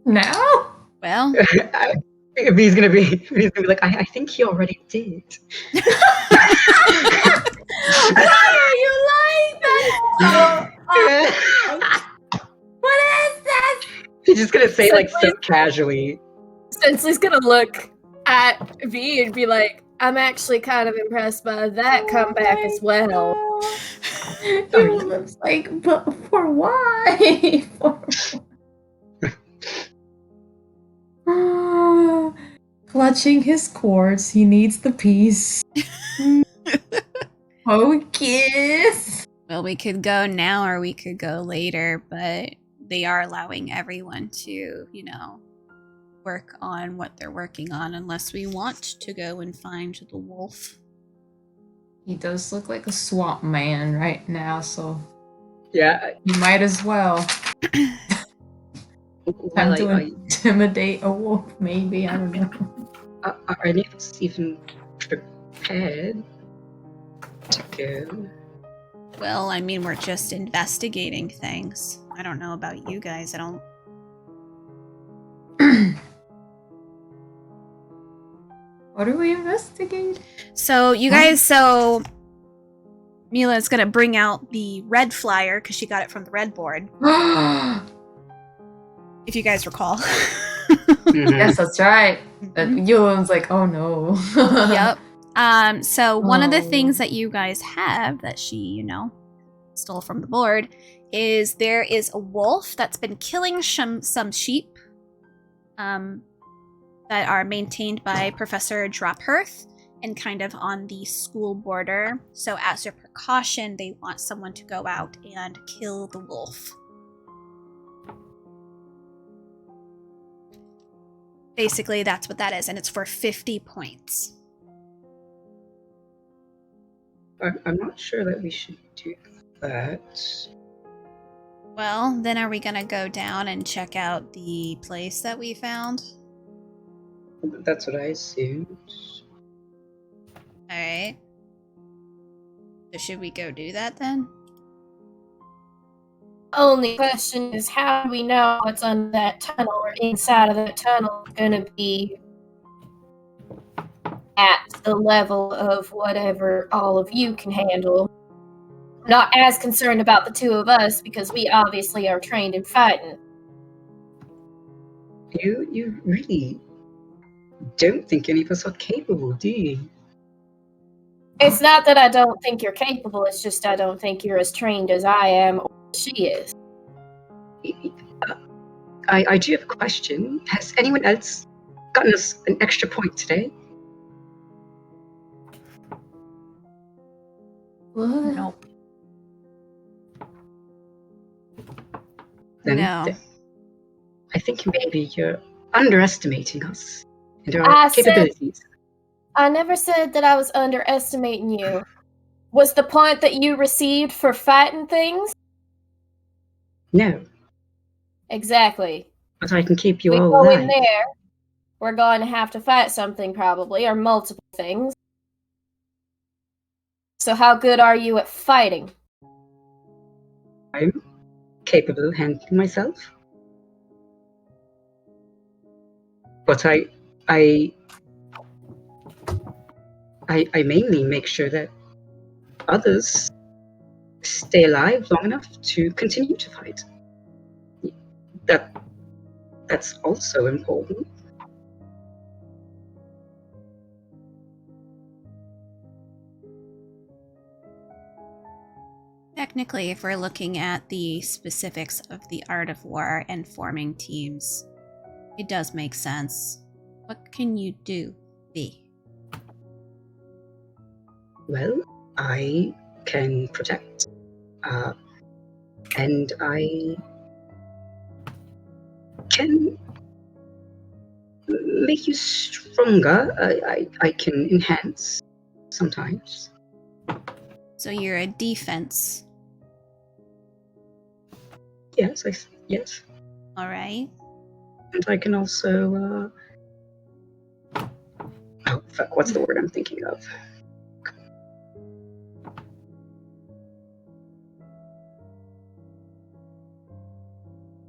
Now? Well, He's gonna be like, I think he already did. Why are you like that? What is this? He's just gonna say like so casually. Sensley's gonna look at V and be like, I'm actually kind of impressed by that comeback as well. He was like, but for why? Clutching his cords, he needs the peace. Focus. well, we could go now or we could go later, but they are allowing everyone to, work on what they're working on unless we want to go and find the wolf. He does look like a swamp man right now, so Yeah. you might as well. Time to intimidate a wolf, maybe. I don't know. Are any of us even prepared to go? Well, I mean, we're just investigating things. I don't know about you guys. I don't. What are we investigating? So, Mila's gonna bring out the red flyer because she got it from the red board. If you guys recall. Yes, that's right. Yulen's like, oh no. Yep. So one of the things that you guys have that she, stole from the board is there is a wolf that's been killing some sheep that are maintained by Professor Drophurth and kind of on the school border. So as a precaution, they want someone to go out and kill the wolf. Basically, that's what that is, and it's for 50 points. I'm not sure that we should do that. Well, then are we gonna go down and check out the place that we found? That's what I assumed. Alright. So should we go do that then? Only question is, how do we know what's under that tunnel or inside of that tunnel is going to be at the level of whatever all of you can handle? I'm not as concerned about the two of us because we obviously are trained in fighting. You really don't think any of us are capable, do you? It's not that I don't think you're capable, it's just I don't think you're as trained as I am or she is. I do have a question. Has anyone else gotten us an extra point today? What? Nope. Then No. I think maybe you're underestimating us and our I said- capabilities. I never said that I was underestimating you. Was the point that you received for fighting things? No, Exactly. but I can keep you We all go alive. in there, we're going to have to fight something probably, or multiple things. So how good are you at fighting? I'm capable of handling myself. But I mainly make sure that others stay alive long enough to continue to fight. That's also important. Technically, if we're looking at the specifics of the art of war and forming teams, it does make sense. What can you do, B? Well, I can protect, and I can make you stronger. I can enhance sometimes. So you're a defense. Yes, yes. All right. And I can also, oh, fuck, what's the word I'm thinking of?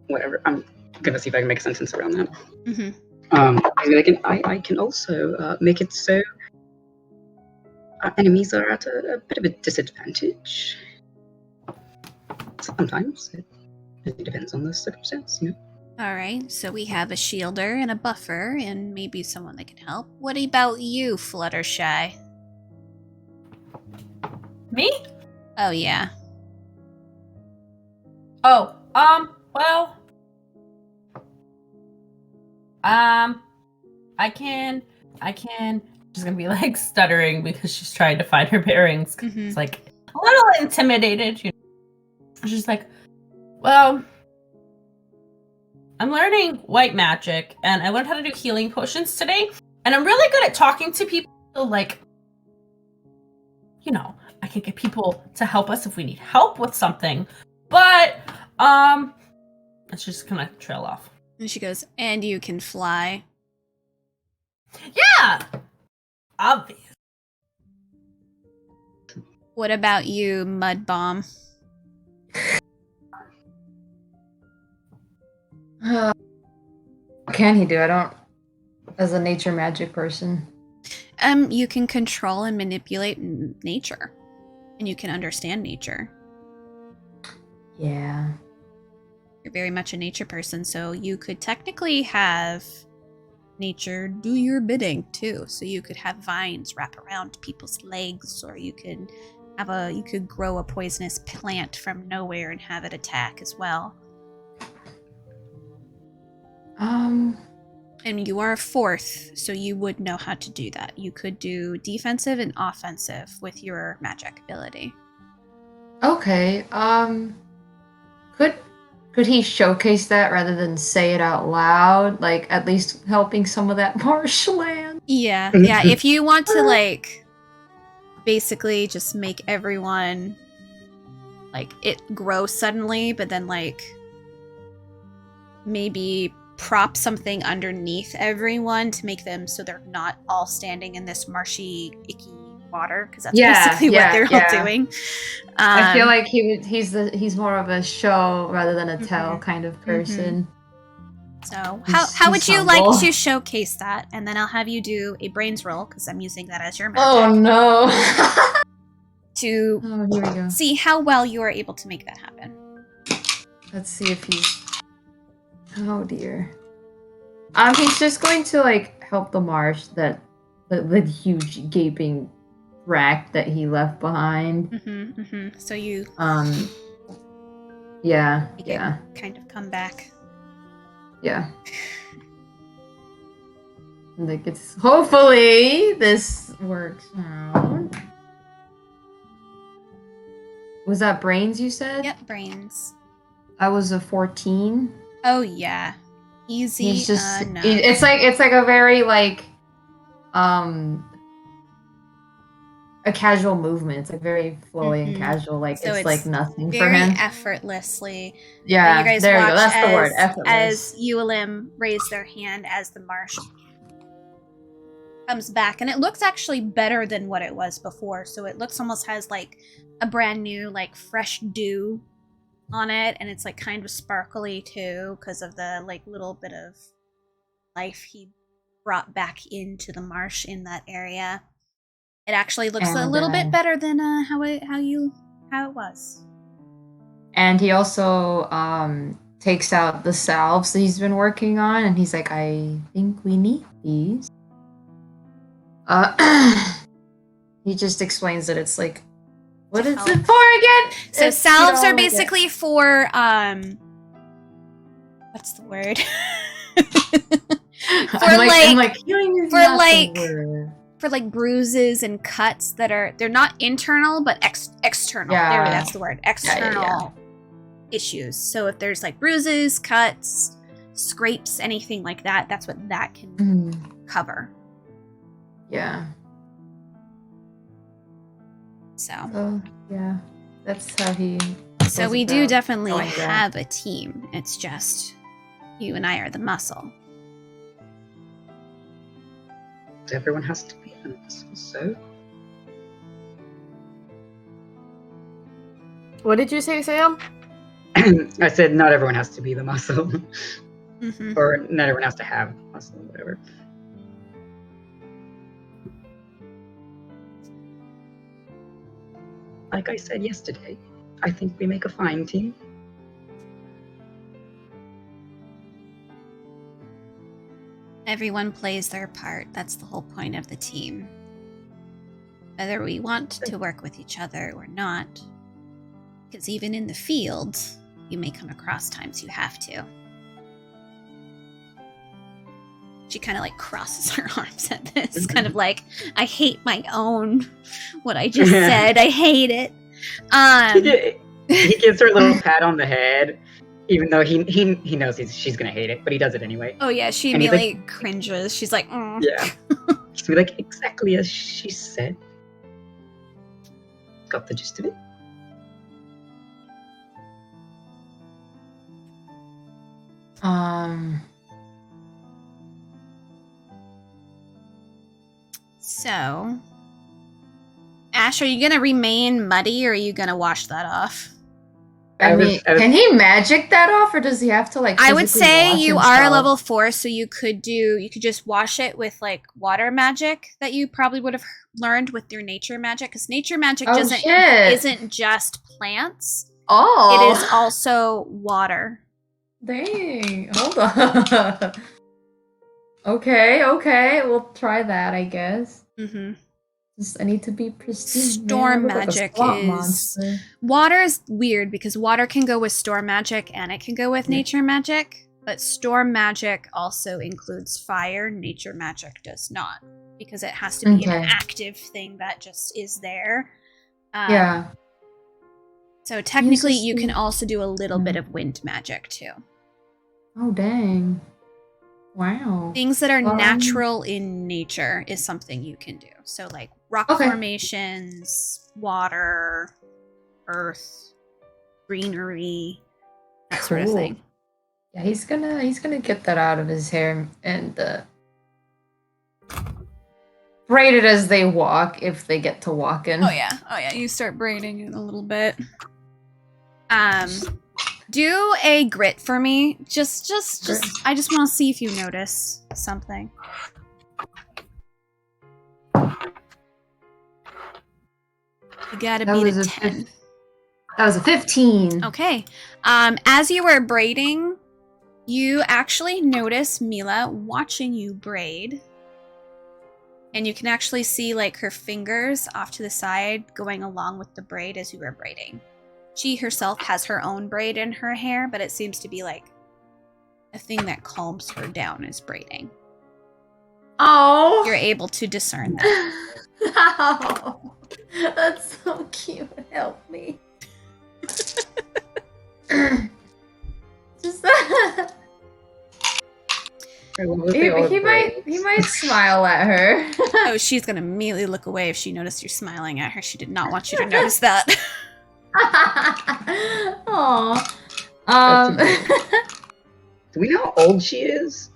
Whatever, I'm gonna see if I can make a sentence around that. Mm-hmm. I can also make it so enemies are at a bit of a disadvantage. Sometimes. It depends on the circumstance, you know. All right. So we have a shielder and a buffer and maybe someone that can help. What about you, Fluttershy? Me? Oh, yeah. Oh, well. I can. She's gonna be like stuttering because she's trying to find her bearings. Mhm. It's like a little intimidated, you know. She's like, well, I'm learning white magic, and I learned how to do healing potions today, and I'm really good at talking to people, so like, you know, I can get people to help us if we need help with something, but, and she's just gonna trail off. And she goes, and you can fly. Yeah! Obvious. What about you, Mud Bomb? What can he do? I don't. As a nature magic person. You can control and manipulate nature. And you can understand nature. Yeah. You're very much a nature person, so you could technically have nature do your bidding too. So you could have vines wrap around people's legs, or you could grow a poisonous plant from nowhere and have it attack as well. And you are a fourth, so you would know how to do that. You could do defensive and offensive with your magic ability. Okay. Could he showcase that rather than say it out loud? Like, at least helping some of that marshland? Yeah. If you want to, like, basically just make everyone, like, it grow suddenly, but then, like, maybe prop something underneath everyone to make them so they're not all standing in this marshy, icky water, because that's basically what they're all doing. I feel like he's more of a show rather than a tell kind of person. So how would you like to showcase that? And then I'll have you do a brains roll, because I'm using that as your magic. Oh no. To here we go. see how well you are able to make that happen. Let's see if he's... Oh dear. He's just going to like help the marsh, that the huge gaping rack that he left behind. So you yeah kind of come back. Yeah. Like, it's hopefully this works out. Was that brains you said? Yep, brains. I was a 14. Oh yeah, easy. He's just enough. it's like a very like a casual movement. It's like very flowy and casual. Like, so it's like nothing for him. Very effortlessly. Yeah, you guys there you watch go. That's the word. Effortless. As Ulim raise their hand as the marsh comes back, and it looks actually better than what it was before. So it looks almost has like a brand new, like fresh dew on it, and it's like kind of sparkly too because of the like little bit of life he brought back into the marsh in that area. It actually looks a little bit better than how it was. And he also takes out the salves that he's been working on, and he's like, I think we need these. He just explains that it's like, what is it for again? So salves are basically for what's the word? For like bruises and cuts that they're not internal but external. Yeah. That's the word. External issues. So if there's like bruises, cuts, scrapes, anything like that. That's what that can cover. Yeah. So yeah, that's how he. So goes we do about definitely doing that. have a team. It's just you and I are the muscle. Everyone has to be an muscle, so. What did you say, Sam? I said not everyone has to be the muscle. Mm-hmm. Or not everyone has to have muscle, whatever. Like I said yesterday, I think we make a fine team. Everyone plays their part. That's the whole point of the team. Whether we want to work with each other or not. Because even in the field, you may come across times you have to. She kind of like crosses her arms at this, kind of like, I hate my own, what I just said. I hate it. He gives her a little pat on the head, even though he knows she's gonna hate it, but he does it anyway. Oh yeah, she And immediately cringes. She's like, Yeah. She's gonna be like, exactly as she said. Got the gist of it. So, Ash, are you gonna remain muddy, or are you gonna wash that off? I mean, can he magic that off, or does he have to like? I would physically say wash you himself? are level 4, so you could just wash it with like water magic that you probably would have learned with your nature magic, because nature magic isn't just plants. Oh, It is also water. Dang, hold on. Okay, we'll try that, I guess. Mm-hmm. I need to be pristine. Storm man. I look like a magic swamp is monster. water is weird because water can go with storm magic and it can go with nature magic, but storm magic also includes fire. Nature magic does not, because it has to be an active thing that just is there. Yeah. So technically, you can also do a little bit of wind magic too. Oh dang! Wow. Things that are natural in nature is something you can do. So like rock formations, water, earth, greenery, that sort of thing. Yeah, he's gonna get that out of his hair and braid it as they walk, if they get to walking. Oh yeah. You start braiding it a little bit. Do a grit for me. Just I just want to see if you notice something. You gotta beat a 10. That was a 15. Okay. As you were braiding, you actually notice Mila watching you braid. And you can actually see like her fingers off to the side going along with the braid as you were braiding. She herself has her own braid in her hair, but it seems to be like a thing that calms her down as braiding. Oh! You're able to discern that. Oh, that's so cute. Help me. Just he might smile at her. Oh, she's gonna immediately look away if she noticed you smiling at her. She did not want you to notice that. Aww. Do we know how old she is?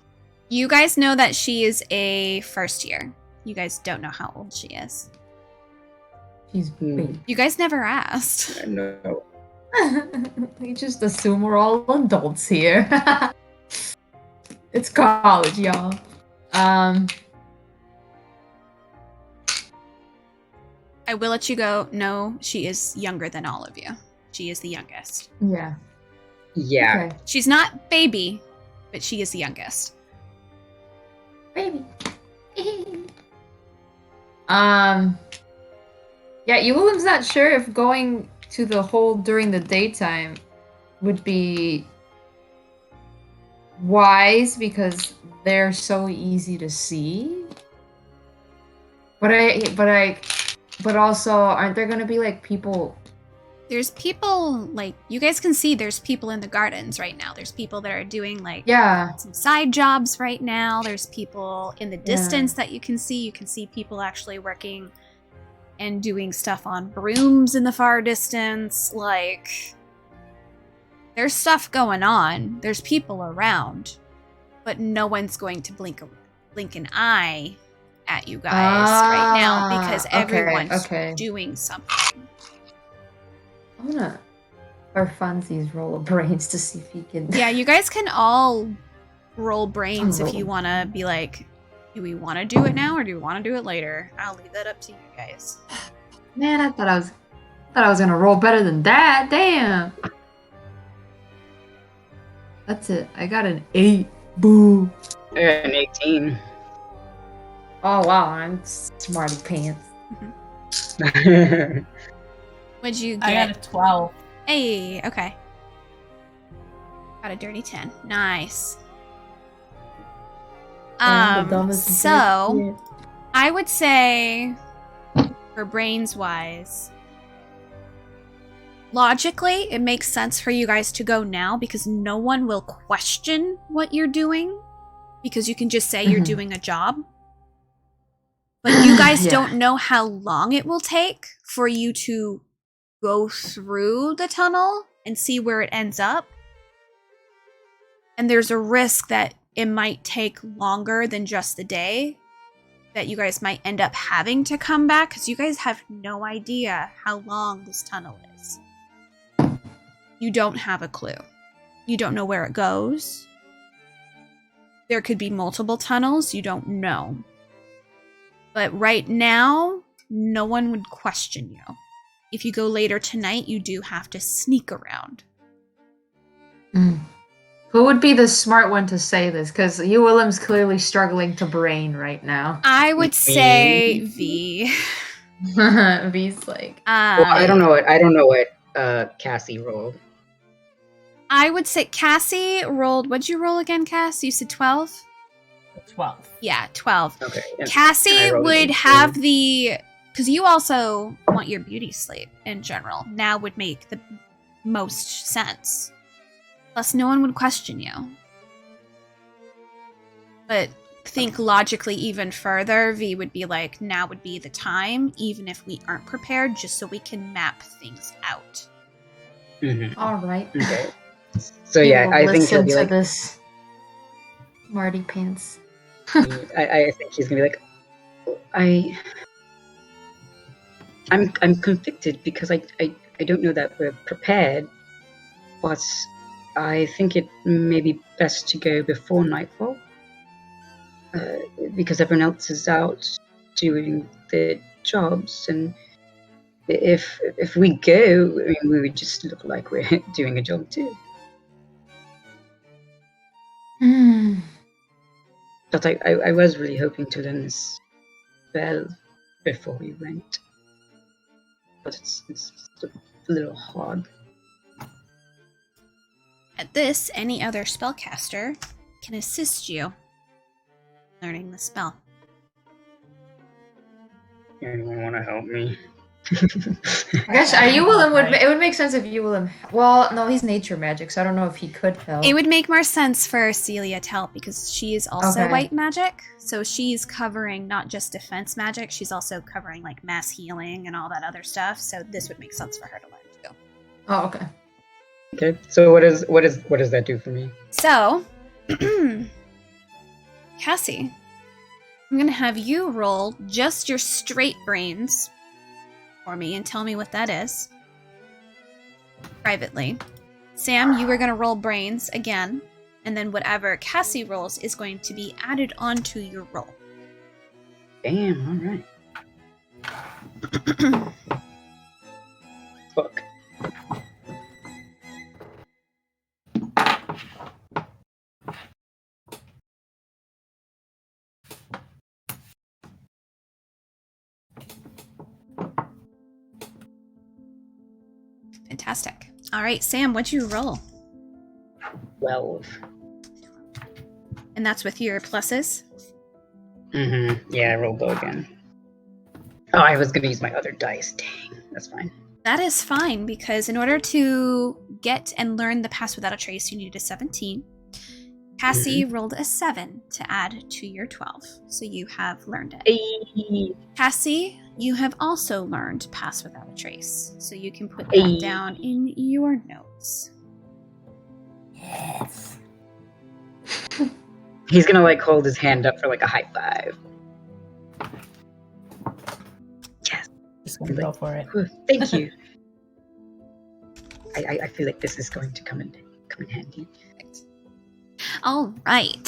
You guys know that she is a first year. You guys don't know how old she is. She's big. You guys never asked. I know. We just assume we're all adults here. It's college, y'all. I will let you go. No, she is younger than all of you. She is the youngest. Yeah. Yeah. Okay. She's not baby, but she is the youngest. Baby. Yeah, Ewilim's not sure if going to the hole during the daytime would be wise because they're so easy to see. But also, aren't there gonna be like people There's people, like, you guys can see there's people in the gardens right now. There's people that are doing, like, Yeah. some side jobs right now. There's people in the distance that you can see. You can see people actually working and doing stuff on brooms in the far distance. Like, there's stuff going on. There's people around. But no one's going to blink an eye at you guys right now because everyone's doing something. I'm gonna or Funsies roll a brains to see if he can. Yeah, you guys can all roll brains if you want to be like, do we want to do it now or do we want to do it later? I'll leave that up to you guys. Man, I thought I was gonna roll better than that. Damn. That's it. I got an 8. Boo. I got an 18. Oh wow, I'm smarty pants. What'd you get? I got a 12. Hey, okay. Got a dirty 10. Nice. So I would say for brains wise, logically it makes sense for you guys to go now because no one will question what you're doing because you can just say you're doing a job. But you guys don't know how long it will take for you to go through the tunnel and see where it ends up. And there's a risk that it might take longer than just the day, that you guys might end up having to come back because you guys have no idea how long this tunnel is. You don't have a clue. You don't know where it goes. There could be multiple tunnels. You don't know. But right now, no one would question you. If you go later tonight, you do have to sneak around. Who would be the smart one to say this? Because you Willem's clearly struggling to brain right now. I would say V. V's like. Well, I don't know what Cassie rolled. I would say Cassie rolled. What'd you roll again, Cass? You said 12? 12. Yeah, 12. Okay. Cassie would have the... Because you also want your beauty sleep in general. Now would make the most sense. Plus, no one would question you. But think logically even further, V would be like, now would be the time, even if we aren't prepared, just so we can map things out. Mm-hmm. All right. Okay. So yeah, I think he'll be like this. Marty pants. I think he's gonna be like, I'm conflicted because I don't know that we're prepared, but I think it may be best to go before nightfall because everyone else is out doing their jobs, and if we go, I mean, we would just look like we're doing a job too. But I was really hoping to learn this spell before we went. But it's a little hard. At this, any other spellcaster can assist you learning the spell. Anyone want to help me? I guess it would make sense if you Willem. Well, no, he's nature magic, so I don't know if he could help. It would make more sense for Celia to help because she is also white magic, so she's covering not just defense magic, she's also covering like mass healing and all that other stuff. So this would make sense for her to learn too. Oh, okay. Okay. So what does that do for me? So, Cassie, I'm gonna have you roll just your straight brains for me and tell me what that is privately. Sam, you are going to roll brains again, and then whatever Cassie rolls is going to be added onto your roll. Damn, alright. Fuck. Fantastic. All right, Sam, what'd you roll? 12. And that's with your pluses? Mm-hmm. Yeah, I rolled low again. Oh, I was gonna use my other dice. Dang, that's fine. That is fine, because in order to get and learn the Pass Without a Trace, you needed a 17. Cassie rolled a 7 to add to your 12, so you have learned it. Hey. Cassie, you have also learned Pass Without a Trace, so you can put that down in your notes. Yes. He's gonna like hold his hand up for like a high five. Yes. Just gonna go for it. Oh, thank you. I feel like this is going to come in handy. All right.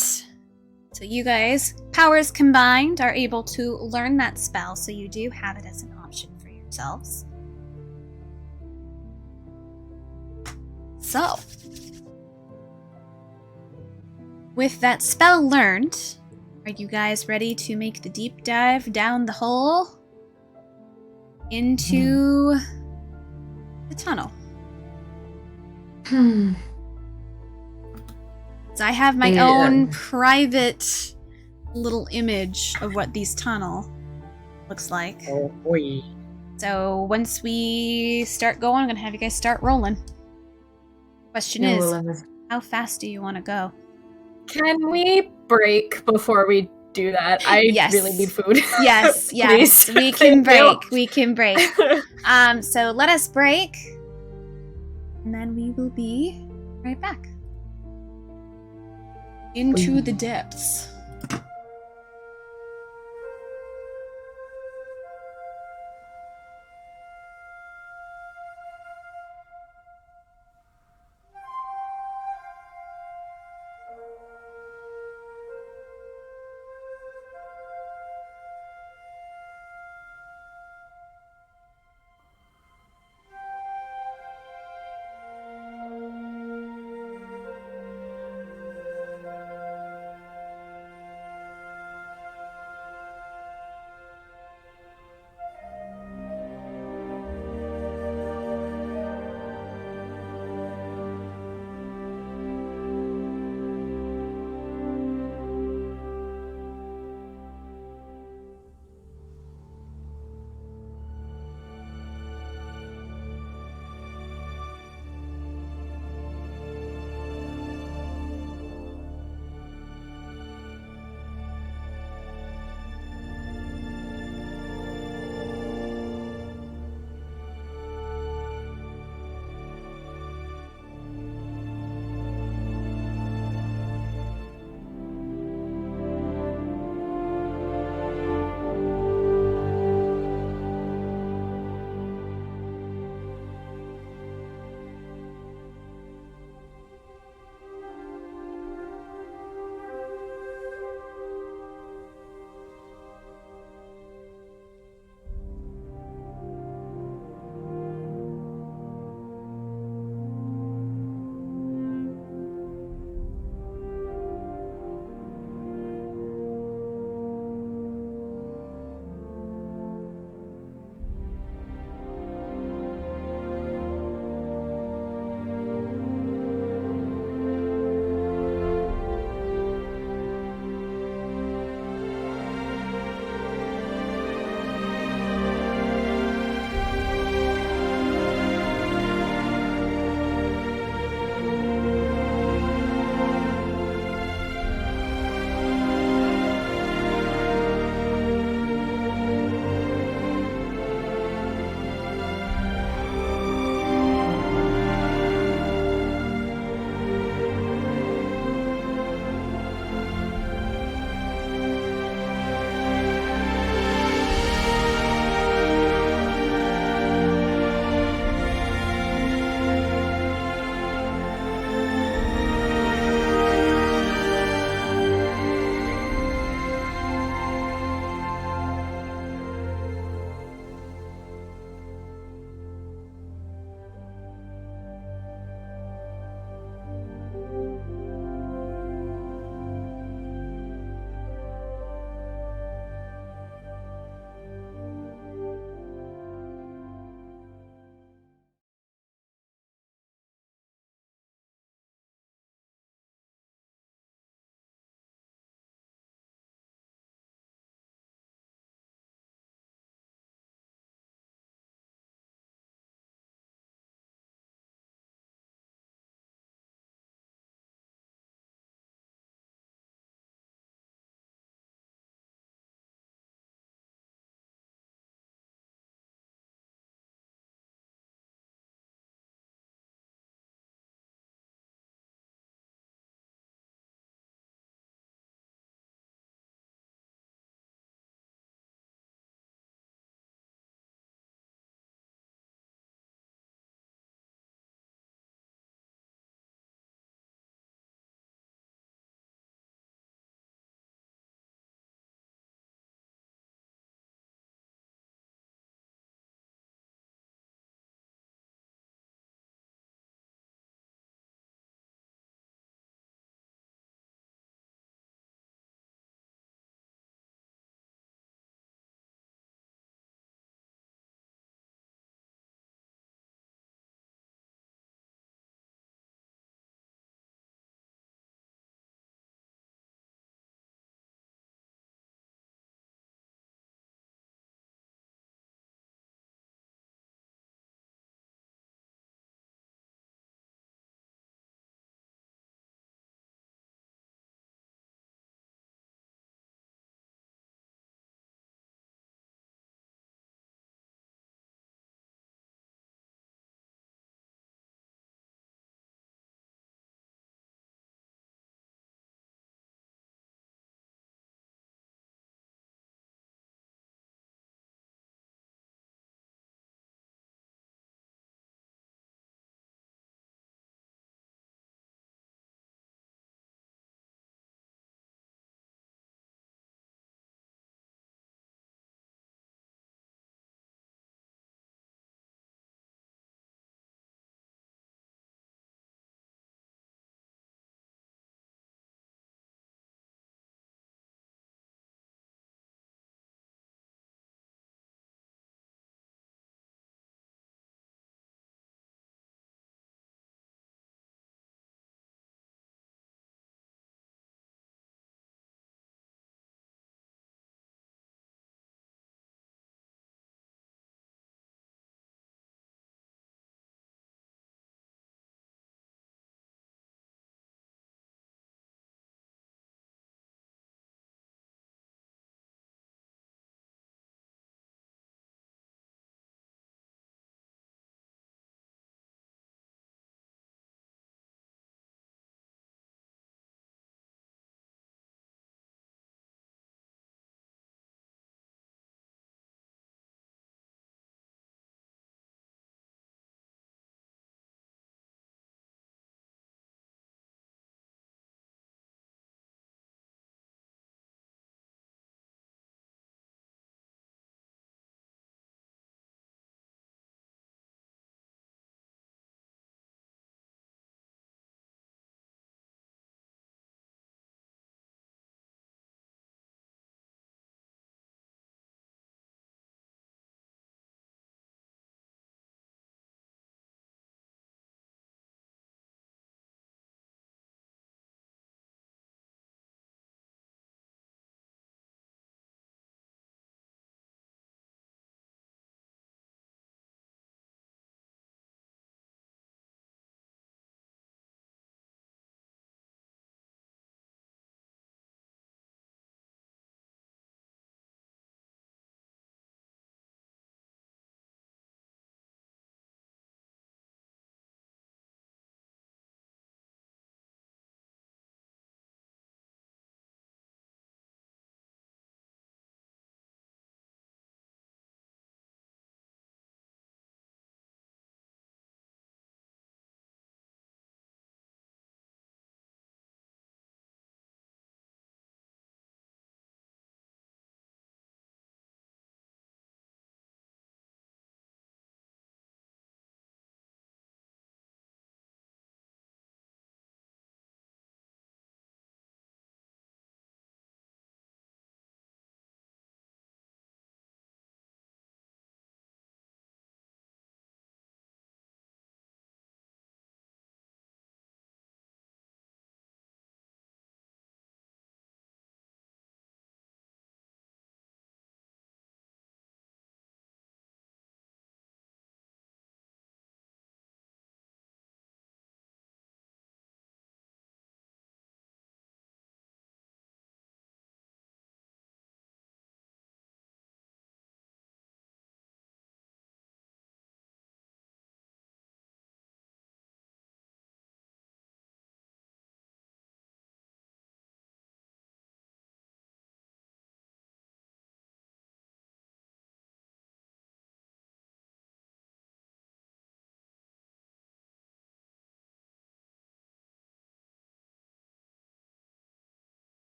So you guys, powers combined, are able to learn that spell, so you do have it as an option for yourselves. So, with that spell learned, are you guys ready to make the deep dive down the hole into the tunnel? So I have my own private little image of what these tunnel looks like. Oh boy. So once we start going, I'm going to have you guys start rolling. Question is, how fast do you want to go? Can we break before we do that? I Yes. really need food. Yes, yes. Please. We can Thank you. break. We can break. So let us break. And then we will be right back. Into the depths.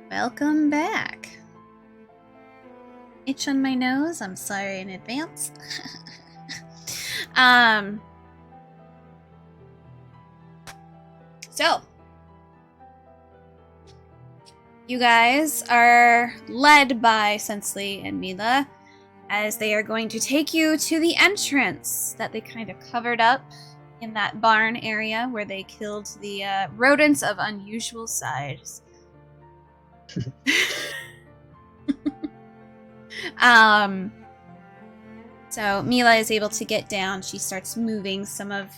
Welcome back. Itch on my nose. I'm sorry in advance. So, you guys are led by Sensley and Mila as they are going to take you to the entrance that they kind of covered up in that barn area where they killed the rodents of unusual size. So Mila is able to get down. She starts moving some of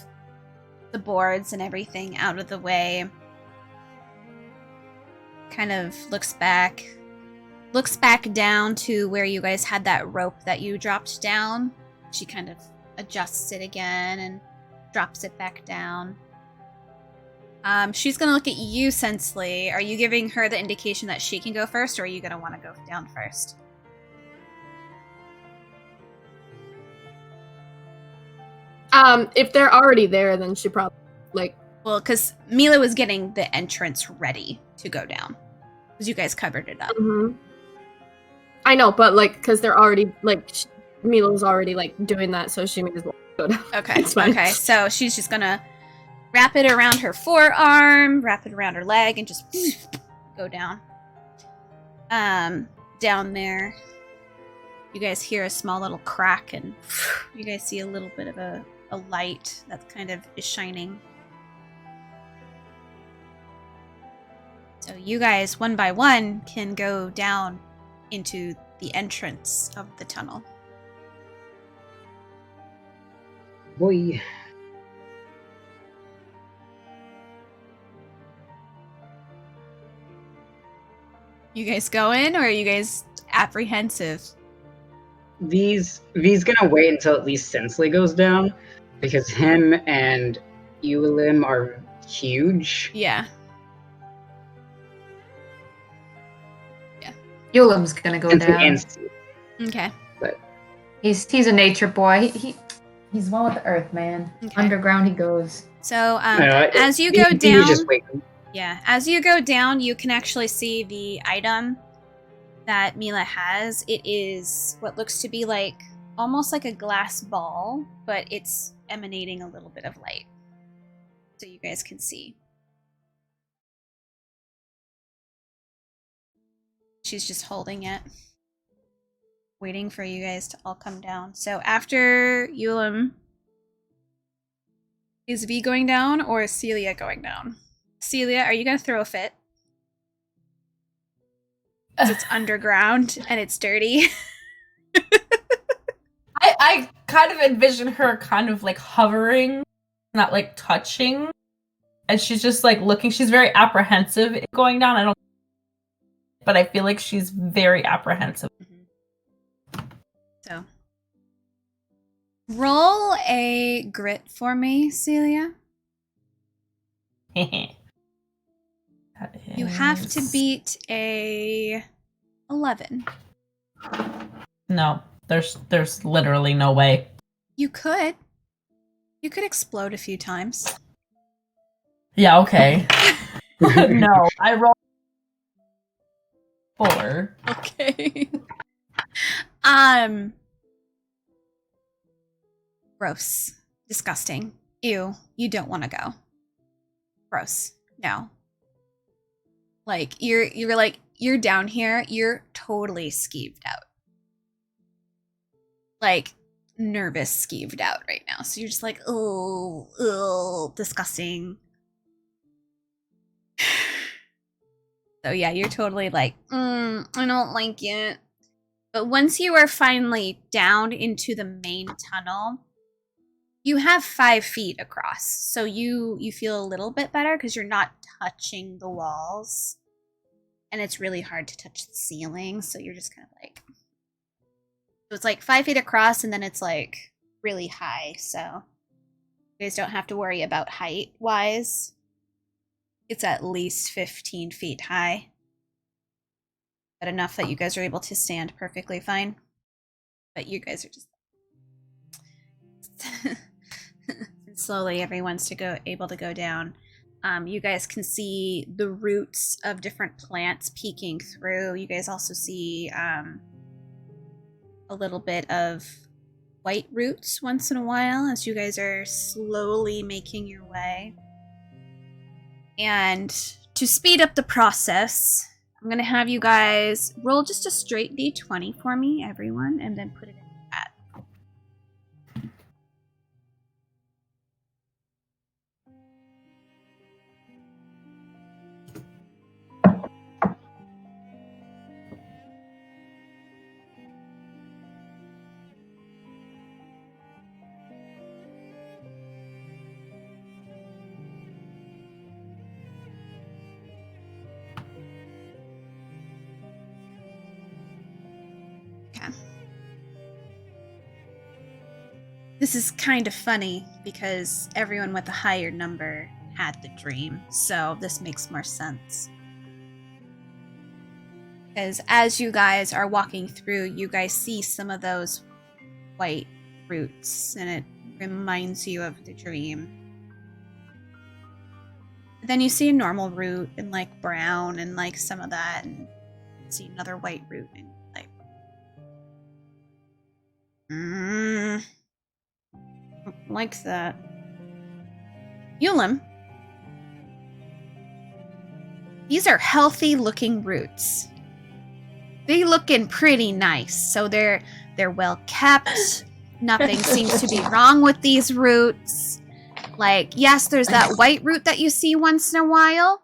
the boards and everything out of the way. Kind of looks back down to where you guys had that rope that you dropped down. She kind of adjusts it again and drops it back down. She's gonna look at you, Sensley. Are you giving her the indication that she can go first, or are you gonna want to go down first? If they're already there, then she probably Well, because Mila was getting the entrance ready to go down, because you guys covered it up. Mhm. I know, but because they're already Mila's already doing that, so she may as well go down. Okay. It's fine. Okay. So she's just gonna wrap it around her forearm, wrap it around her leg, and just go down. Down there, you guys hear a small little crack, and you guys see a little bit of a light that kind of is shining. So you guys, one by one, can go down into the entrance of the tunnel. Boy. You guys go in, or are you guys apprehensive? V's gonna wait until at least Sensley goes down, because him and Ulim are huge. Yeah. Yulim's gonna go Sensley down. and Steve. Okay. He's a nature boy. He's one with the earth, man. Okay. Underground he goes. So No, as you V- go V down, just waiting. yeah, as you go down, you can actually see the item that Mila has. It is what looks to be almost like a glass ball, but it's emanating a little bit of light, so you guys can see. She's just holding it, waiting for you guys to all come down. So after Ulim, is V going down or is Celia going down? Celia, are you gonna throw a fit? 'Cause it's underground and it's dirty. I kind of envision her kind of hovering, not touching. And she's just looking. She's very apprehensive going down. But I feel like she's very apprehensive. So, roll a grit for me, Celia. You have to beat a 11. No, there's literally no way. You could. You could explode a few times. Yeah, okay. No, I rolled 4. Okay. Gross. Disgusting. Ew. You don't want to go. Gross. No. You're down here, you're totally skeeved out. Nervous skeeved out right now. So you're just oh, disgusting. So yeah, you're totally I don't like it. But once you are finally down into the main tunnel, you have 5 feet across. So you feel a little bit better because you're not touching the walls. And it's really hard to touch the ceiling. So you're just kind of so it's 5 feet across, and then it's really high. So you guys don't have to worry about height-wise. It's at least 15 feet high. But enough that you guys are able to stand perfectly fine. But you guys are just... Slowly, everyone's able to go down. You guys can see the roots of different plants peeking through. You guys also see a little bit of white roots once in a while as you guys are slowly making your way. And to speed up the process, I'm going to have you guys roll just a straight d20 for me, everyone, and then put it in the hat. This is kind of funny because everyone with a higher number had the dream, so this makes more sense. Because as you guys are walking through, you guys see some of those white roots, and it reminds you of the dream. Then you see a normal root and like brown and like some of that, and see another white root and like, like that. Ulim. These are healthy looking roots. They looking pretty nice, so they're well kept. Nothing seems to be wrong with these roots. Like, yes, there's that white root that you see once in a while,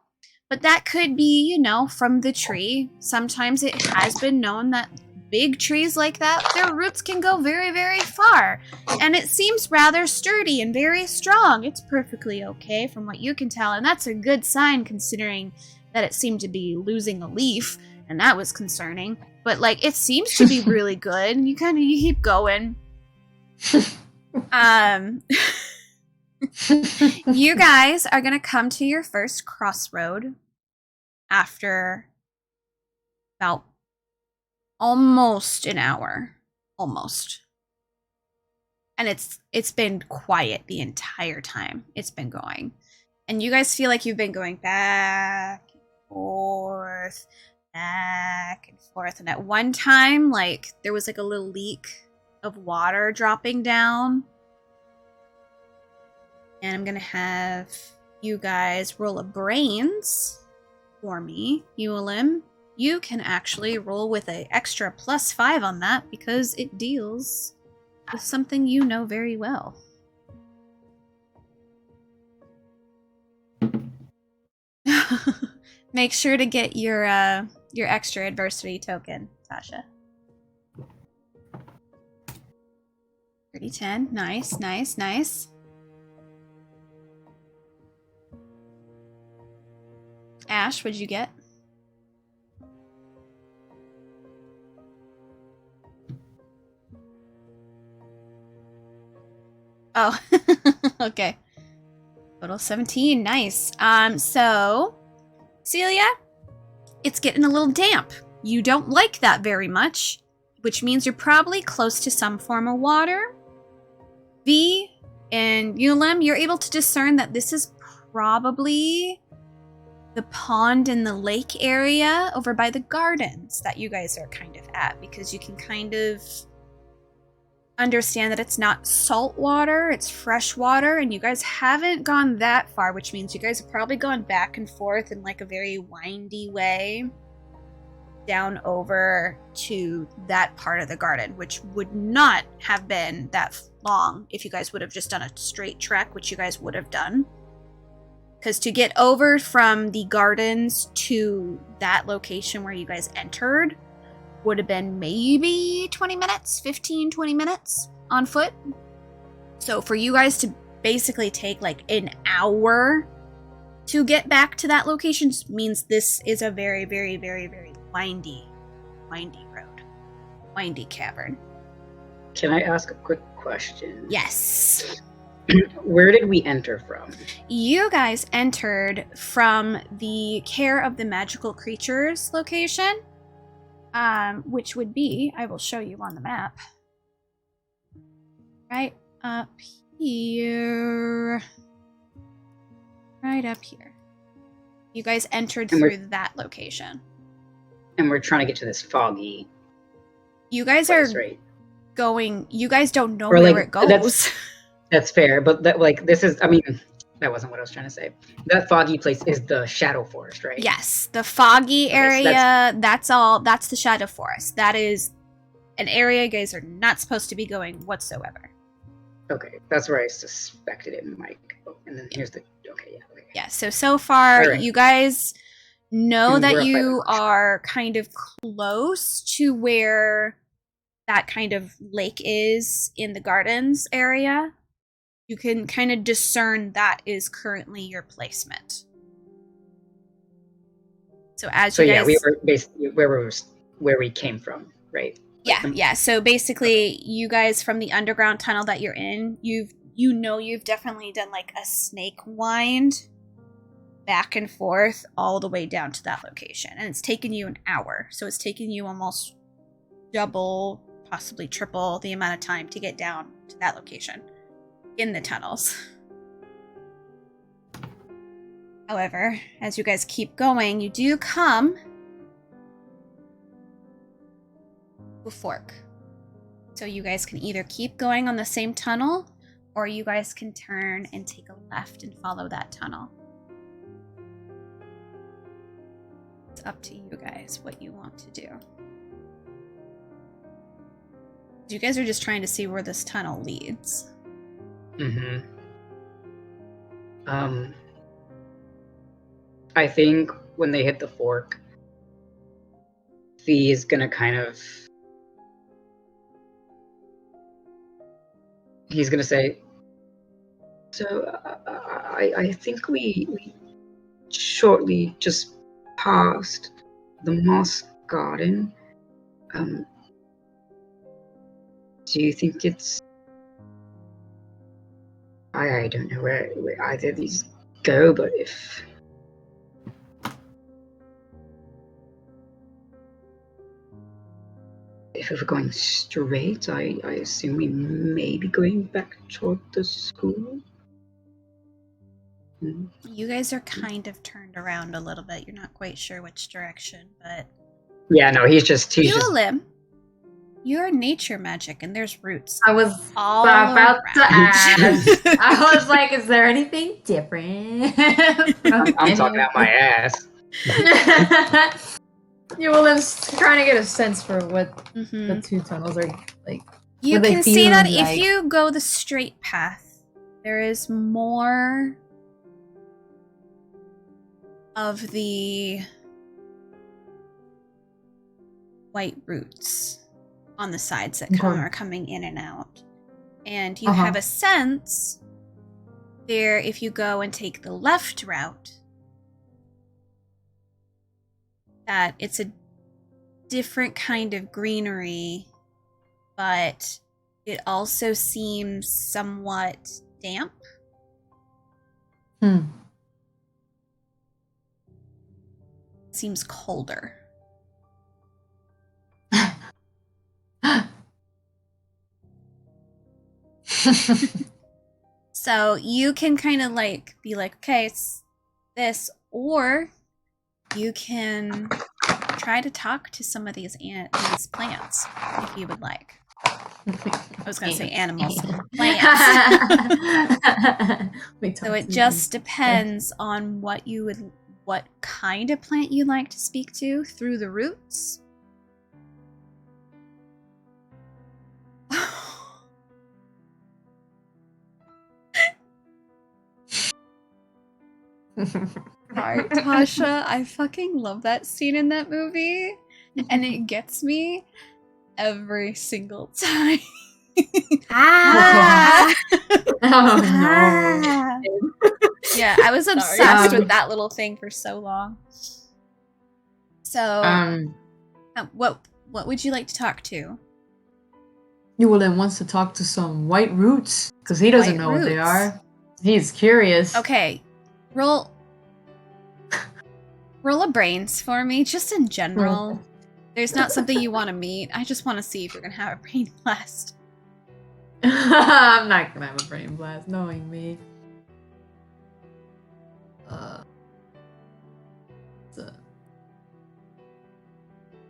but that could be, you know, from the tree. Sometimes it has been known that big trees like that, their roots can go very, very far. And it seems rather sturdy and very strong. It's perfectly okay from what you can tell, and that's a good sign considering that it seemed to be losing a leaf, and that was concerning. But, like, it seems to be really good, and you keep going. You guys are gonna come to your first crossroad after about almost an hour. Almost. And it's been quiet the entire time it's been going. And you guys feel like you've been going back and forth, back and forth. And at one time, like, there was like a little leak of water dropping down. And I'm gonna have you guys roll a brains for me. Ulim, you can actually roll with an extra +5 on that because it deals with something you know very well. Make sure to get your extra adversity token, Tasha. 30-10. Nice, nice, nice. Ash, what'd you get? Oh, okay. Total 17. Nice. So, Celia, it's getting a little damp. You don't like that very much, which means you're probably close to some form of water. V and Ulim, you're able to discern that this is probably the pond in the lake area over by the gardens that you guys are kind of at, because you can kind of understand that it's not salt water, it's fresh water, and you guys haven't gone that far, which means you guys have probably gone back and forth in like a very windy way down over to that part of the garden, which would not have been that long if you guys would have just done a straight trek, which you guys would have done. Because to get over from the gardens to that location where you guys entered would have been maybe 20 minutes, 15, 20 minutes on foot. So for you guys to basically take like an hour to get back to that location means this is a very, very, very, very windy road. Windy cavern. Can I ask a quick question? Yes. Where did we enter from? You guys entered from the Care of the Magical Creatures location, which would be, I will show you on the map, right up here. Right up here. You guys entered And through that location. And we're trying to get to this foggy You guys place, are right? going. You guys don't know Or, where like, it goes. That's fair, but that, like, this is, I mean, that wasn't what I was trying to say. That foggy place is the Shadow Forest, right? Yes, the foggy Okay, so area. That's all. That's the Shadow Forest. That is an area you guys are not supposed to be going whatsoever. Okay, that's where I suspected it, Mike. Oh, and then here's the, okay, yeah. Okay. Yeah. So far, All right. you guys know And that we're up by the you marsh. are kind of close to where that kind of lake is in the gardens area. You can kind of discern that is currently your placement. So as So you yeah, guys, we were basically where we came from, right? yeah. So basically, you guys from the underground tunnel that you're in, you've definitely done like a snake wind back and forth all the way down to that location, and it's taken you an hour. So it's taken you almost double, possibly triple the amount of time to get down to that location in the tunnels. However, as you guys keep going, you do come to a fork. So you guys can either keep going on the same tunnel, or you guys can turn and take a left and follow that tunnel. It's up to you guys what you want to do. You guys are just trying to see where this tunnel leads. Mm-hmm. I think when they hit the fork, Fee is gonna kind of, he's gonna say, so I think we shortly just passed the moss garden. Do you think it's, I don't know where either of these go, but if we're going straight, I assume we may be going back toward the school. You guys are kind of turned around a little bit. You're not quite sure which direction, but Yeah, no, he's just Yulim, you're nature magic, and there's roots. I was all about to around. ask. I was like, is there anything different? I'm talking out my ass. Yulim's trying to get a sense for what Mhm. the two tunnels are like. You what they can see feel that like. if you go the straight path, there is more of the white roots on the sides that are coming in and out. And you have a sense there, if you go and take the left route, that it's a different kind of greenery, but it also seems somewhat damp. Seems colder. So you can kind of like be like, okay, it's this, or you can try to talk to some of these plants if you would like. I was going to say animals. Plants. So it just depends on what kind of plant you'd like to speak to through the roots. Right, Tasha, I fucking love that scene in that movie, and it gets me every single time. Oh no. Yeah, I was obsessed with that little thing for so long. So, what would you like to talk to? Yulim wants to talk to some white roots because he doesn't know what they are. He's curious. Okay, roll a brains for me, just in general. There's not something you want to meet. I just want to see if you're gonna have a brain blast. I'm not gonna have a brain blast, knowing me. I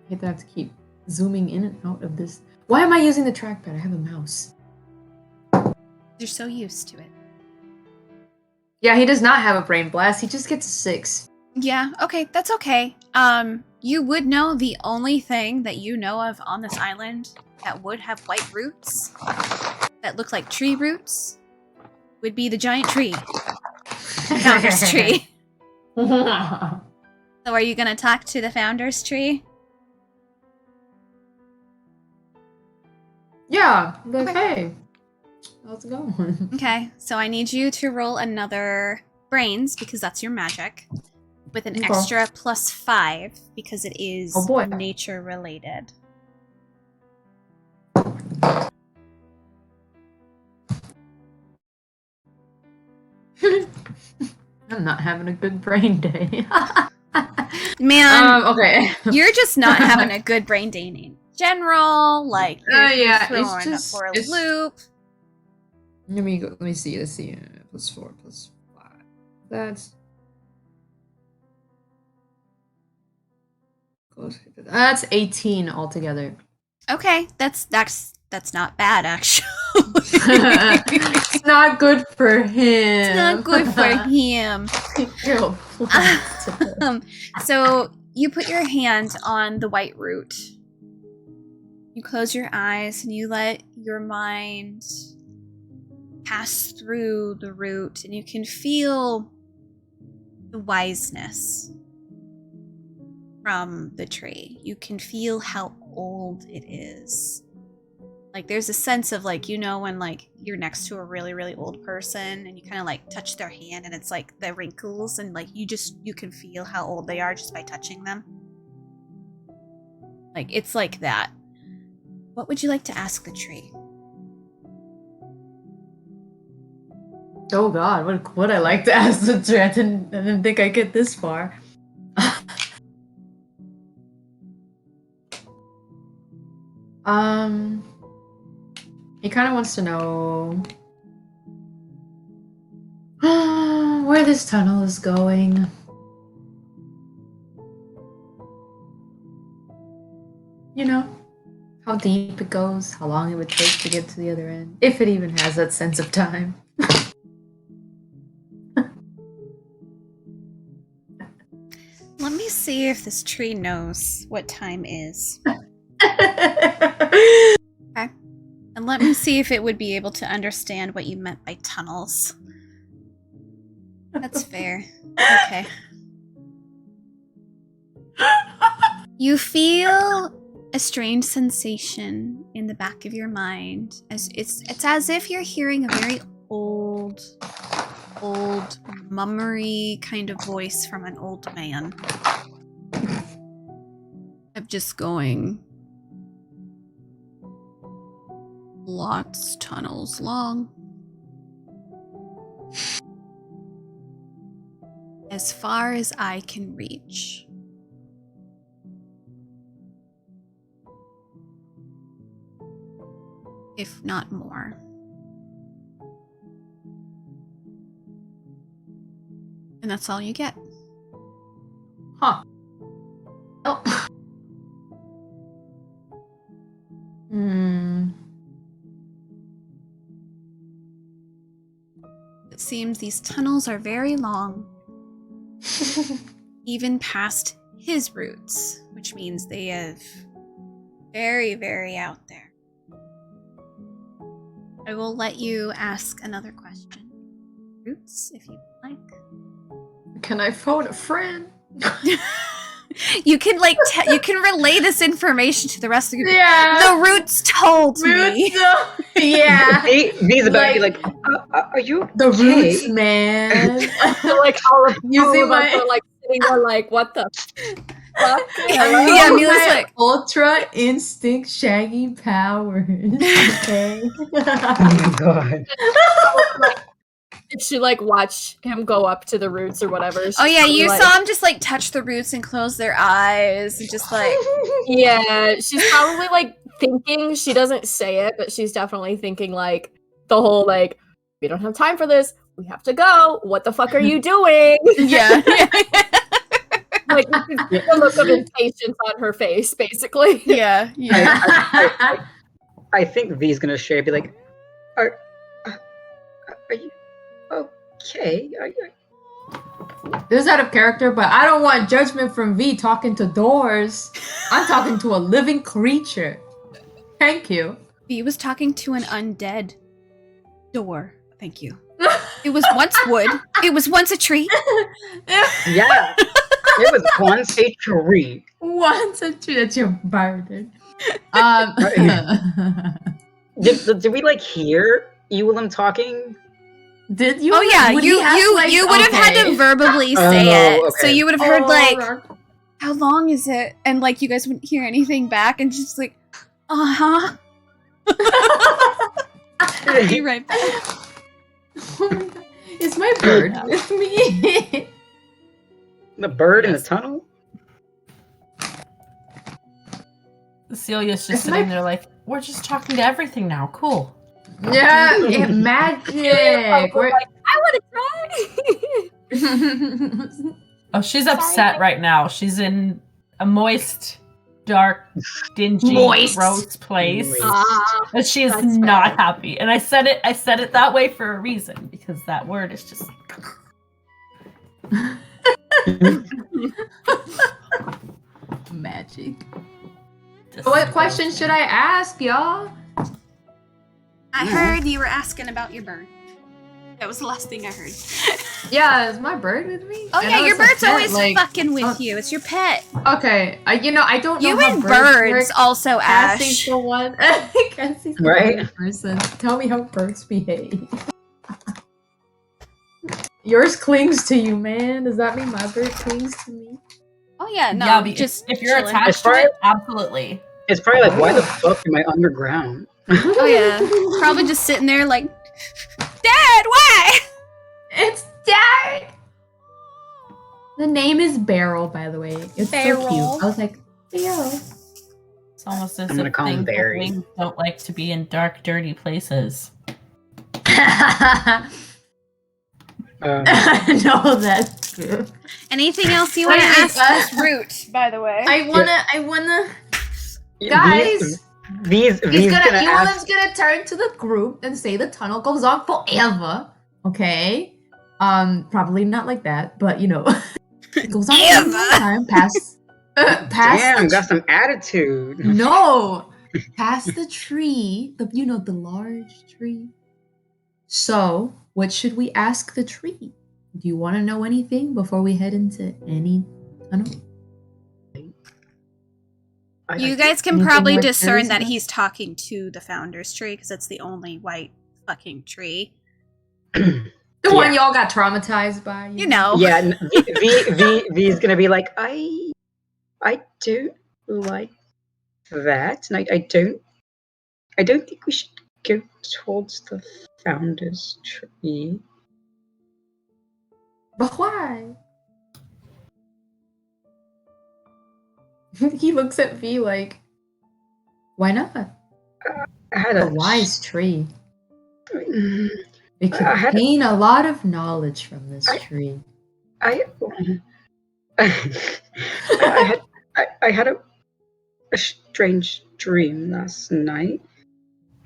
hate that I have to keep zooming in and out of this. Why am I using the trackpad? I have a mouse. You're so used to it. Yeah, he does not have a brain blast. He just gets a 6. Yeah, okay, that's okay. You would know the only thing that you know of on this island that would have white roots that look like tree roots would be the giant tree. The founder's tree. So are you gonna talk to the founder's tree? Yeah, like, Okay. hey, how's it going? Okay, so I need you to roll another brains because that's your magic. With an Okay. extra +5 because it is Oh, boy. nature related. I'm not having a good brain day. Man, Okay. you're just not having a good brain day in general. Like, you're Yeah, it's throwing just- for a it's- loop. Let me go. Let me see. Let's see. +4, +5. That's close. That's 18 altogether. Okay, that's not bad actually. It's not good for him. It's not good for him. Ew. So you put your hand on the white root. You close your eyes and you let your mind pass through the root, and you can feel the wiseness from the tree. You can feel how old it is. Like, there's a sense of, like, you know, when, like, you're next to a really, really old person and you kind of, like, touch their hand and it's, like, the wrinkles and, like, you can feel how old they are just by touching them. Like, it's like that. What would you like to ask the tree? Oh God, what would I like to ask the tree? I didn't think I'd get this far. He kind of wants to know where this tunnel is going. You know, how deep it goes, how long it would take to get to the other end, if it even has that sense of time. Let me see if this tree knows what time is. And let me see if it would be able to understand what you meant by tunnels. That's fair. Okay. You feel a strange sensation in the back of your mind. As it's as if you're hearing a very old mummery kind of voice from an old man. Of just going, lots tunnels long. As far as I can reach. If not more. And that's all you get. Huh. Oh. It seems these tunnels are very long. Even past his roots, which means they have very, very out there. I will let you ask another question. Roots, if you like. Can I phone a friend? You can you can relay this information to the rest of the group. Yeah. The roots told me. Yeah. V's about to be like, are you The okay? roots, man. So, like all of Using all of us my- are like sitting there like, what the fuck? Yeah, Mila's my like, ultra instinct shaggy powers. Okay. Oh my god. Did she like watch him go up to the roots or whatever? oh yeah, She's you like, saw him just like touch the roots and close their eyes and just like, Yeah, she's probably like thinking, she doesn't say it, but she's definitely thinking like the whole like, we don't have time for this. we have to go. What the fuck are you doing? Yeah. Like, the look of impatience on her face, basically. Yeah. I think V's gonna share, be like, are you okay? This is out of character, but I don't want judgment from V talking to doors. I'm talking to a living creature. Thank you. V was talking to an undead door. Thank you. It was once wood. It was once a tree. Yeah, it was once a tree. Once a tree that you murdered. Did we like hear Eulum talking? Did you? Oh yeah, would you he have, like, you would have had to okay. verbally say it. So okay. you would have heard like, Oh, how long is it? And like you guys wouldn't hear anything back and just like, uh-huh. Be right back. oh my God. Is my bird with me? The bird in the tunnel? Celia's just It's sitting my- there like, we're just talking to everything now. Cool. Yeah, magic. We're like, I want to try. Oh, she's upset right now. She's in a moist, dark, dingy, Moist. gross place. Moist. And she is That's not fair. happy. And I said it that way for a reason, because that word is just Magic. What question should I ask, y'all? I heard you were asking about your bird. That was the last thing I heard. Yeah, is my bird with me? Oh I yeah, know your it's a bird's pet, always like- fucking with oh. you. It's your pet. Okay, I don't know You how and birds birds work. also, Cassie's Ash. the one. Cassie's the Right? one person. Tell me how birds behave. Yours clings to you, man. Does that mean my bird clings to me? Oh yeah, no, yeah, but just if you're chilling. attached to it, absolutely. It's probably like, why the fuck am I underground? Oh yeah, probably just sitting there like, Dad, why? It's Dad! The name is Beryl, by the way. It's so Beryl. cute. I was like, Beryl. It's almost as I'm gonna if call him things with Barry. wings don't like to be in dark, dirty places. Um, No, that's true. Anything else you want to Wait, ask this root, by the way? I wanna. Guys, V's Eulam's gonna ask. gonna turn to the group and say the tunnel goes on forever. Okay. Probably not like that, but you know, it goes on for a long time. Past Damn, the got some attitude. No, past the tree. The large tree. So, what should we ask the tree? Do you want to know anything before we head into any tunnel? You guys can Anything probably more discern curious that about? he's talking to the founder's tree because it's the only white fucking tree. The one y'all got traumatized by. You know. Yeah, V's gonna be like, I don't like that, and I don't think we should go towards the founder's tree. But why? He looks at V like, why not? I had A wise tree. Mm, We I had can gain a lot of knowledge from this I- tree. I had a strange dream last night,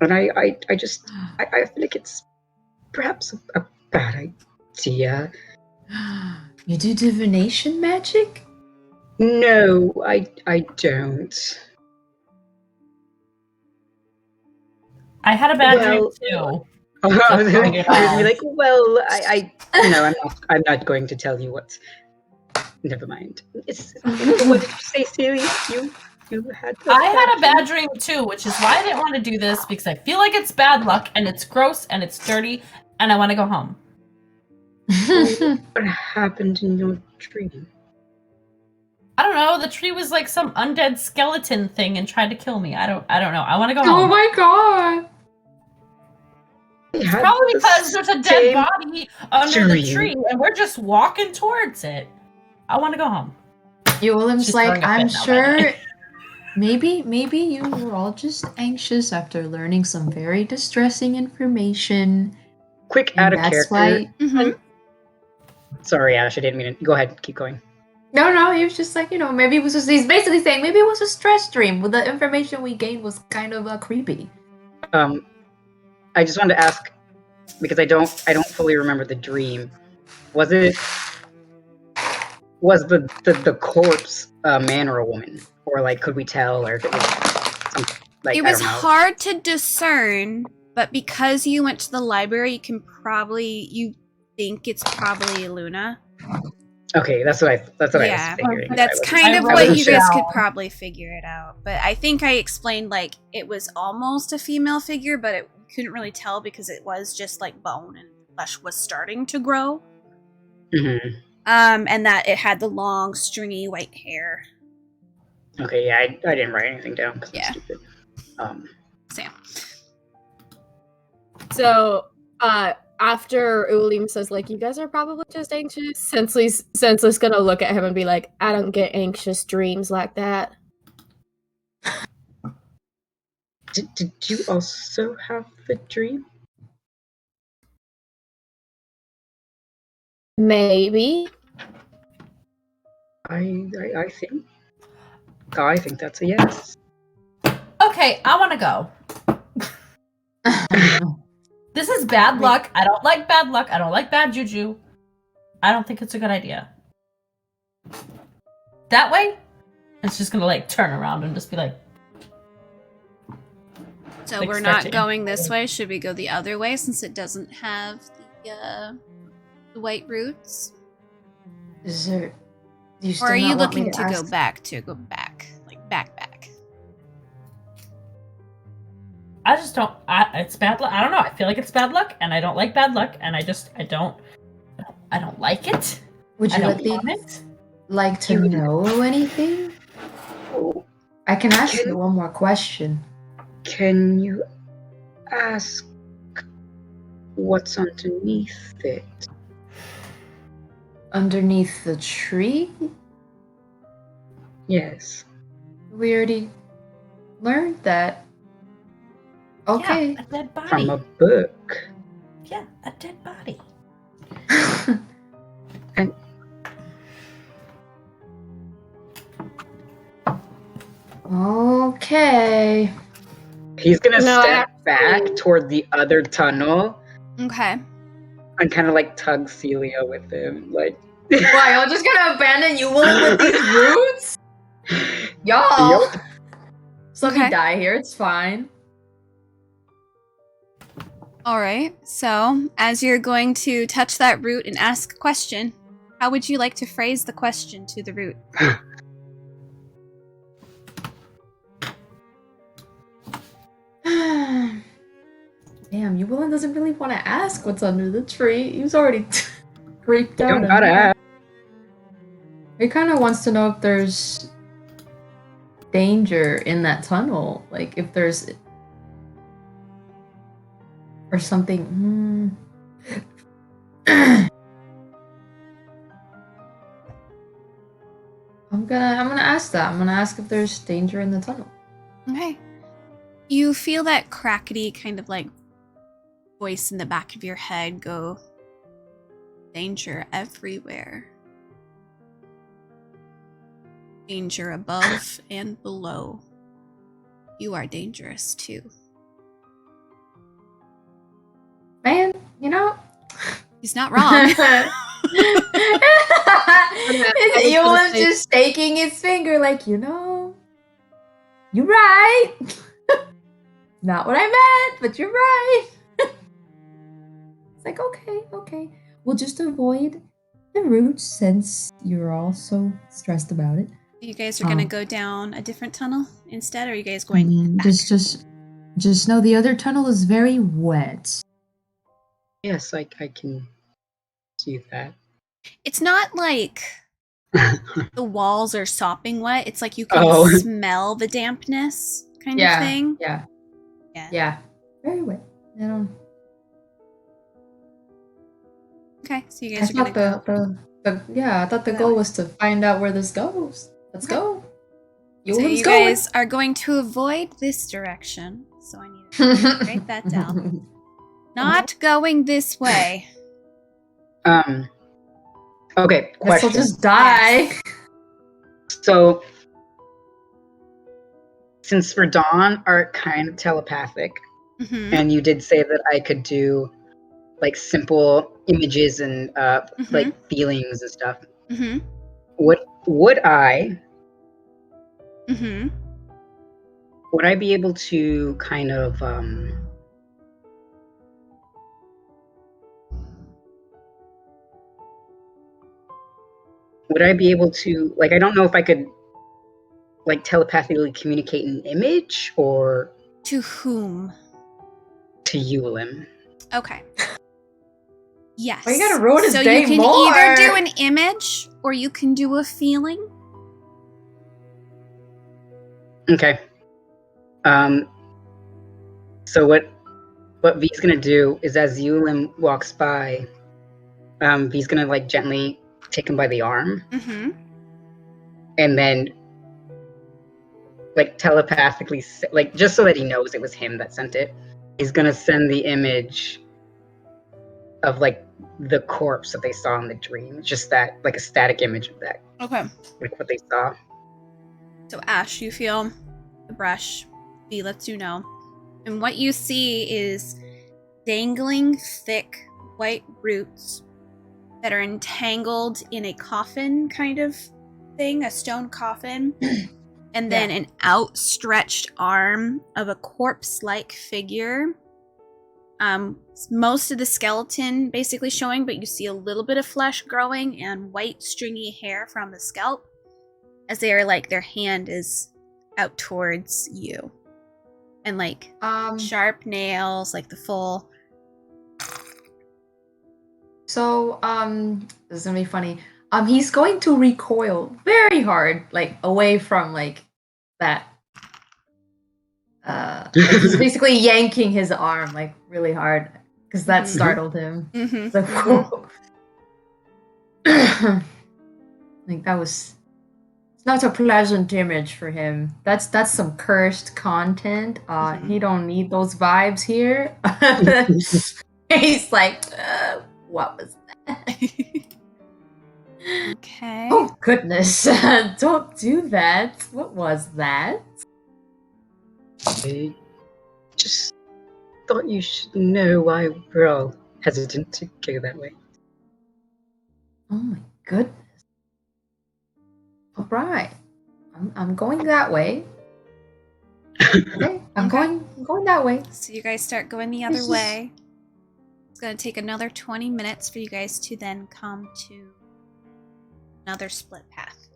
and I feel like it's perhaps a bad idea. You do divination magic? No, I don't. I had a bad Well- dream too. I was gonna bring it on. be like, well, I'm not going to tell you what. Never mind. What did you say, Celia? You had. I had a bad dream too, which is why I didn't want to do this, because I feel like it's bad luck and it's gross and it's dirty and I want to go home. What happened in your dream? I don't know. The tree was like some undead skeleton thing and tried to kill me. I don't know. I want to go Oh home. my god! It's Probably because there's a dead body under the tree and we're just walking towards it. I want to go home. Eulam's She's like, throwing a I'm fit now, by the sure way." maybe you were all just anxious after learning some very distressing information. quick And out of that's character. why. Mhm. Sorry, Ash, I didn't mean to. Go ahead, keep going. No, he was just like, maybe it was just, he's basically saying maybe it was a stress dream. Well, the information we gained was kind of creepy. I just wanted to ask because I don't fully remember the dream. Was the corpse a man or a woman, or like could we tell, or if it was something like It I was don't know. hard to discern, but because you went to the library, you think it's probably Luna. Okay, that's what I was Yeah, figuring. that's I kind of I what wasn't you sure. guys could probably figure it out. But I think I explained like it was almost a female figure, but it couldn't really tell because it was just like bone and flesh was starting to grow. Mm-hmm. And that it had the long, stringy white hair. Okay, yeah, I didn't write anything down because Yeah. I'm stupid. Sam. So, after Ulim says, like, you guys are probably just anxious, Sensley's gonna look at him and be like, I don't get anxious dreams like that. Did you also have the dream? Maybe. I think that's a yes. Okay, I want to go. This is bad luck. I don't like bad luck. I don't like bad juju. I don't think it's a good idea. That way, it's just gonna like turn around and just be like. So Like we're not stretching. going this way. Should we go the other way since it doesn't have the white roots? Is there? Do you still Or are you not want me looking to go ask? back? Like back. I just don't. It's bad luck. I don't know. I feel like it's bad luck, and I don't like bad luck, and I don't like it. Would I you don't at want least it. like to know anything? Oh, I can ask you one more question. can you ask what's underneath it? Underneath the tree? Yes. We already learned that. Okay. Yeah, a dead body. From a book. Yeah, a dead body. And Okay. he's gonna No, step back toward the other tunnel Okay. and kind of like tug Celia with him, like. Why, y'all just gonna abandon you with these roots? Y'all. Yup. So let Okay. me die here, it's fine. All right. So, as you're going to touch that root and ask a question, how would you like to phrase the question to the root? Damn, Evelyn doesn't really want to ask what's under the tree. He was already creeped You out. don't gotta ask. He kind of wants to know if there's danger in that tunnel. Like, if there's... Or something... I'm gonna ask that. I'm gonna ask if there's danger in the tunnel. Okay. You feel that crackety kind of like voice in the back of your head go, danger everywhere. Danger above and below. You are dangerous too. Man, you know... He's not wrong. Ewan's just shaking his finger like, you're right. Not what I meant, but you're right. It's like, okay. We'll just avoid the roots since you're all so stressed about it. You guys are gonna go down a different tunnel instead, or are you guys going back? Just know the other tunnel is very wet. Yes, I can see that. It's not like the walls are sopping wet. It's like you can Oh. smell the dampness kind of thing. Yeah. Very wet. Okay, so you I guys are gonna thought go. I thought the goal was to find out where this goes. Let's go. So you guys are going to avoid this direction. So I need to write that down. Not going this way. Okay, Guess I'll question. just die. Yes. So, since Verdon are kind of telepathic, Mm-hmm. and you did say that I could do like simple images and like feelings and stuff, Mm-hmm. would I Mm-hmm. be able to kind of would I be able to, like, I don't know if I could like telepathically communicate an image or To whom? to Yulin. Okay. Yes. Why you gotta ruin his so day you can more? either do an image or you can do a feeling. Okay. So what V's gonna do is, as Yulin walks by, V's gonna like gently take him by the arm, Mm-hmm. and then like telepathically, like just so that he knows it was him that sent it, he's gonna send the image of like the corpse that they saw in the dream. Just that, like a static image of that, Okay. like what they saw. So Ash, you feel the brush. V lets you know. And what you see is dangling thick white roots that are entangled in a coffin kind of thing, a stone coffin. And then an outstretched arm of a corpse-like figure. Most of the skeleton basically showing, but you see a little bit of flesh growing and white stringy hair from the scalp as they are like, their hand is out towards you. And like sharp nails, like the full. So, this is gonna be funny. He's going to recoil very hard, like away from like that. Like, he's basically yanking his arm like really hard because that startled him. Mm-hmm. So, like that was. It's not a pleasant image for him. That's some cursed content. He don't need those vibes here. He's like, what was that? Okay. Oh goodness! Don't do that. What was that? I just thought you should know why we're all hesitant to go that way. Oh my goodness! All right, I'm going that way. Okay, I'm going that way. So you guys start going the other way. It's going to take another 20 minutes for you guys to then come to another split path.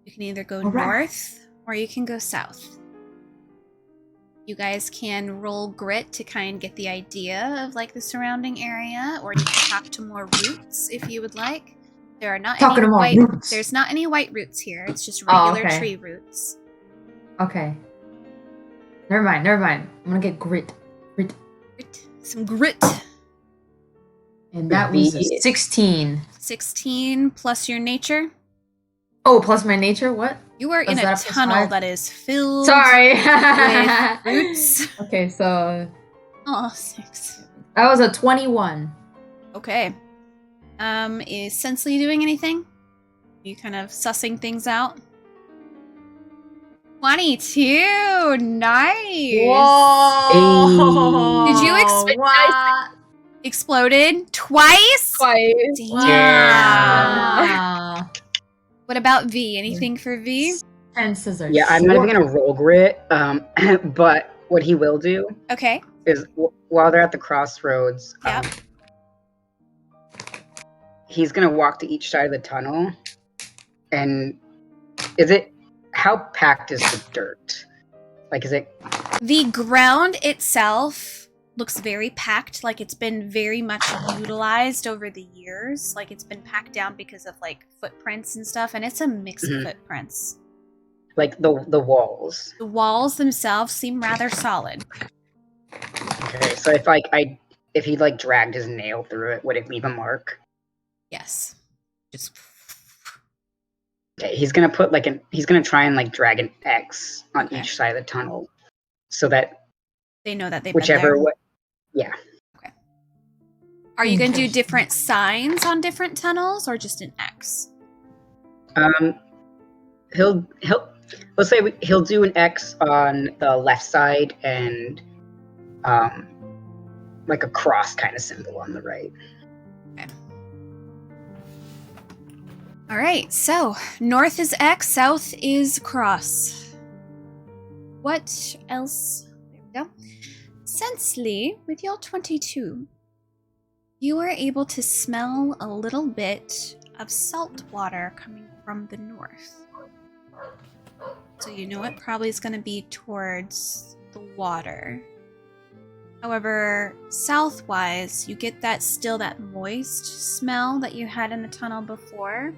You can either go north or you can go south. You guys can roll grit to kind of get the idea of like the surrounding area, or you can talk to more roots if you would like. There are not any white roots. There's not any white roots here. It's just regular tree roots. Okay. Never mind. I'm gonna get grit. Some grit. And that was a 16. 16 plus your nature. Oh, plus my nature? What? You are in a tunnel that is filled with roots. Okay, so... Oh, 6. That was a 21. Okay. Is Sensley doing anything? Are you kind of sussing things out? 22! Nice! Whoa! Did you exploded twice? Twice. Yeah. What about V? Anything for V? Senses are Yeah, I'm not even gonna roll grit. But what he will do, okay, is while they're at the crossroads, yep. He's gonna walk to each side of the tunnel. And how packed is the dirt? Like, is it? The ground itself looks very packed, like it's been very much utilized over the years. Like it's been packed down because of like footprints and stuff, and it's a mix of footprints. Like the walls. The walls themselves seem rather solid. Okay, so if he like dragged his nail through it, would it leave a mark? Yes. Just. Okay, he's gonna try and like drag an X on each side of the tunnel, so that They know that they've whichever been there. way. Yeah. Are you going to do Interesting. different signs on different tunnels or just an X? He'll let's say he'll do an X on the left side and like a cross kind of symbol on the right. All right, so north is X, south is cross. What else? There we go. Sensely, with your 22, you are able to smell a little bit of salt water coming from the north. So you know it probably is going to be towards the water. However, southwise, you get that moist smell that you had in the tunnel before.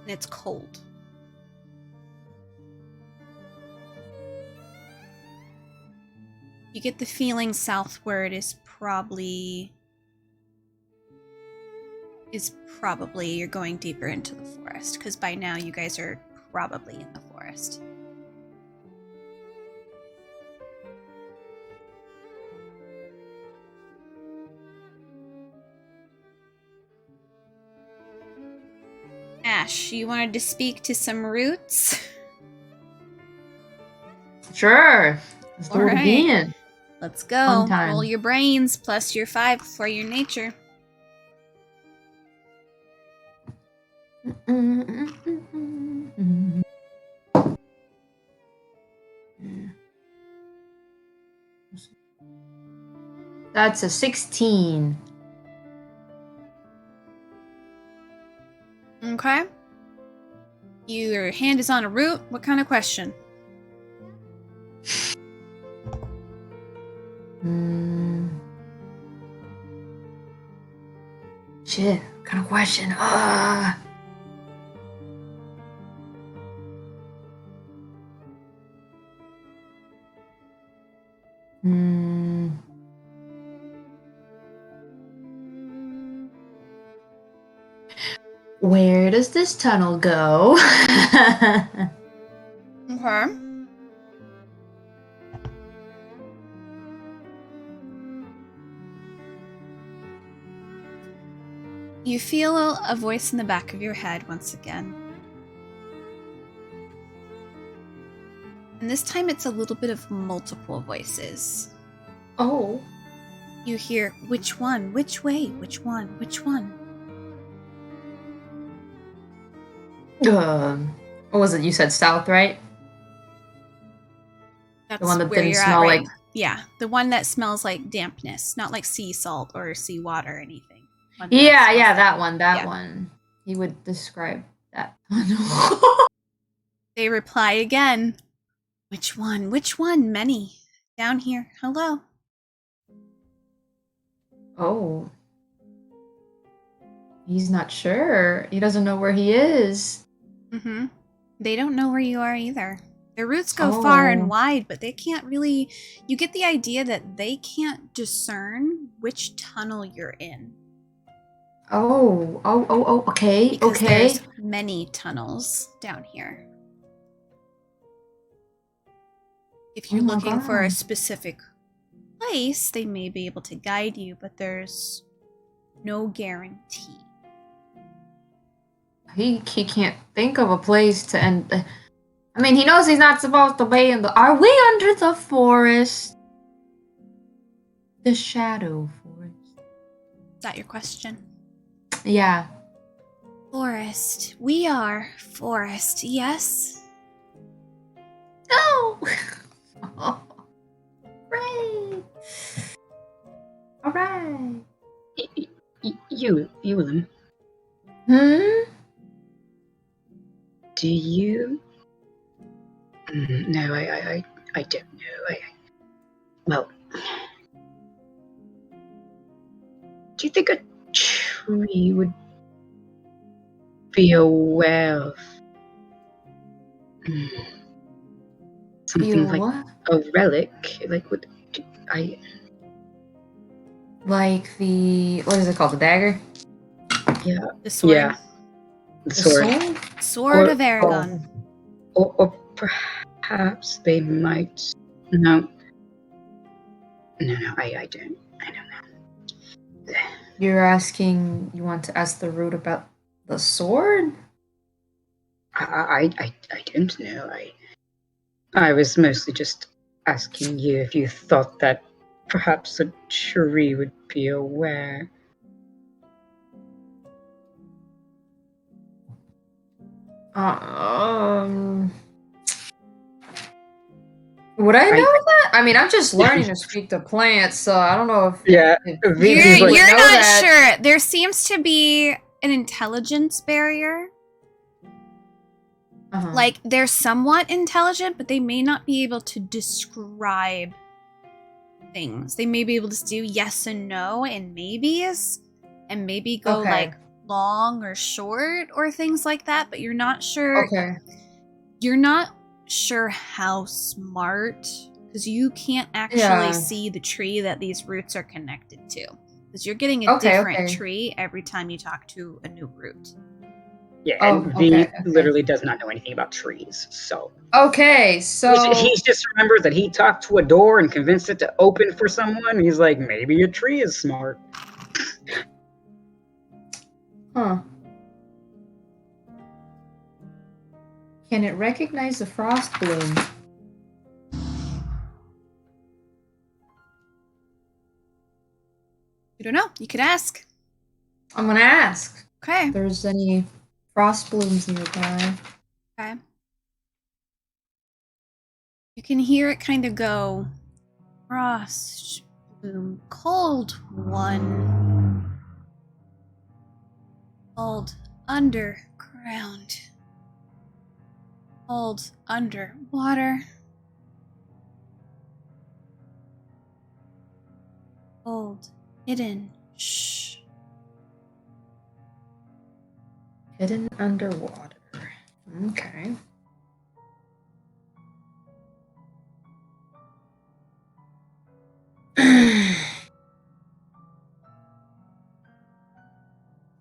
And it's cold. You get the feeling southward is probably you're going deeper into the forest, because by now you guys are probably in the forest. Ash, you wanted to speak to some roots? Sure. Let's do it Alright. again. Let's go. Fun time. Roll your brains plus your 5 for your nature. That's a 16. Okay. Your hand is on a root. What kind of question? Shit, what kind of question? Where does this tunnel go? Okay. You feel a voice in the back of your head once again. And this time it's a little bit of multiple voices. Oh. You hear, which one? Which way? Which one? Which one? What was it? You said south, right? That's The one that where didn't you're smell at, right? like- Yeah, the one that smells like dampness, not like sea salt or sea water or anything. One that Yeah, smells yeah, like- that one, that yeah. one. He would describe that. They reply again. Which one? Which one? Many. Down here. Hello. Oh. He's not sure. He doesn't know where he is. Mm-hmm. They don't know where you are either. Their roots go far and Oh. wide, but they can't really... You get the idea that they can't discern which tunnel you're in. Oh, okay, Because okay. there's many tunnels down here. If you're Oh my looking for a God. specific place, they may be able to guide you, but there's no guarantee. He can't think of a place to end. I mean, he knows he's not supposed to be in the. Are we under the forest? The shadow forest. Is that your question? Yeah. Forest. We are forest, yes? No. Oh, great. All right. Ewan, do you? No, I don't know. Well, do you think a tree would be aware of something You like what? a relic? Like, what? I Like the what is it called? The dagger? yeah, The sword. yeah, the The sword. Sword Or- of Aragon. Or perhaps they might know No, I don't. I don't know. You want to ask the root about the sword? I don't know. I was mostly just asking you if you thought that perhaps a tree would be aware. Would I know that? I mean, I'm just learning to speak to plants, so I don't know if. Yeah, if He's You're like- not that. sure. There seems to be an intelligence barrier. Uh-huh. Like, they're somewhat intelligent, but they may not be able to describe things. They may be able to do yes and no and maybes, and maybe go Okay. like long or short or things like that, but you're not sure. Okay. You're not sure how smart, because you can't actually Yeah. see the tree that these roots are connected to. Because you're getting a Okay, different okay. tree every time you talk to a new root. Yeah, Oh, and V okay. literally does not know anything about trees, so Okay, so he just remembers that he talked to a door and convinced it to open for someone. He's like, maybe a tree is smart. huh. Can it recognize the frost bloom? You don't know. You could ask. I'm gonna ask Okay. if there's any frost blooms nearby. Okay. You can hear it kind of go, frost bloom, cold one, cold underground, cold underwater, cold hidden. Shh. Hidden underwater. Okay.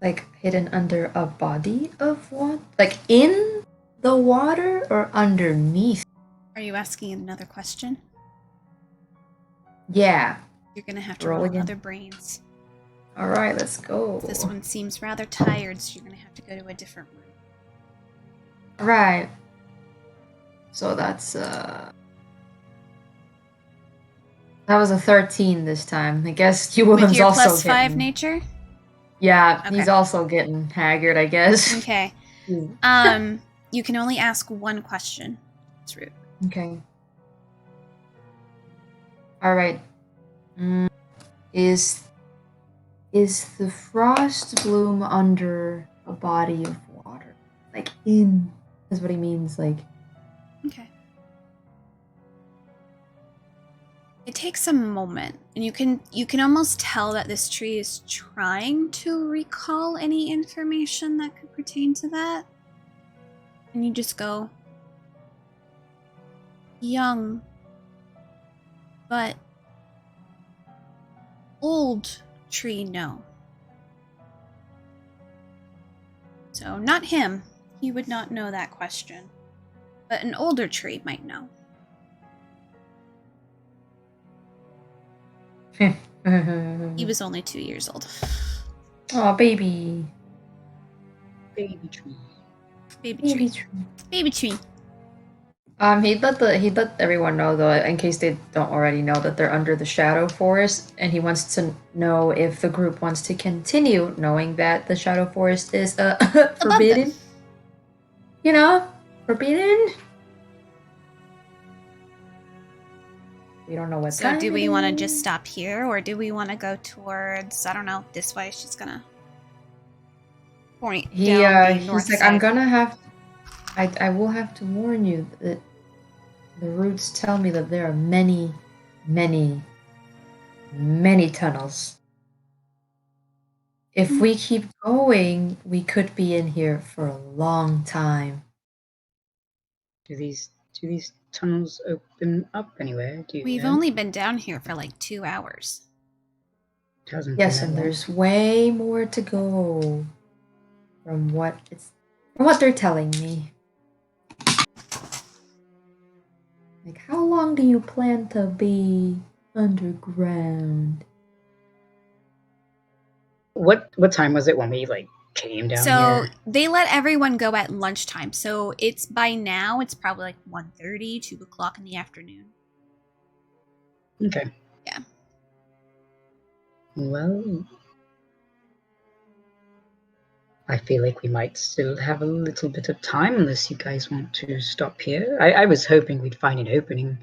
Like hidden under a body of water? Like in the water or underneath? Are you asking another question? Yeah. You're gonna have to Roll roll again. other brains. Alright, let's go. This one seems rather tired, so you're gonna have to go to a different room. Right. So that's that was a 13 this time. I guess With William's your also plus 5 getting... nature? Yeah, Okay. he's also getting haggard, I guess. Okay. You can only ask one question. It's rude. Okay. Alright. Is the frost bloom under a body of water? Like in is what he means, like Okay. It takes a moment, and you can almost tell that this tree is trying to recall any information that could pertain to that. And you just go, young, but old tree, no. So not him. He would not know that question. But an older tree might know. He was only 2 years old. oh baby. Baby tree. Baby Baby tree. tree. Baby tree. He'd let everyone know though, in case they don't already know, that they're under the shadow forest, and he wants to know if the group wants to continue, knowing that the shadow forest is forbidden. You know, forbidden. We don't know what. So do we want to just stop here, or do we want to go towards, I don't know, this way? She's gonna point down the north he's like, side. I'm gonna have. I will have to warn you that the roots tell me that there are many, many, many tunnels. If we keep going, we could be in here for a long time. Do these tunnels open up anywhere? Do you Mm-hmm. We've know? only been down here for like 2 hours. Hasn't Yes, been and that long. there's way more to go from what they're telling me. Like, how long do you plan to be Underground. What time was it when we like came down So here? they let everyone go at lunchtime. So it's by now, it's probably like 1:30, 2 o'clock in the afternoon. Okay. Yeah. Well, I feel like we might still have a little bit of time unless you guys want to stop here. I was hoping we'd find an opening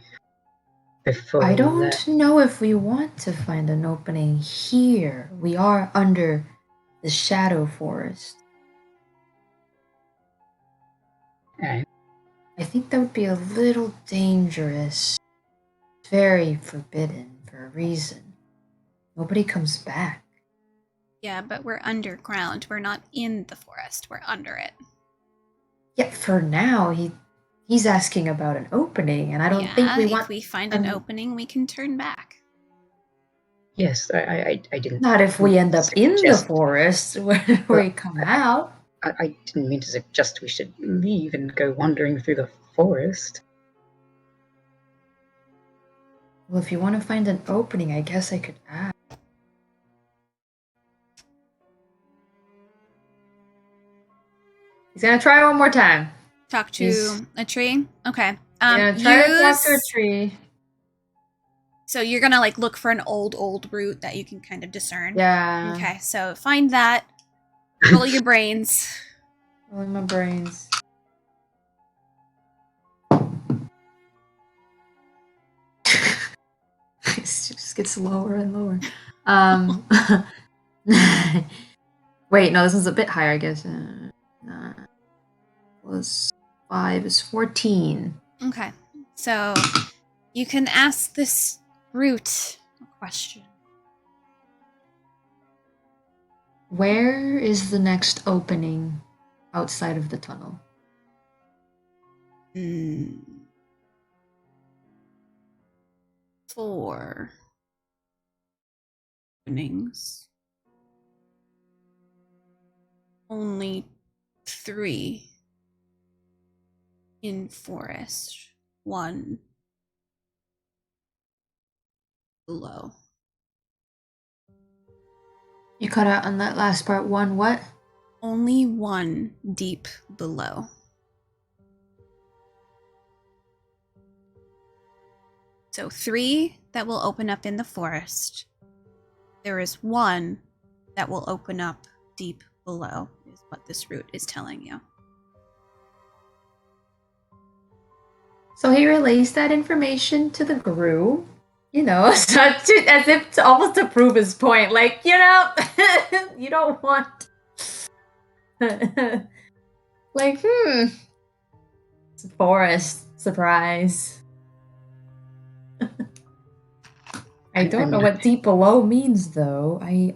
before I we don't left. know if we want to find an opening here. We are under the Shadow Forest. Alright. I think that would be a little dangerous. Very forbidden for a reason. Nobody comes back. Yeah, but we're underground. We're not in the forest. We're under it. Yet for now, he's asking about an opening, and I don't think we want. If we find an opening, we can turn back. Yes, I didn't. Not if we end up in the suggest- forest where we come out. I didn't mean to suggest we should leave and go wandering through the forest. Well, if you want to find an opening, I guess I could ask. He's gonna try one more time. Talk to Yes. a tree? Okay. He's gonna try to talk to a use- tree. So you're gonna like look for an old root that you can kind of discern. Yeah. Okay, so find that. Roll your brains. Rolling my brains. It just gets lower and lower. Wait, no, this one's a bit higher, I guess. Plus 5 is 14. Okay, so you can ask this root a question. Where is the next opening outside of the tunnel? Hmm. 4 openings. Only 3 in forest. 1 below. You cut out on that last part. 1 what? Only 1 deep below. So 3 that will open up in the forest. There is 1 that will open up deep below, is what this root is telling you. So he relays that information to the group, you know, so as if to almost to prove his point. Like, you know, you don't want. Like, it's a forest. Surprise. I don't know what deep below means, though. I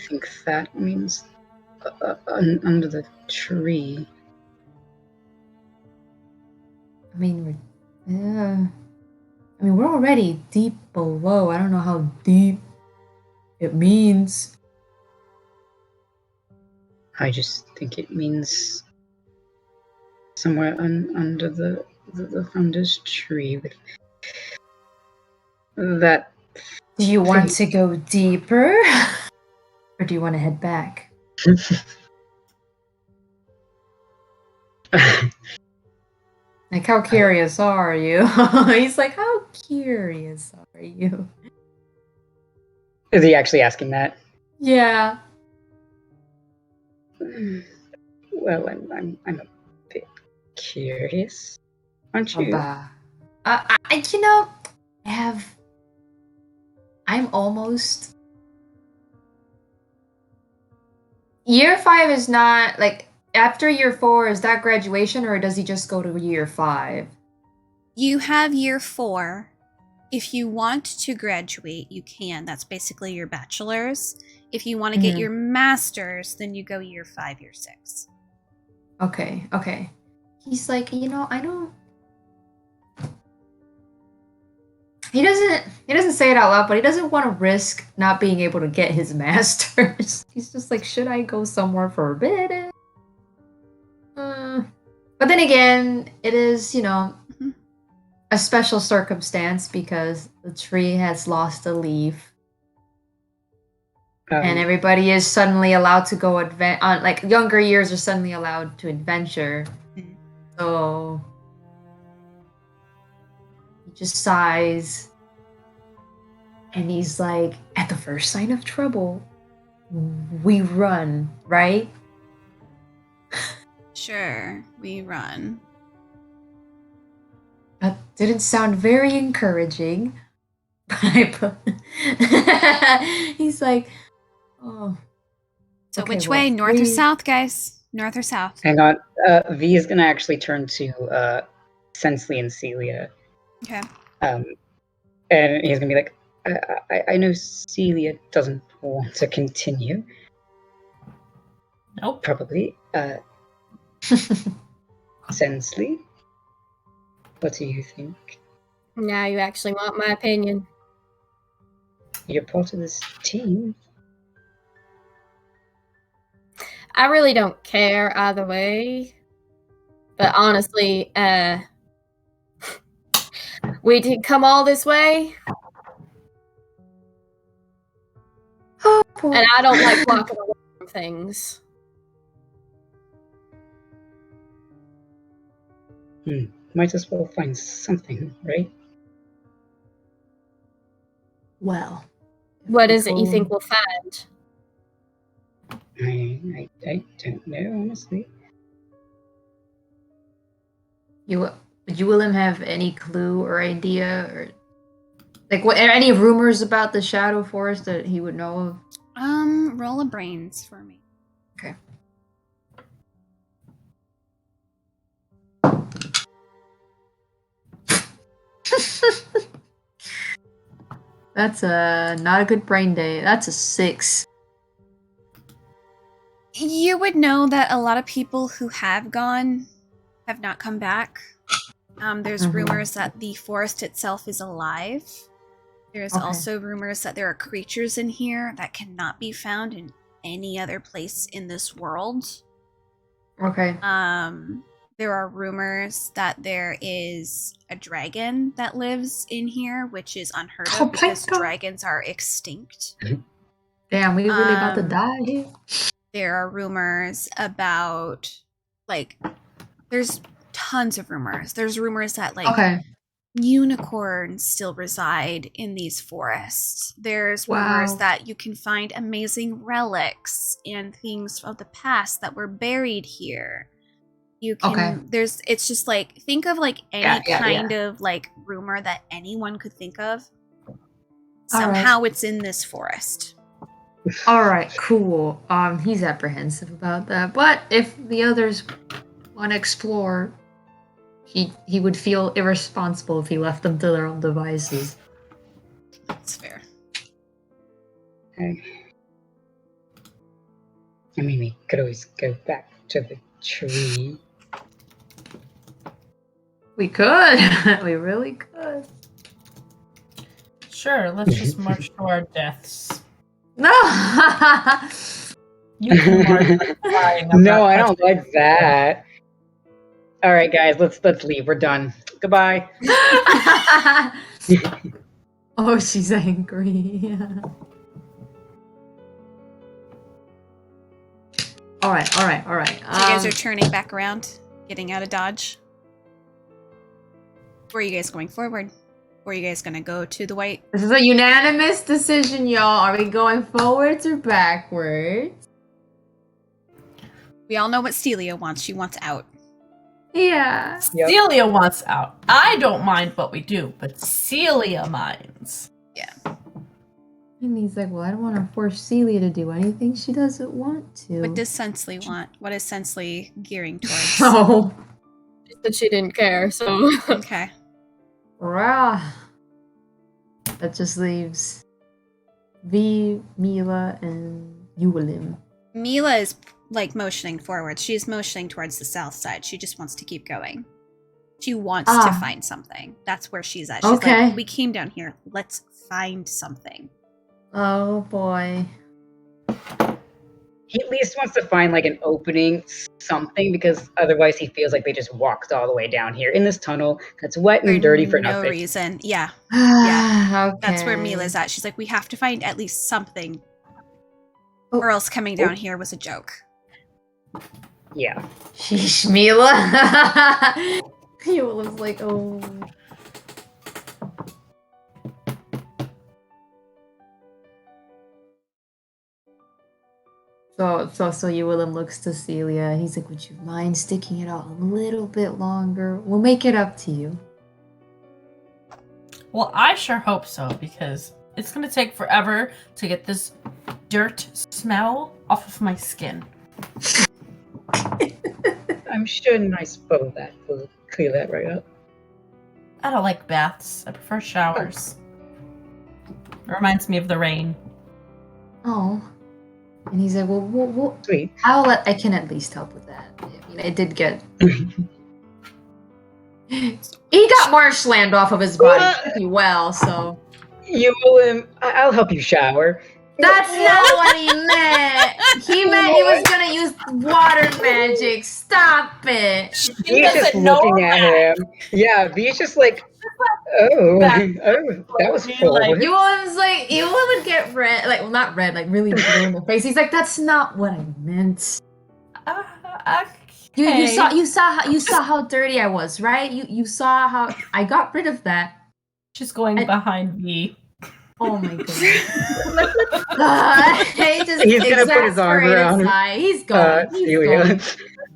think that means under the tree. I mean, we're already deep below. I don't know how deep it means. I just think it means somewhere under the founder's tree with that. Do you want to go deeper? Or do you want to head back? Like, how curious are you? He's like, how curious are you? Is he actually asking that? Yeah. Well, I'm a bit curious, aren't you? You know, I'm almost. Year 5 is not like after year 4. Is that graduation, or does he just go to year 5? You have year 4. If you want to graduate, you can. That's basically your bachelor's. If you want to get your master's, then you go year 5, year 6. Okay. He's like, you know, I don't. He doesn't say it out loud, but he doesn't want to risk not being able to get his master's. He's just like, should I go somewhere forbidden? But then again, it is, you know, a special circumstance because the tree has lost a leaf. And everybody is suddenly allowed to go on, like, younger years are suddenly allowed to adventure. Mhm. So he just sighs. And he's like, at the first sign of trouble, we run, right? Sure, we run. That didn't sound very encouraging. He's like, oh. So Okay, which well, way? North or we- south, guys? North or south? Hang on. V is gonna actually turn to Sensley and Celia. Okay. And he's gonna be like, I know Celia doesn't want to continue. Nope. Probably. Sensley? What do you think? Now you actually want my opinion. You're part of this team. I really don't care either way. But honestly, we did come all this way, Oh, and I don't like walking away from things. Might as well find something, right? Well. What is it you think we'll find? I don't know, honestly. Would you, Willem, have any clue or idea, or like what? Any rumors about the Shadow Forest that he would know of? Roll a brains for me. Okay. That's not a good brain day. That's a 6. You would know that a lot of people who have gone have not come back. There's Mhm. rumors that the forest itself is alive. There's Okay. also rumors that there are creatures in here that cannot be found in any other place in this world. Okay. There are rumors that there is a dragon that lives in here, which is unheard Oh of my because God. dragons are extinct. Damn, we really about to Um, die here. There are rumors about, like, there's tons of rumors. There's rumors that, like, Okay. unicorns still reside in these forests. There's rumors Wow. that you can find amazing relics and things of the past that were buried here. You can Okay. it's just like, think of like any Yeah. kind of like rumor that anyone could think of. All right. Somehow it's in this forest. All right, cool. He's apprehensive about that, but if the others want to explore, he would feel irresponsible if he left them to their own devices. That's fair. I mean, we could always go back to the tree. We could. We really could. Sure, let's just march to our deaths. No. You can march. Fine, I'm No, not I don't touching like that. All right, guys, let's leave. We're done. Goodbye. Oh, she's angry. All right. So you guys are turning back around, getting out of Dodge. Or are you guys going forward? Or are you guys gonna go to the white? This is a unanimous decision, y'all. Are we going forwards or backwards? We all know what Celia wants. She wants out. Yeah. Yep. Celia wants out. I don't mind what we do, but Celia minds. And he's like, well, I don't want to force Celia to do anything she doesn't want to. What does Sensley want? What is Sensley gearing towards? Oh. She said she didn't care, so. Okay. Rah. That just leaves V, Mila, and Yulim. Mila is like motioning forward. She's motioning towards the south side. She just wants to keep going. She wants to find something. That's where she's at. She's Okay. like, we came down here. Let's find something. Oh boy. he at least wants to find like an opening, something, because otherwise he feels like they just walked all the way down here in this tunnel that's wet and dirty for no nothing. reason. Yeah, Okay. that's where Mila's at. She's like, we have to find at least something, Oh. or else coming down here was a joke. Yeah. Sheesh, Mila. Eula's like, oh. So Eulum looks to Celia. He's like, would you mind sticking it out a little bit longer? We'll make it up to you. Well, I sure hope so, because it's gonna take forever to get this dirt smell off of my skin. I'm sure nice bow that will clear that right up. I don't like baths. I prefer showers. It reminds me of the rain. Oh. And he's like, well, Sweet. I can at least help with that. I mean, I did get... He got marshland off of his body pretty well, so... I'll help you shower. That's not what he meant! He meant he was gonna use water magic. Stop it! V's just looking at him. Yeah, V's just like, oh, that was forward. Eulum's like, Eulum would get red, like, well, not red, like really blue in the face. He's like, that's not what I meant. You saw how dirty I was, right? You saw how I got rid of that. She's going behind me. Oh my goodness. He's gonna put his arm around her. He's going.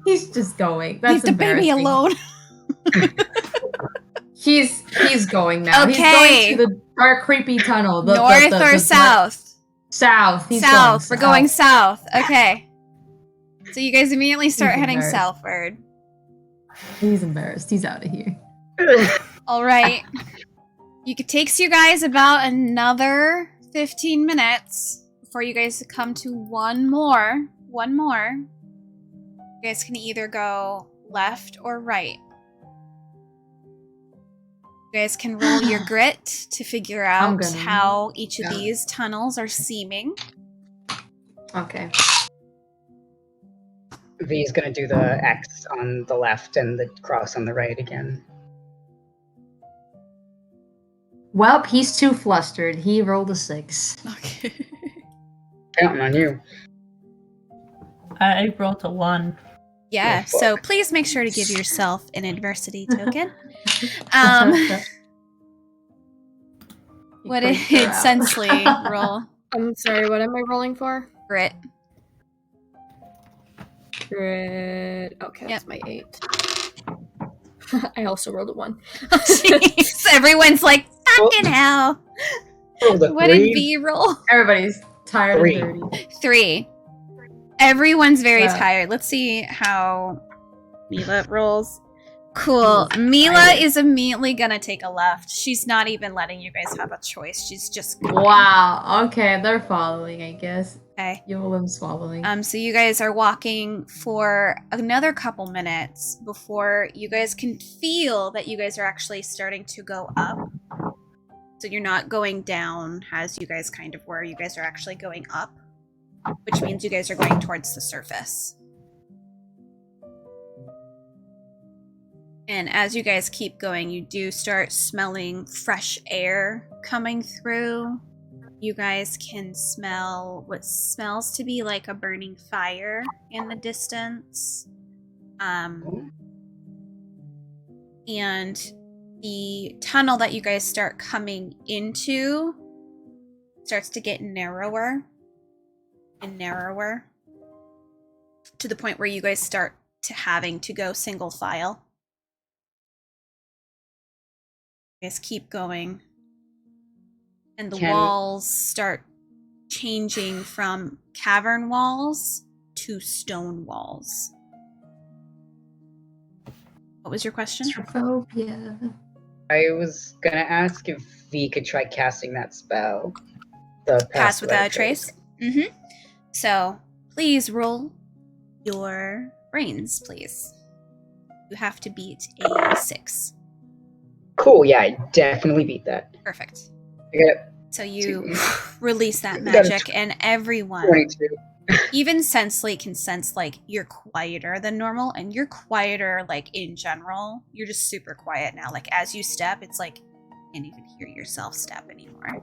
He's just going. That's Leave the baby alone. He's going now. Okay. He's going to the dark, creepy tunnel. North or south? South. He's south. Going We're going south. Okay. So you guys immediately start heading southward. He's embarrassed. He's out of here. All right. It takes you guys about another 15 minutes before you guys come to one more. You guys can either go left or right. You guys can roll your grit to figure out how each of these tunnels are seeming. Okay. V's gonna do the X on the left and the cross on the right again. Well, he's too flustered. He rolled a 6. Okay. Counting on you. I rolled a 1. Yeah, so please make sure to give yourself an adversity token. What did Sensley roll? I'm sorry, what am I rolling for? Grit. Grit. Okay, that's my 8. I also rolled a 1. Jeez, everyone's like, fucking hell. What did V roll? Everybody's tired 3. and dirty. 3. Everyone's very tired. Let's see how Mila rolls. Cool. Mila is immediately gonna take a left. She's not even letting you guys have a choice. She's just going. Wow. Okay, they're following, I guess. Okay. Eulum's following. So you guys are walking for another couple minutes before you guys can feel that you guys are actually starting to go up. So you're not going down as you guys kind of were. You guys are actually going up, which means you guys are going towards the surface. And as you guys keep going, you do start smelling fresh air coming through. You guys can smell what smells to be like a burning fire in the distance. And the tunnel that you guys start coming into starts to get narrower and narrower to the point where you guys start to having to go single file. You guys keep going. And the walls start changing from cavern walls to stone walls. What was your question? Phobia. I was gonna ask if V could try casting that spell. The Pass without a trace? Mm-hmm. So, please roll your brains, please. You have to beat a 6. Cool, yeah, I definitely beat that. Perfect. I got So you release that You got a magic, and everyone 22. even Sensley can sense like you're quieter than normal, and you're quieter like in general. You're just super quiet now. Like as you step, it's like you can't even hear yourself step anymore.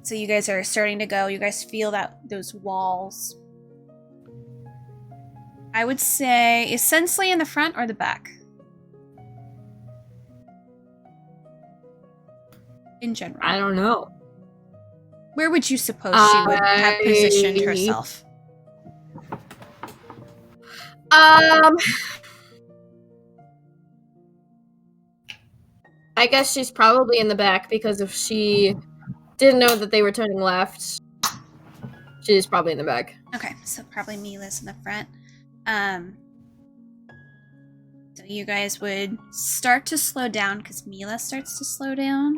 So you guys are starting to go. You guys feel that those walls. I would say, is Sensley in the front or the back? In general. I don't know. Where would you suppose she would have positioned herself? I guess she's probably in the back because if she didn't know that they were turning left, she's probably in the back. Okay, so probably Mila's in the front. So you guys would start to slow down because Mila starts to slow down.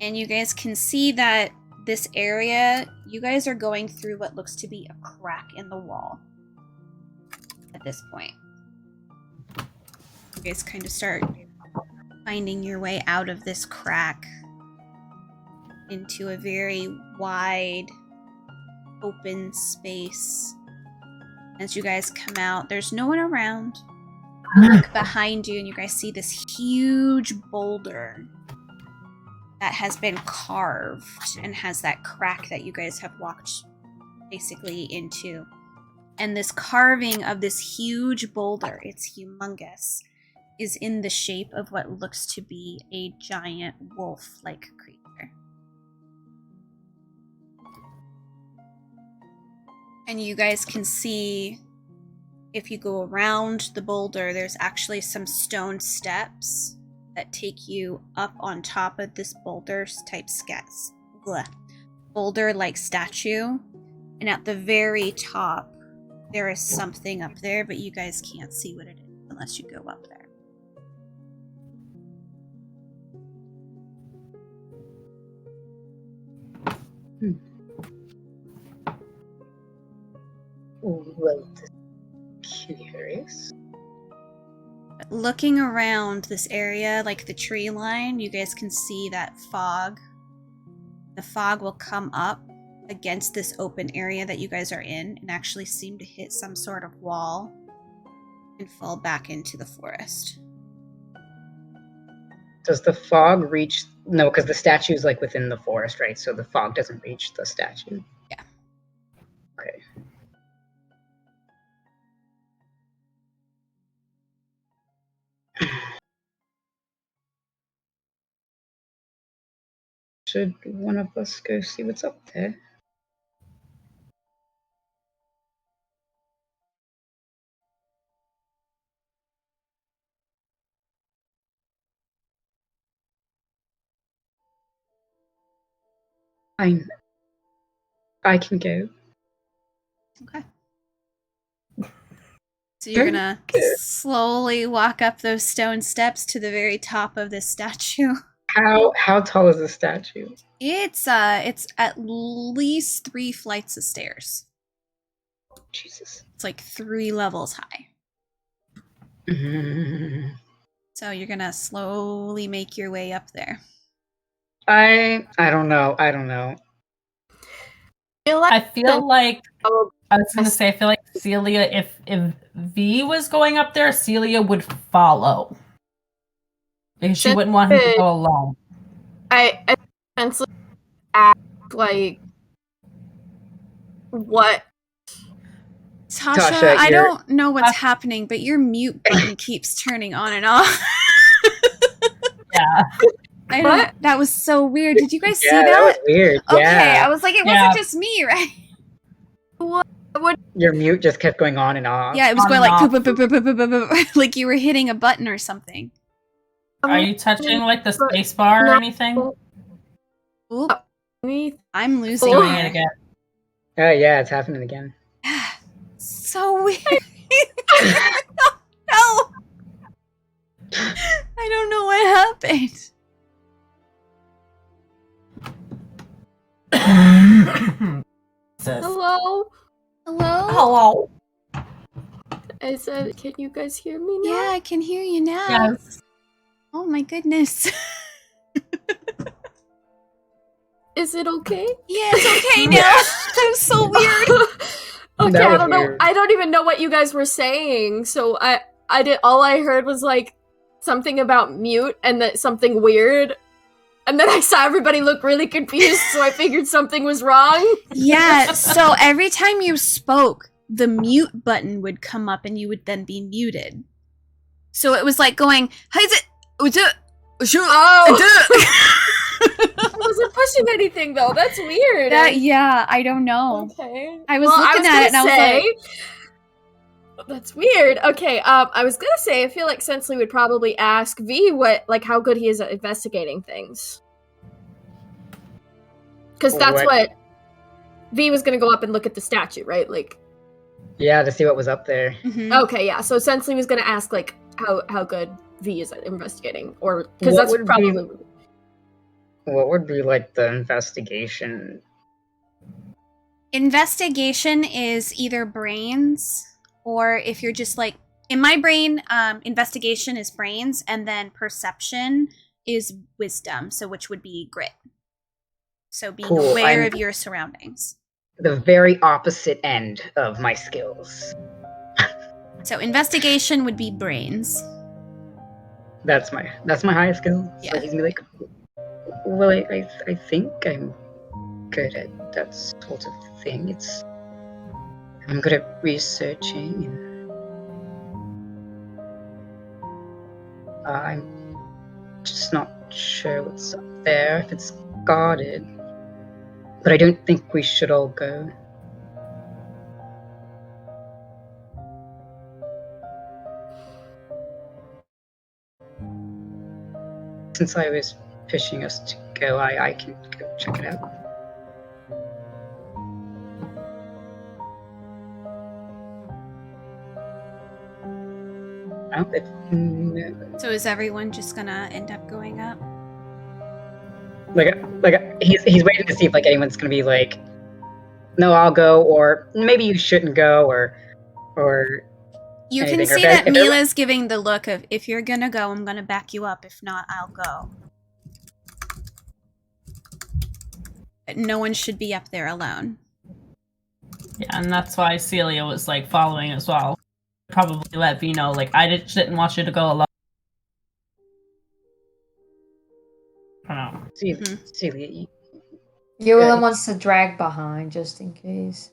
And you guys can see that this area, you guys are going through what looks to be a crack in the wall at this point. You guys kind of start finding your way out of this crack into a very wide, open space. As you guys come out, there's no one around. You look behind you and you guys see this huge boulder that has been carved and has that crack that you guys have walked basically into. And this carving of this huge boulder, it's humongous, is in the shape of what looks to be a giant wolf-like creature. And you guys can see, if you go around the boulder, there's actually some stone steps that take you up on top of this boulder-type boulder-like statue. And at the very top, there is something up there, but you guys can't see what it is unless you go up there. Well, curious. Looking around this area, like the tree line, you guys can see that fog. The fog will come up against this open area that you guys are in and actually seem to hit some sort of wall and fall back into the forest. Does the fog reach? No, because the statue is like within the forest, right? So the fog doesn't reach the statue. Yeah. Okay. Should one of us go see what's up there? I can go. Okay. So you're gonna slowly walk up those stone steps to the very top of this statue. How tall is the statue? It's at least 3 flights of stairs. Jesus. It's like 3 levels high. Mm-hmm. So you're gonna slowly make your way up there. I don't know. I feel like I was gonna say, I feel like Celia, if V was going up there, Celia would follow. Because she wouldn't want him to go alone. I mentally act like what? Tasha, I don't know what's happening, but your mute button keeps turning on and off. Yeah. What? That was so weird. Did you guys see that? That was weird. Okay, Yeah. I was like, it wasn't just me, right? What? Your mute just kept going on and off. Yeah, it was going like poop, poop, poop, poop, poop, poop, poop, like you were hitting a button or something. Are you touching like the space bar or anything? Oop. I'm losing Doing it again. Yeah, it's happening again. So weird. No. I don't know what happened. Hello? Hello? Hello. I said, can you guys hear me now? Yeah, I can hear you now. Yes. Oh my goodness. Is it okay? Yeah, it's okay now. That was so weird. Okay, That I was don't know. weird. I don't even know what you guys were saying. So I did. All I heard was like something about mute and that something weird. And then I saw everybody look really confused, so I figured something was wrong. Yeah, so every time you spoke, the mute button would come up and you would then be muted. So it was like going, Oh, I wasn't pushing anything though. That's weird. yeah, I don't know. Okay. I was looking at it and I was like, that's weird. Okay, I was gonna say I feel like Sensley would probably ask V how good he is at investigating things. Because that's what V was gonna go up and look at the statue, right? Like, Yeah, to see what was up there. okay, yeah. So Sensley was gonna ask like how good V is at investigating, or because What that's would probably What would be like the investigation? investigation is either brains or if you're just like, in my brain, investigation is brains and then perception is wisdom, so which would be grit. So being Cool, aware I'm- of your surroundings. The very opposite end of my skills. So investigation would be brains. That's my highest skill. Yeah. So he's gonna be like, well, I think I'm good at that sort of thing. I'm good at researching, and I'm just not sure what's up there, if it's guarded. But I don't think we should all go. Since I was pushing us to go, I can go check it out. No. So is everyone just gonna end up going up? He's waiting to see if like anyone's gonna be like, no, I'll go, or maybe you shouldn't go, or You anything, can or see if that everyone- Mila's giving the look of, if you're gonna go, I'm gonna back you up. If not, I'll go. But no one should be up there alone. Yeah, and that's why Celia was like following as well. Probably let V know, like, I didn't want you to go alone. I don't know. Celia, You're the Yeah. one wants to drag behind just in case.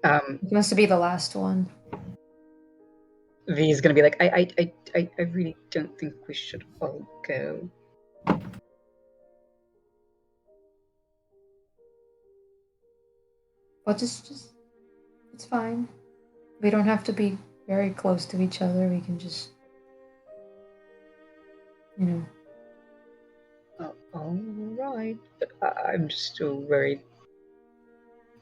He wants to be the last one. V is gonna be like, I really don't think we should all go. Well, just it's fine. We don't have to be very close to each other. We can just, you know. Oh, all right, but I'm just still worried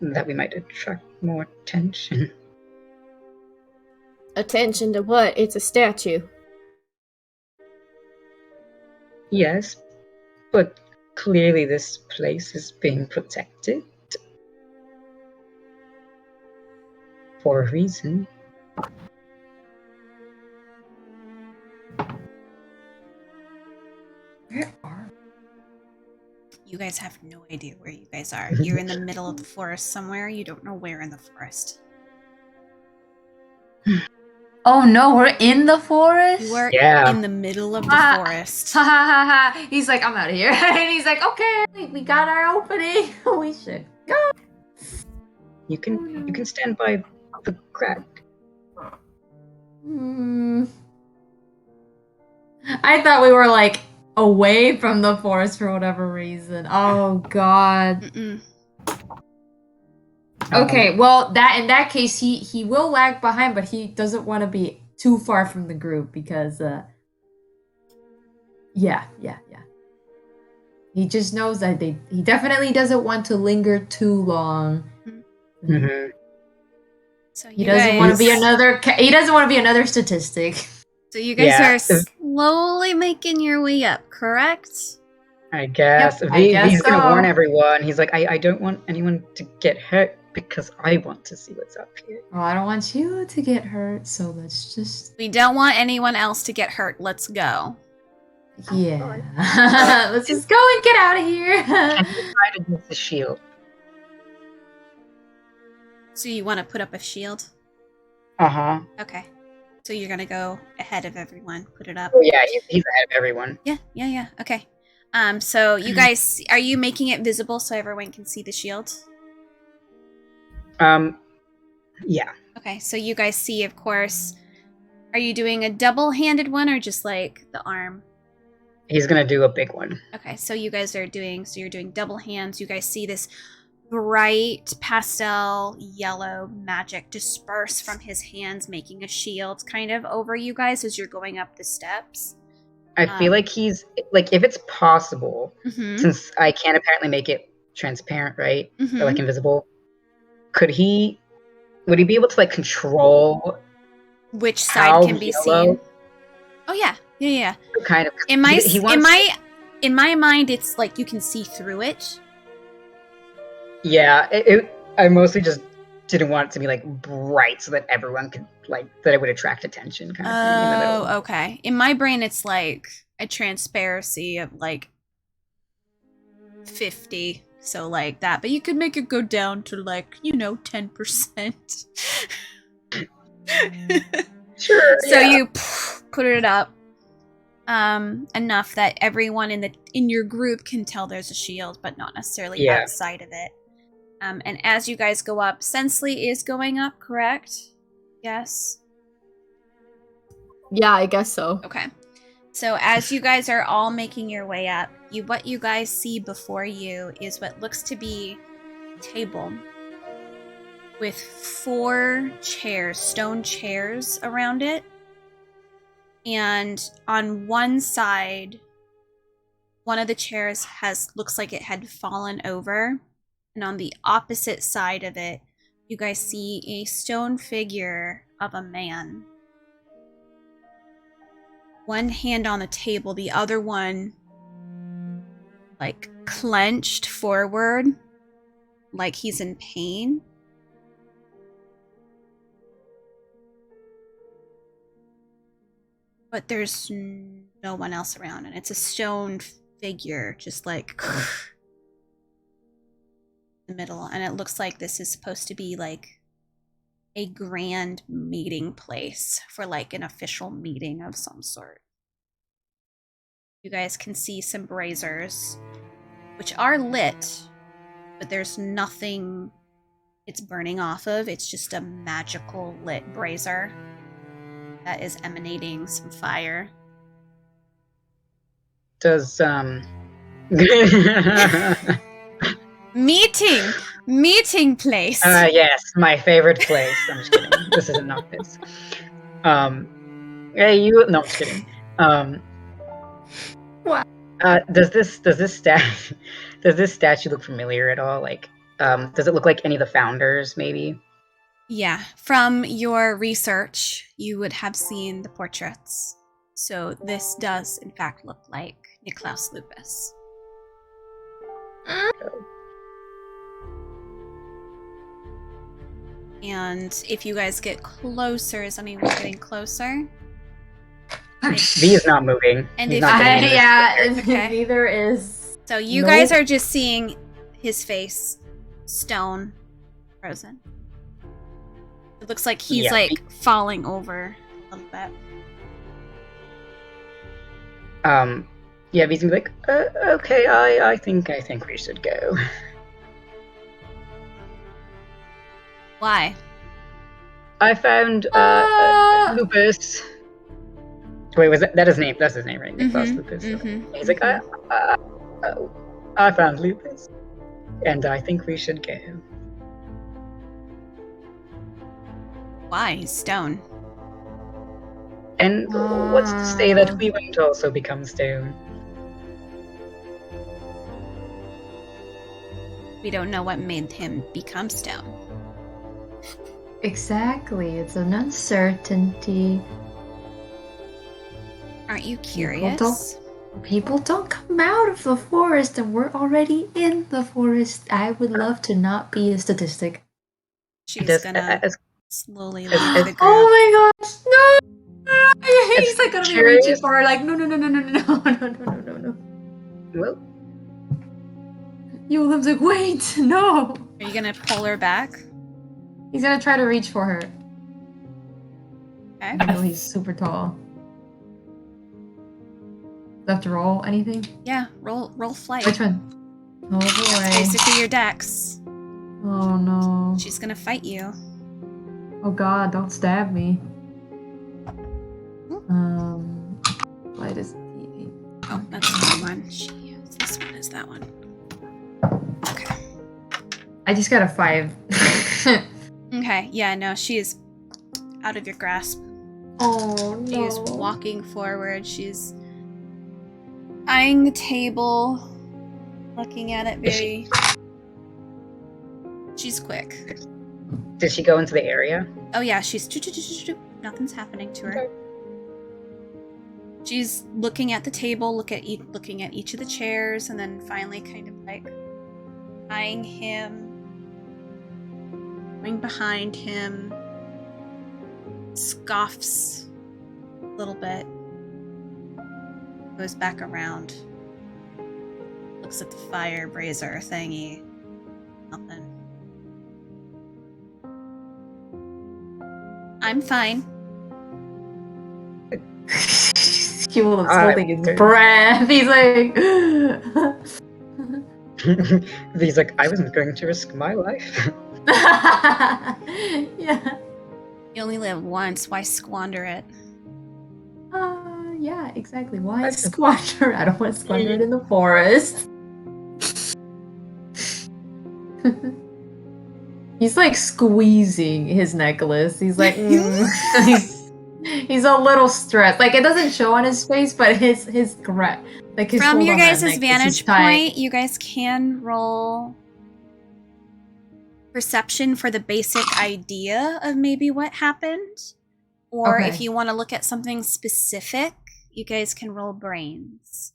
that we might attract more attention. attention to what? It's a statue. Yes, but clearly this place is being protected for a reason. Where are You guys have no idea where you guys are. You're in the middle of the forest somewhere. You don't know where in the forest. Oh no, we're in the forest? You are Yeah. in the middle of the forest. Ha ha ha ha. He's like, I'm out of here. And he's like, okay, we got our opening. We should go. You can stand by the crack. I thought we were like away from the forest for whatever reason. Oh god. Mm-mm. Okay, well in that case he will lag behind, but he doesn't want to be too far from the group because yeah. He just knows that he definitely doesn't want to linger too long. Mm-hmm. So He doesn't want to be another statistic. So you guys Yeah. are slowly making your way up, correct? I guess. Yep, I guess V's gonna so. warn everyone. He's like, I don't want anyone to get hurt because I want to see what's up here. Oh, I don't want you to get hurt, so let's just We don't want anyone else to get hurt. Let's go. Yeah. Let's just go and get out of here. Can you fight against the shield? So you want to put up a shield? Uh-huh. Okay. So you're gonna go ahead of everyone. Put it up. Oh yeah, he's ahead of everyone. Yeah. Okay. So you guys, are you making it visible so everyone can see the shield? Yeah. Okay. So you guys see, of course. Are you doing a double-handed one or just like the arm? He's gonna do a big one. Okay. So you guys are doing. So you're doing double hands. You guys see this bright pastel yellow magic disperse from his hands, making a shield kind of over you guys as you're going up the steps. I feel like he's like, if it's possible, Mhm. since I can't apparently make it transparent, right? Mhm. Or like invisible. Would he be able to like control Which side how can be yellow? seen? Oh yeah. Kind of. In my he wants, in my mind, it's like you can see through it. Yeah, I mostly just didn't want it to be like bright so that everyone could like, that it would attract attention kind of thing in the middle. Oh, okay. In my brain, it's like a transparency of like 50, so like that. But you could make it go down to like 10%. Sure. So yeah. you put it up enough that everyone in your group can tell there's a shield, but not necessarily Yeah. outside of it. And as you guys go up, Sensley is going up, correct? Yes. Yeah, I guess so. Okay. So as you guys are all making your way up, what you guys see before you is what looks to be a table with 4 chairs, stone chairs around it. And on one side, one of the chairs looks like it had fallen over. And on the opposite side of it, you guys see a stone figure of a man. One hand on the table, the other one like clenched forward, like he's in pain. But there's no one else around, and it's a stone figure, just like the middle, and it looks like this is supposed to be like a grand meeting place for like an official meeting of some sort. You guys can see some braziers, which are lit, but there's nothing it's burning off of. It's just a magical lit brazier that is emanating some fire. Does Meeting place. Yes, my favorite place. I'm just kidding. This isn't not this. Hey, you. No, I'm just kidding. What? Does this statue look familiar at all? Like, does it look like any of the founders, maybe? Yeah, from your research, you would have seen the portraits. So this does, in fact, look like Niklaus Lupus. And if you guys get closer, is anyone getting closer? V is not moving. And He's if not I- getting Yeah, Okay. neither is. So you Nope. guys are just seeing his face, stone, frozen. It looks like he's Yeah. like falling over a little bit. Yeah, V's gonna be like, okay, I think we should go. Why? I found Lupus. Wait, was that his name? That's his name, right? Niklaus Lupus. He's like, I found Lupus, and I think we should go. Why? He's stone. And what's to say that we won't also become stone? We don't know what made him become stone. Exactly, it's an uncertainty. Aren't you curious? People don't come out of the forest, and we're already in the forest. I would love to not be a statistic. She's Does- gonna as- slowly as- leave as- the group. Oh my gosh, no! He's like gonna be curious. reaching for her, like, no, no, no, no, no, no, no, no, no, no, no. Well, Eulim's like, wait, no. Are you gonna pull her back? He's gonna try to reach for her. Okay. Even though he's super tall. Do I have to roll anything? Yeah, roll flight. Which one? Oh boy. Basically your dex. Oh no. She's gonna fight you. Oh god, don't stab me. Flight is D8. Oh, that's the wrong one. This one is that one. Okay. I just got a 5. Okay, yeah, no, she is out of your grasp. Oh no. She is walking forward. She's eyeing the table, looking at it very... She's quick. did she go into the area? Oh yeah, she's... Nothing's happening to her. Okay. She's looking at the table, looking at each of the chairs, and then finally kind of like eyeing him, going behind him, scoffs a little bit, goes back around, looks at the fire brazier thingy, nothing. I'm fine. Eulim's Alright. holding his breath. He's like... He's like, I wasn't going to risk my life. Yeah. You only live once, why squander it? Yeah, exactly. Why That's- squander? I don't want to squander it in the forest. He's like squeezing his necklace. He's like, he's a little stressed. Like it doesn't show on his face, but his grip, like his From hold your on that guys' necklace is vantage tight. point, you guys can roll perception for the basic idea of maybe what happened. Or Okay. if you want to look at something specific, you guys can roll brains.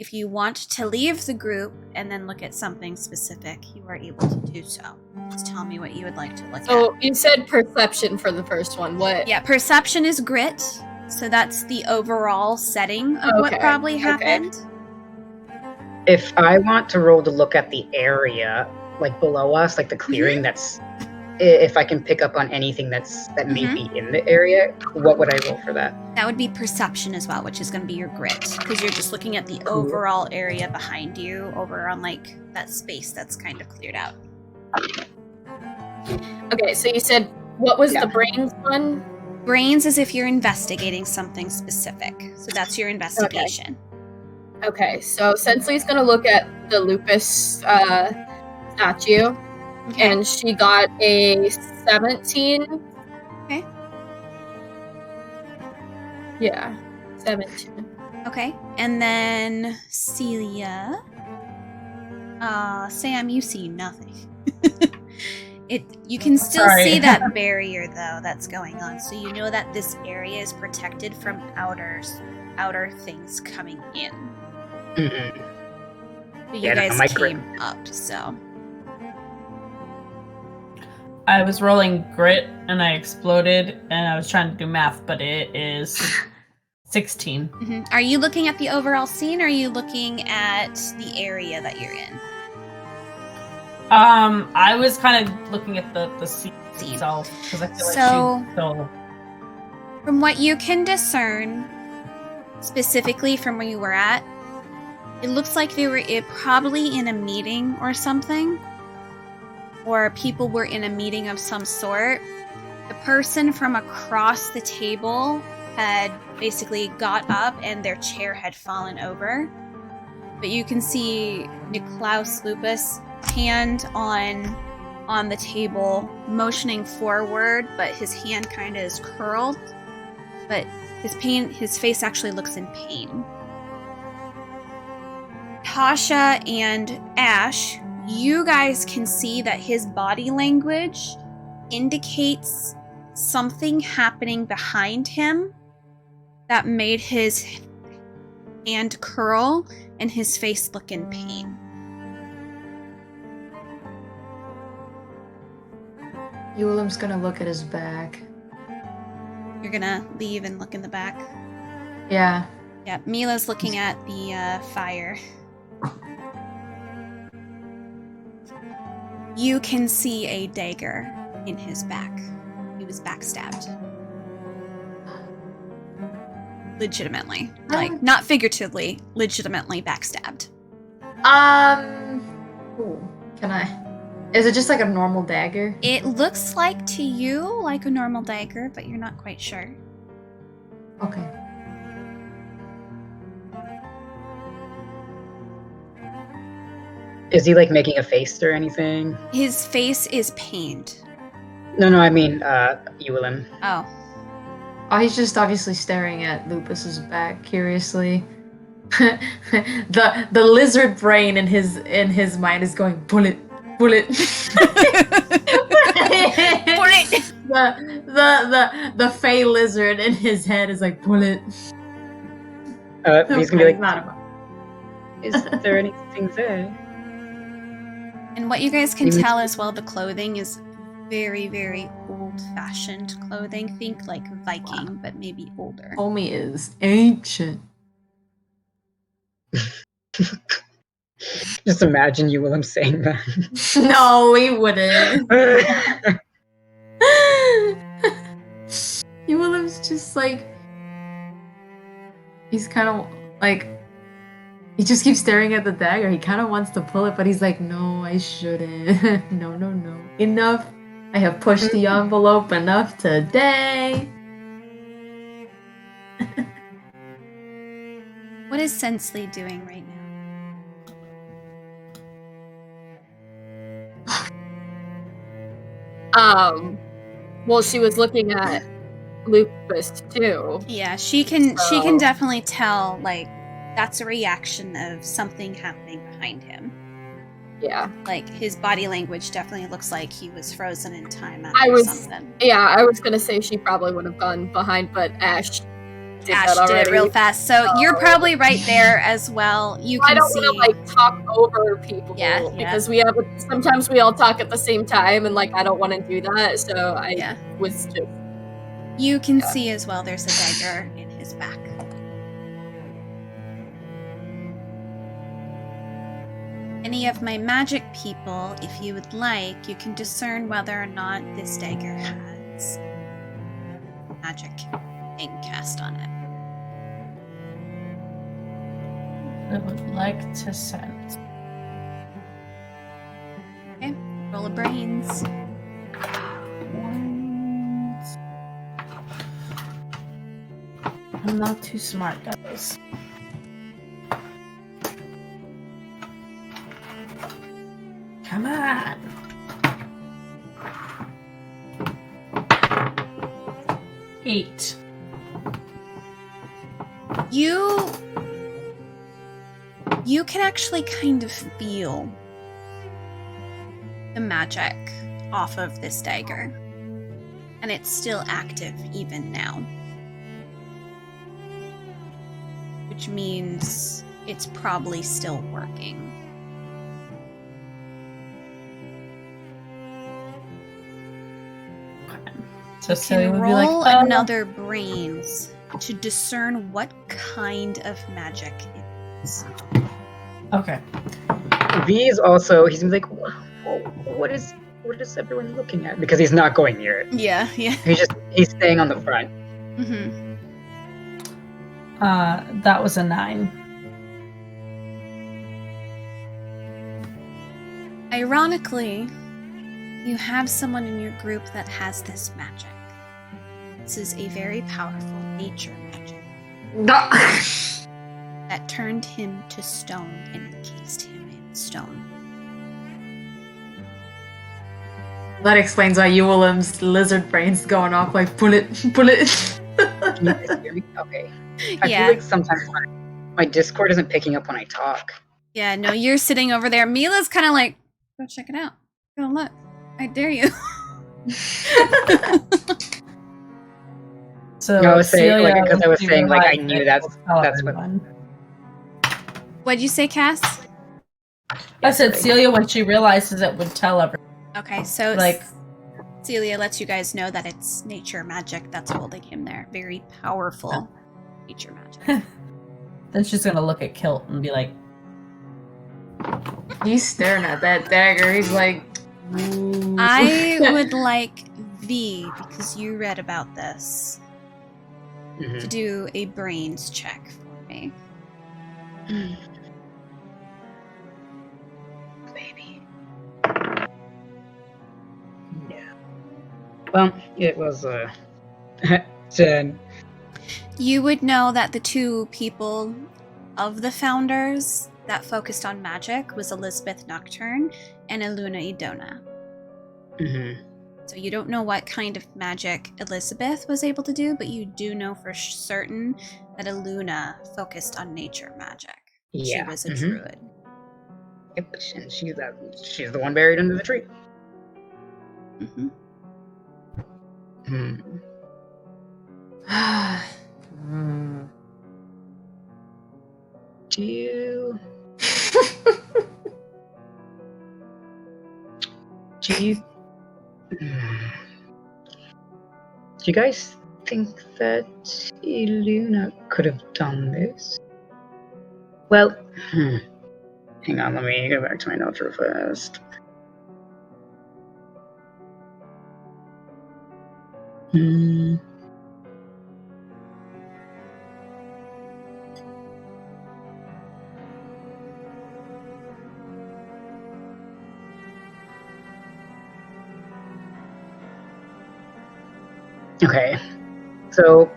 If you want to leave the group and then look at something specific, you are able to do so. Just tell me what you would like to look So you said perception for the first one. What? at. Yeah, perception is grit. So that's the overall setting of what Okay, probably okay. happened. If I want to roll to look at the area, like below us, like the clearing that's, if I can pick up on anything that may be in the area, what would I roll for that? That would be perception as well, which is going to be your grit, because you're just looking at the Cool. overall area behind you, over on like that space that's kind of cleared out. Okay, so you said what was Yeah. the brains one? Brains is if you're investigating something specific, so that's your investigation. Okay, so Sensley's gonna look at the lupus statue, Okay. and she got a 17. Okay. Yeah, 17. Okay, and then Celia. Sam, you see nothing. You can still Sorry. see that barrier though that's going on, so you know that this area is protected from outer things coming in. Mhm. But you Yeah, no, guys my came grit. up, so I was rolling grit and I exploded and I was trying to do math, but it is 16. Mhm. Are you looking at the overall scene, or are you looking at the area that you're in? I was kind of looking at the scene Scene. itself because I feel like So- she's so. From what you can discern, specifically from where you were at, it looks like they were probably in a meeting or something, or people were in a meeting of some sort. The person from across the table had basically got up and their chair had fallen over. But you can see Niklaus Lupus hand on the table, motioning forward, but his hand kind of is curled. But his face actually looks in pain. Tasha and Ash, you guys can see that his body language indicates something happening behind him that made his hand curl and his face look in pain. Eulim's gonna look at his back. You're gonna leave and look in the back? Yeah. Yeah, Mila's looking at the fire. You can see a dagger in his back. He was backstabbed. Legitimately. Like, not figuratively, legitimately backstabbed. Ooh, can I? Is it just like a normal dagger? It looks like to you like a normal dagger, but you're not quite sure. Okay. Is he like making a face or anything? His face is pained. No, I mean, Evelyn. Oh. Oh, he's just obviously staring at Lupus's back curiously. the lizard brain in his mind is going bullet. Bullet. The fey lizard in his head is like bullet. He's gonna be like, is there anything there? And what you guys can tell as well, the clothing is very, very old-fashioned clothing. Think like Viking, but maybe older. Homie is ancient. Just imagine you Willem saying that. No, he wouldn't. Willem's just like, he's kind of like, he just keeps staring at the dagger. He kind of wants to pull it, but he's like, no, I shouldn't. No. Enough. I have pushed the envelope enough today. What is Sensley doing right now? Well, she was looking at Lupus too. Yeah, she can definitely tell, like, that's a reaction of something happening behind him. Yeah. Like, his body language definitely looks like he was frozen in time I was something. Yeah, I was gonna say she probably would have gone behind, but Ash did it real fast. So you're probably right there as well. You can I don't see. want to like talk over people because sometimes we all talk at the same time, and like I don't want to do that. So I was just. You can see as well. There's a dagger in his back. Any of my magic people, if you would like, you can discern whether or not this dagger has magic thing cast on it. I would like to sense. Okay, roll a brains. I'm not too smart, guys. Come on. Eight. You can actually kind of feel the magic off of this dagger. And it's still active even now. Which means it's probably still working. So Celia would roll be like, another brains to discern what kind of magic it is. Okay. V is also, he's gonna be like, what is everyone looking at? Because he's not going near it. Yeah. He's staying on the front. Mm-hmm. That was a 9. Ironically, you have someone in your group that has this magic. This is a very powerful nature magic that turned him to stone and encased him in stone. That explains why Ewelim's lizard brain's going off like bullet. Can you guys hear me? Okay. I feel like sometimes my Discord isn't picking up when I talk. Yeah, no, you're sitting over there. Mila's kind of like, go check it out. Go look. I dare you. So I was saying, Celia, like, because I was when she saying, like, I realized knew it, that's will tell what. everyone. What'd you say, Cass? I said Celia, when she realizes it, would tell everyone. Okay, so Like, Celia lets you guys know that it's nature magic that's holding him there. Very powerful nature magic. Then she's gonna look at Kilt and be like, He's staring at that dagger. He's like, ooh. I would like V, because you read about this, to Mhm. do a brains check for me. Baby. Yeah. Well, it was 10. You would know that the two people of the founders that focused on magic was Elizabeth Nocturne and Iluna Idona. Mm-hmm. So you don't know what kind of magic Elizabeth was able to do, but you do know for certain that Iluna focused on nature magic. Yeah. She was a Mhm. druid. Yep, and she's the one buried under the tree. Hmm. Hmm. Hmm. Do you do you guys think that Iluna could have done this? Well, hang on, let me go back to my notes real fast. Hmm. Okay, so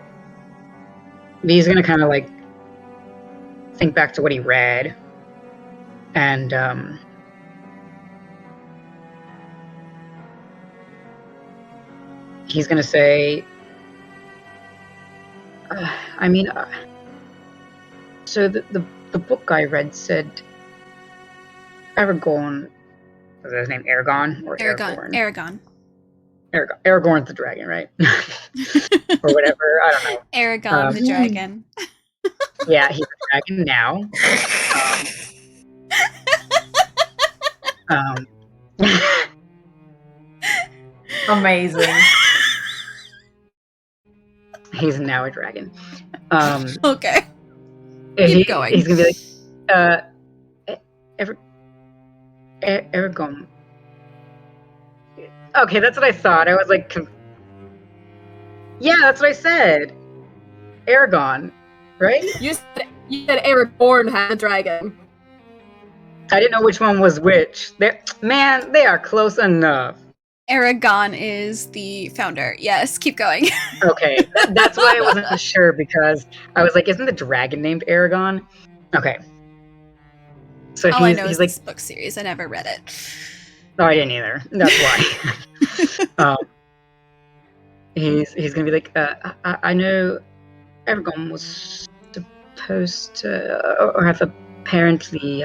V's gonna kind of like think back to what he read, and he's gonna say, I mean, so the book I read said Aragorn, was that his name Aragorn or Aragorn? Aragon. Aragorn's the dragon, right? Or whatever, I don't know. Aragon the dragon. Yeah, he's a dragon now. Um, Amazing. he's now a dragon. Okay. Keep going. He's gonna be like, Aragorn. Okay, that's what I thought. I was like, yeah, that's what I said. Aragon, right? You said Aragorn had a dragon. I didn't know which one was which. They are close enough. Aragon is the founder. Yes, keep going. Okay, that's why I wasn't sure, because I was like, isn't the dragon named Aragon? Okay. So All I know he's is like, this book series. I never read it. no, I didn't either. That's why. He's gonna be like, I know Aragon was supposed to, or have apparently,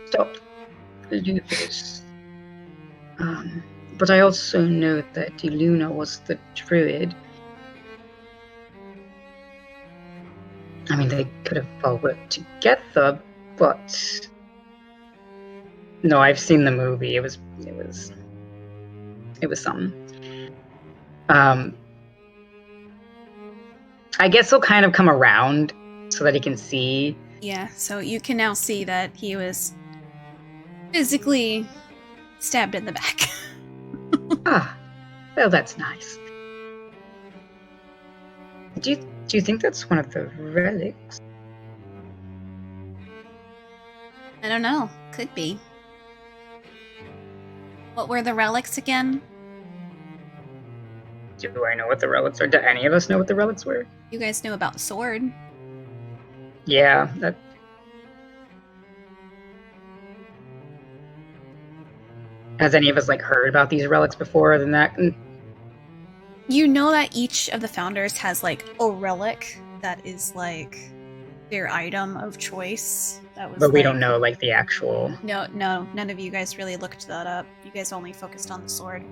stopped lupus. But I also know that Iluna was the druid. I mean, they could have all worked together, but no, I've seen the movie. It was something. I guess he'll kind of come around so that he can see. Yeah, so you can now see that he was physically stabbed in the back. Ah, well, that's nice. Do you think that's one of the relics? I don't know. Could be. What were the relics again? Do I know what the relics are? Do any of us know what the relics were? You guys knew about the sword. Yeah, that. Has any of us heard about these relics before? Than that, You know that each of the founders has a relic that is their item of choice. That was. But we don't know the actual. No, none of you guys really looked that up. You guys only focused on the sword.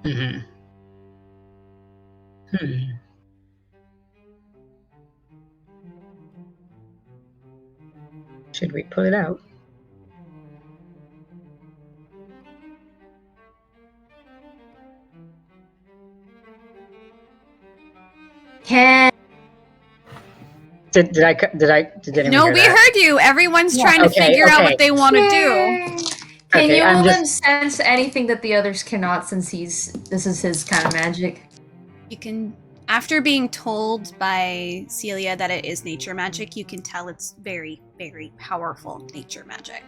Hmm. Should we pull it out? Can Did anyone No, hear we that? heard you. Everyone's Yeah. trying to Okay, figure out okay. what they want to do. Can Okay, you I'm let him just- sense anything that the others cannot, since this is his kind of magic? You can, after being told by Celia that it is nature magic, you can tell it's very, very powerful nature magic.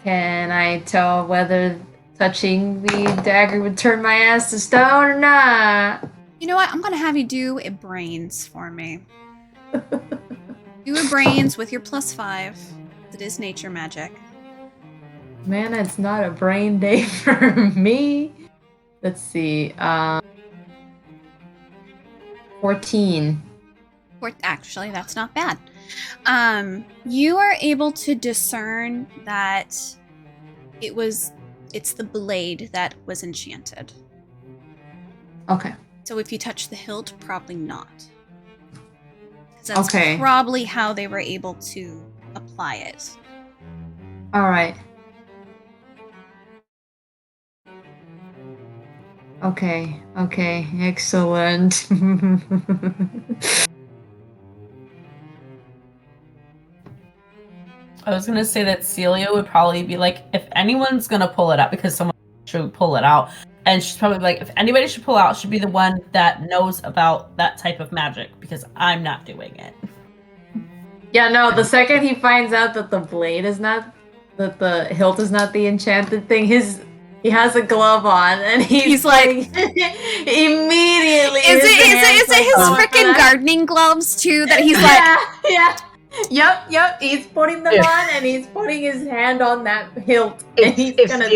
Can I tell whether touching the dagger would turn my ass to stone or not? You know what? I'm gonna have you do a brains for me. Do a brains with your +5. It is nature magic. Man, it's not a brain day for me. Let's see. 14. Actually, that's not bad. You are able to discern that it's the blade that was enchanted. Okay. So if you touch the hilt, probably not. Because that's Okay. probably how they were able to apply it. All right. Okay. Okay. Excellent. I was gonna say that Celia would probably be like, if anyone's gonna pull it out, because someone should pull it out, and she's probably like, if anybody should pull out, should be the one that knows about that type of magic, because I'm not doing it. Yeah, no, the second he finds out that the blade is not, that the hilt is not the enchanted thing, he has a glove on, and he's like- immediately. Is it his going freaking for that. gardening gloves too? That he's like, yeah. Yep. He's putting them on, and he's putting his hand on that hilt. And he's If gonna.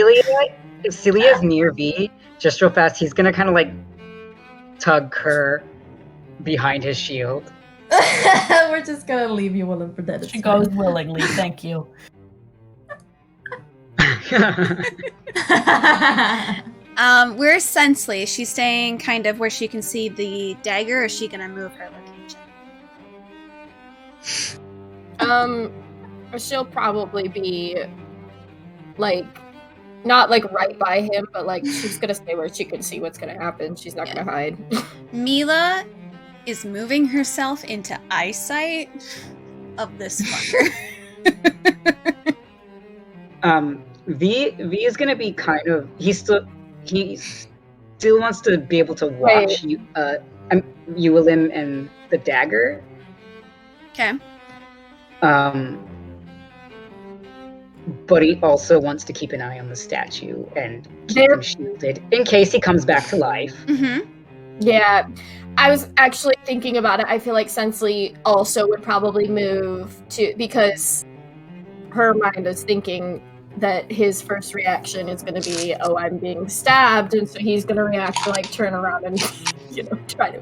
Celia's near V, just real fast, he's gonna kind of like tug her behind his shield. We're just gonna leave you alone for that. She goes willingly, thank you. where's Sensley? She's staying kind of where she can see the dagger, or is she gonna move her location? She'll probably be like not like right by him, but like she's gonna stay where she can see what's gonna happen. She's not gonna hide. Mila is moving herself into eyesight of this fucker. V is gonna be kind of he still wants to be able to watch Ulim and the dagger. Okay. But he also wants to keep an eye on the statue and keep him shielded in case he comes back to life. Mm-hmm. Yeah, I was actually thinking about it. I feel like Sensley also would probably move to, because her mind is thinking that his first reaction is going to be, oh, I'm being stabbed, and so he's going to react to like turn around and try to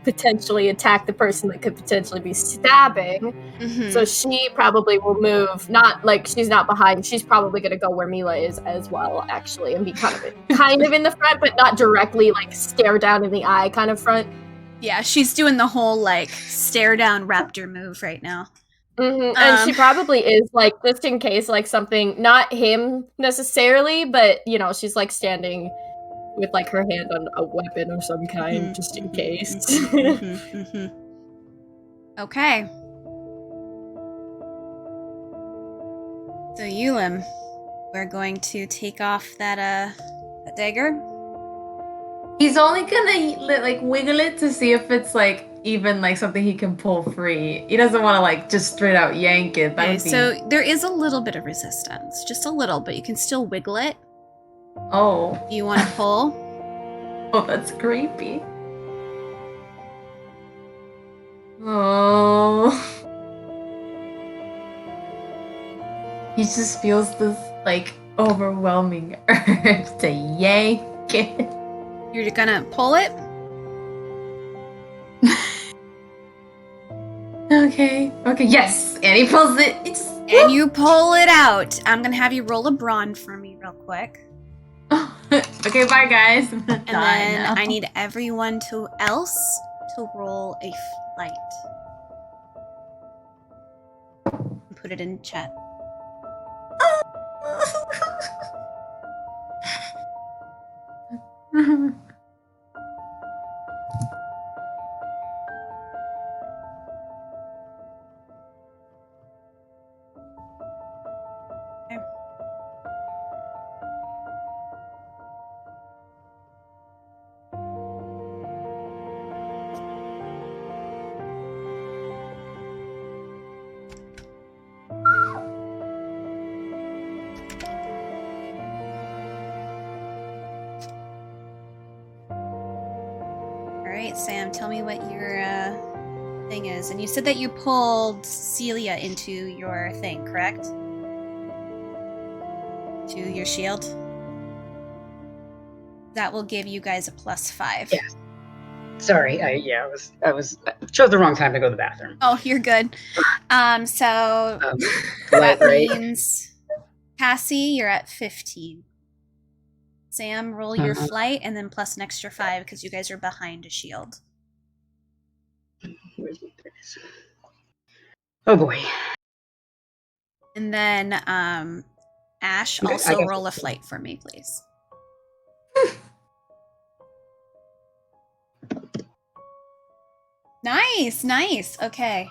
potentially attack the person that could potentially be stabbing. Mm-hmm. So she probably will move, not like she's not behind. She's probably going to go where Mila is as well, actually, and be kind of in the front, but not directly like stare down in the eye kind of front. Yeah, she's doing the whole like stare down raptor move right now. Mm-hmm. And she probably is like, just in case, like something, not him necessarily, but she's like standing with like her hand on a weapon of some kind, just in case. Okay. So Ulim, we're going to take off that dagger. He's only gonna like wiggle it to see if it's like even like something he can pull free. He doesn't want to like just straight out yank it. Okay, so there is a little bit of resistance, just a little, but you can still wiggle it. Oh. Do you want to pull? Oh, that's creepy. Oh. He just feels this like overwhelming urge to yank it. You're gonna pull it? Okay, yes! And he pulls it. And you pull it out. I'm gonna have you roll a brawn for me real quick. Okay, bye guys. And then I need everyone else to roll a flight. Put it in chat. right, Sam, tell me what your thing is. And you said that you pulled Celia into your thing, correct? To your shield? That will give you guys a +5. Yeah. Sorry, I chose the wrong time to go to the bathroom. Oh, you're good. So Light, that right? means Cassie, you're at 15. Sam, roll your flight and then plus an extra 5 because you guys are behind a shield. Where's my dice? Oh boy. And then Ash, Okay, also I got roll a 15. flight for me, please. Nice. Okay.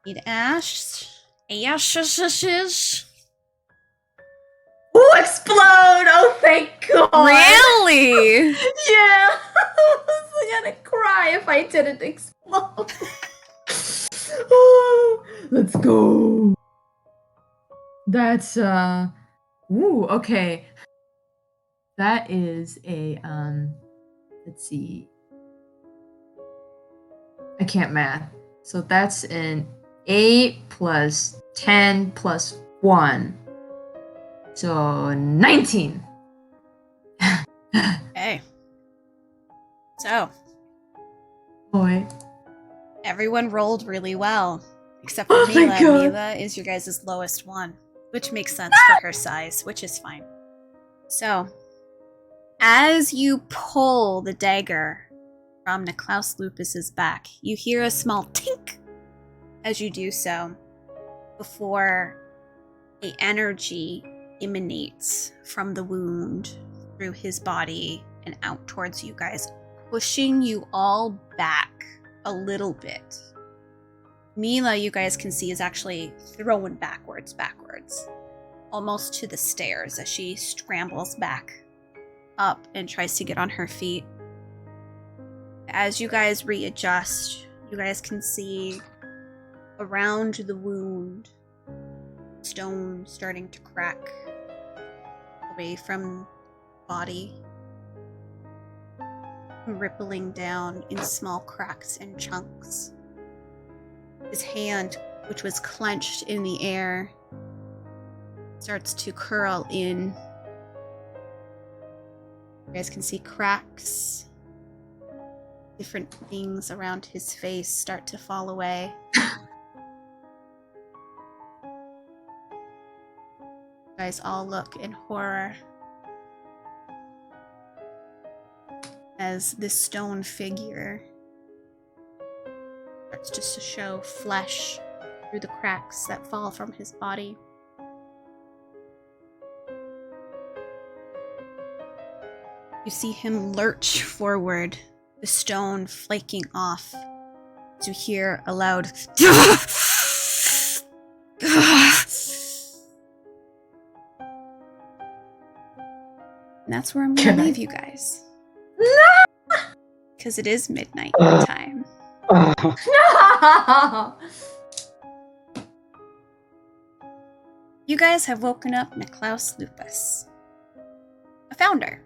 Need Ash. Ash. Oh, explode! Oh, thank God! Really? Yeah! I was gonna cry if I didn't explode. Oh, let's go. That's, ooh, okay. That is a, let's see. I can't math. So that's an 8 plus 10 plus 1. So 19. Okay. So, Boy. everyone rolled really well. Except for Oh, Mila. thank God. Mila is your guys' lowest one. Which makes sense for her size, which is fine. So, as you pull the dagger from Niklaus Lupus's back, you hear a small tink as you do so before a energy emanates from the wound through his body and out towards you guys, pushing you all back a little bit. Mila, you guys can see, is actually thrown backwards, almost to the stairs as she scrambles back up and tries to get on her feet. As you guys readjust, you guys can see around the wound, stone starting to crack away from the body, rippling down in small cracks and chunks. His hand, which was clenched in the air, starts to curl in. You guys can see cracks. Different things around his face start to fall away. You guys all look in horror as this stone figure starts to show flesh through the cracks that fall from his body. You see him lurch forward, the stone flaking off, to hear a loud and that's where I'm gonna leave you guys. No! Because it is midnight time. No! You guys have woken up Niklaus Lupus, a founder,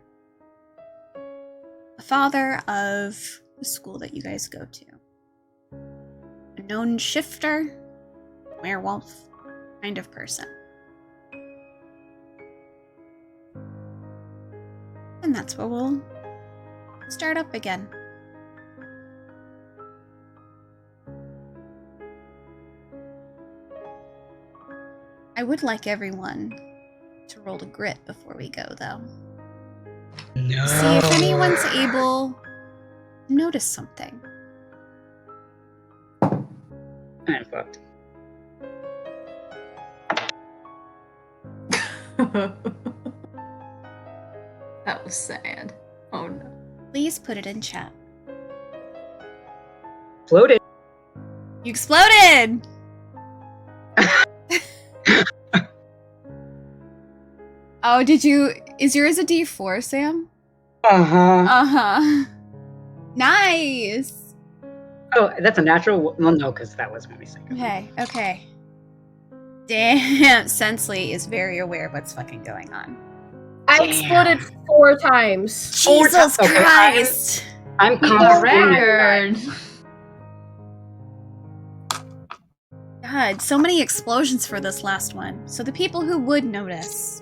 a father of the school that you guys go to, a known shifter, werewolf kind of person. And that's where we'll start up again. I would like everyone to roll a grit before we go, though. No. See if anyone's able to notice something. I'm fucked. That was sad. Oh no. Please put it in chat. Floated. You exploded! Oh, did you... Is yours a D4, Sam? Uh-huh. Uh-huh. Nice! Oh, that's a natural... Well, no, because that was when we sang. Okay. Damn, Sensley is very aware of what's fucking going on. I exploded 4 times. Jesus Okay. Christ! I'm The constantly record. God, so many explosions for this last one. So the people who would notice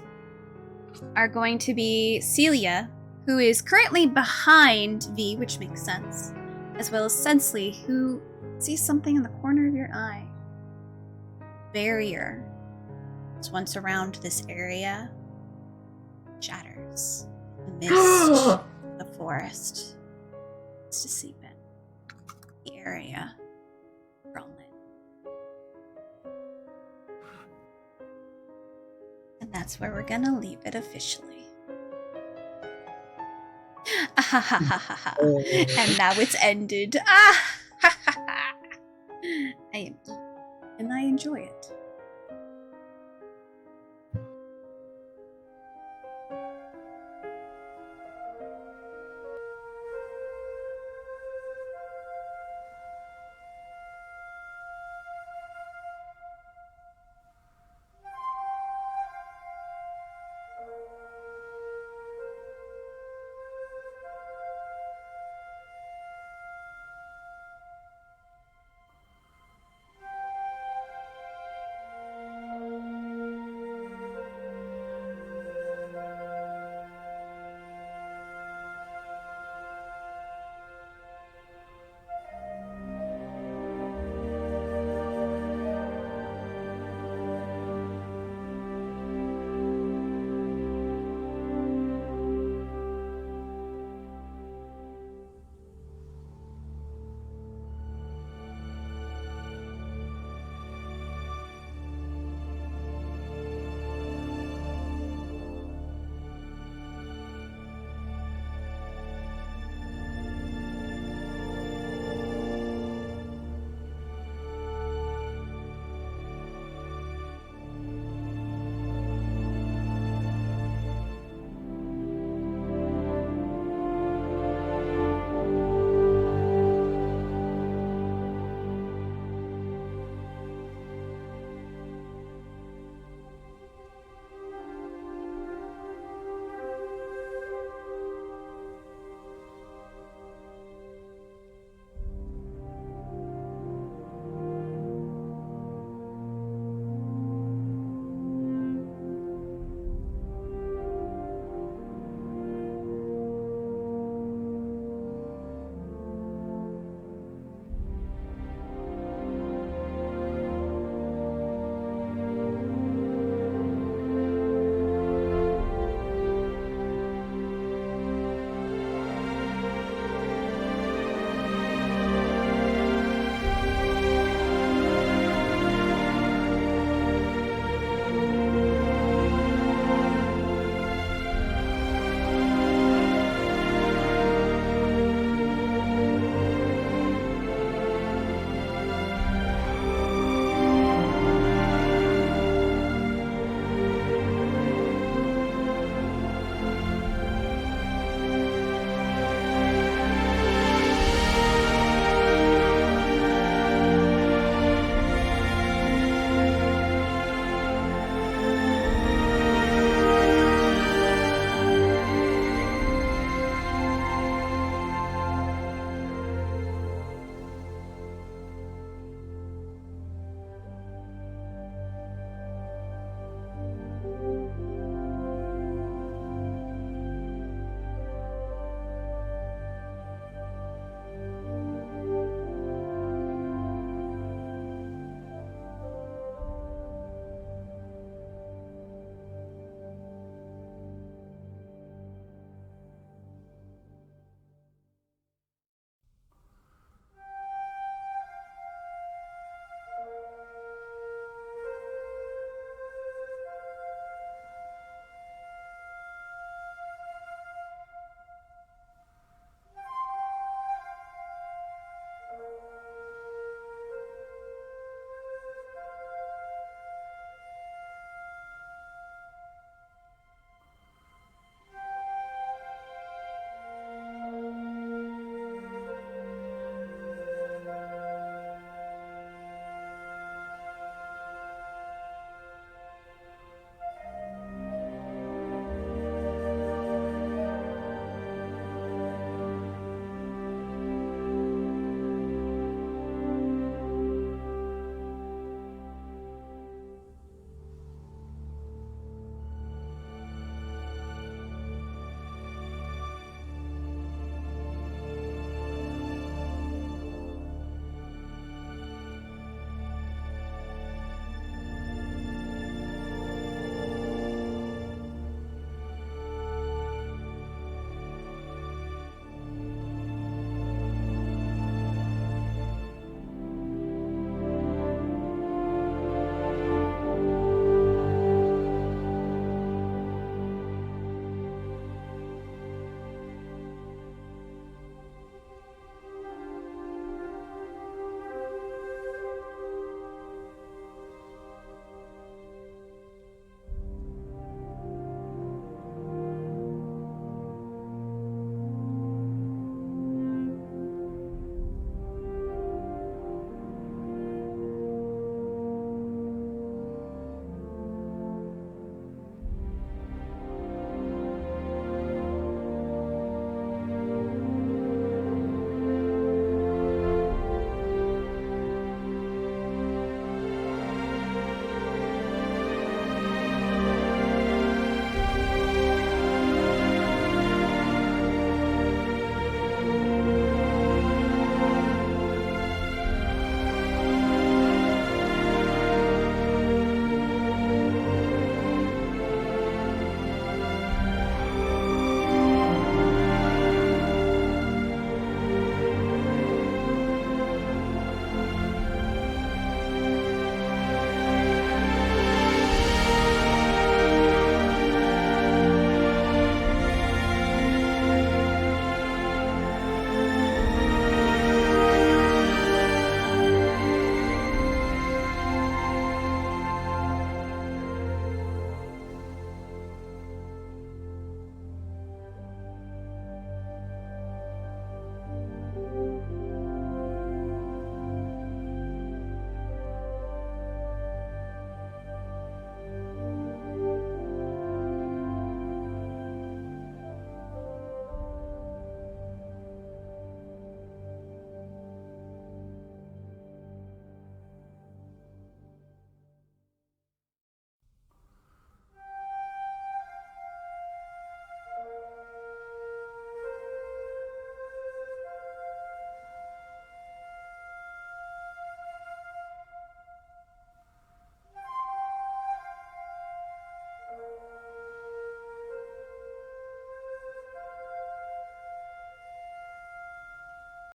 are going to be Celia, who is currently behind V, which makes sense, as well as Sensley, who sees something in the corner of your eye. Barrier was once around this area. Shatters. The mist, the forest. It's to seep in. The area. Grown lit. And that's where we're gonna leave it officially. And now it's ended. I am and I enjoy it.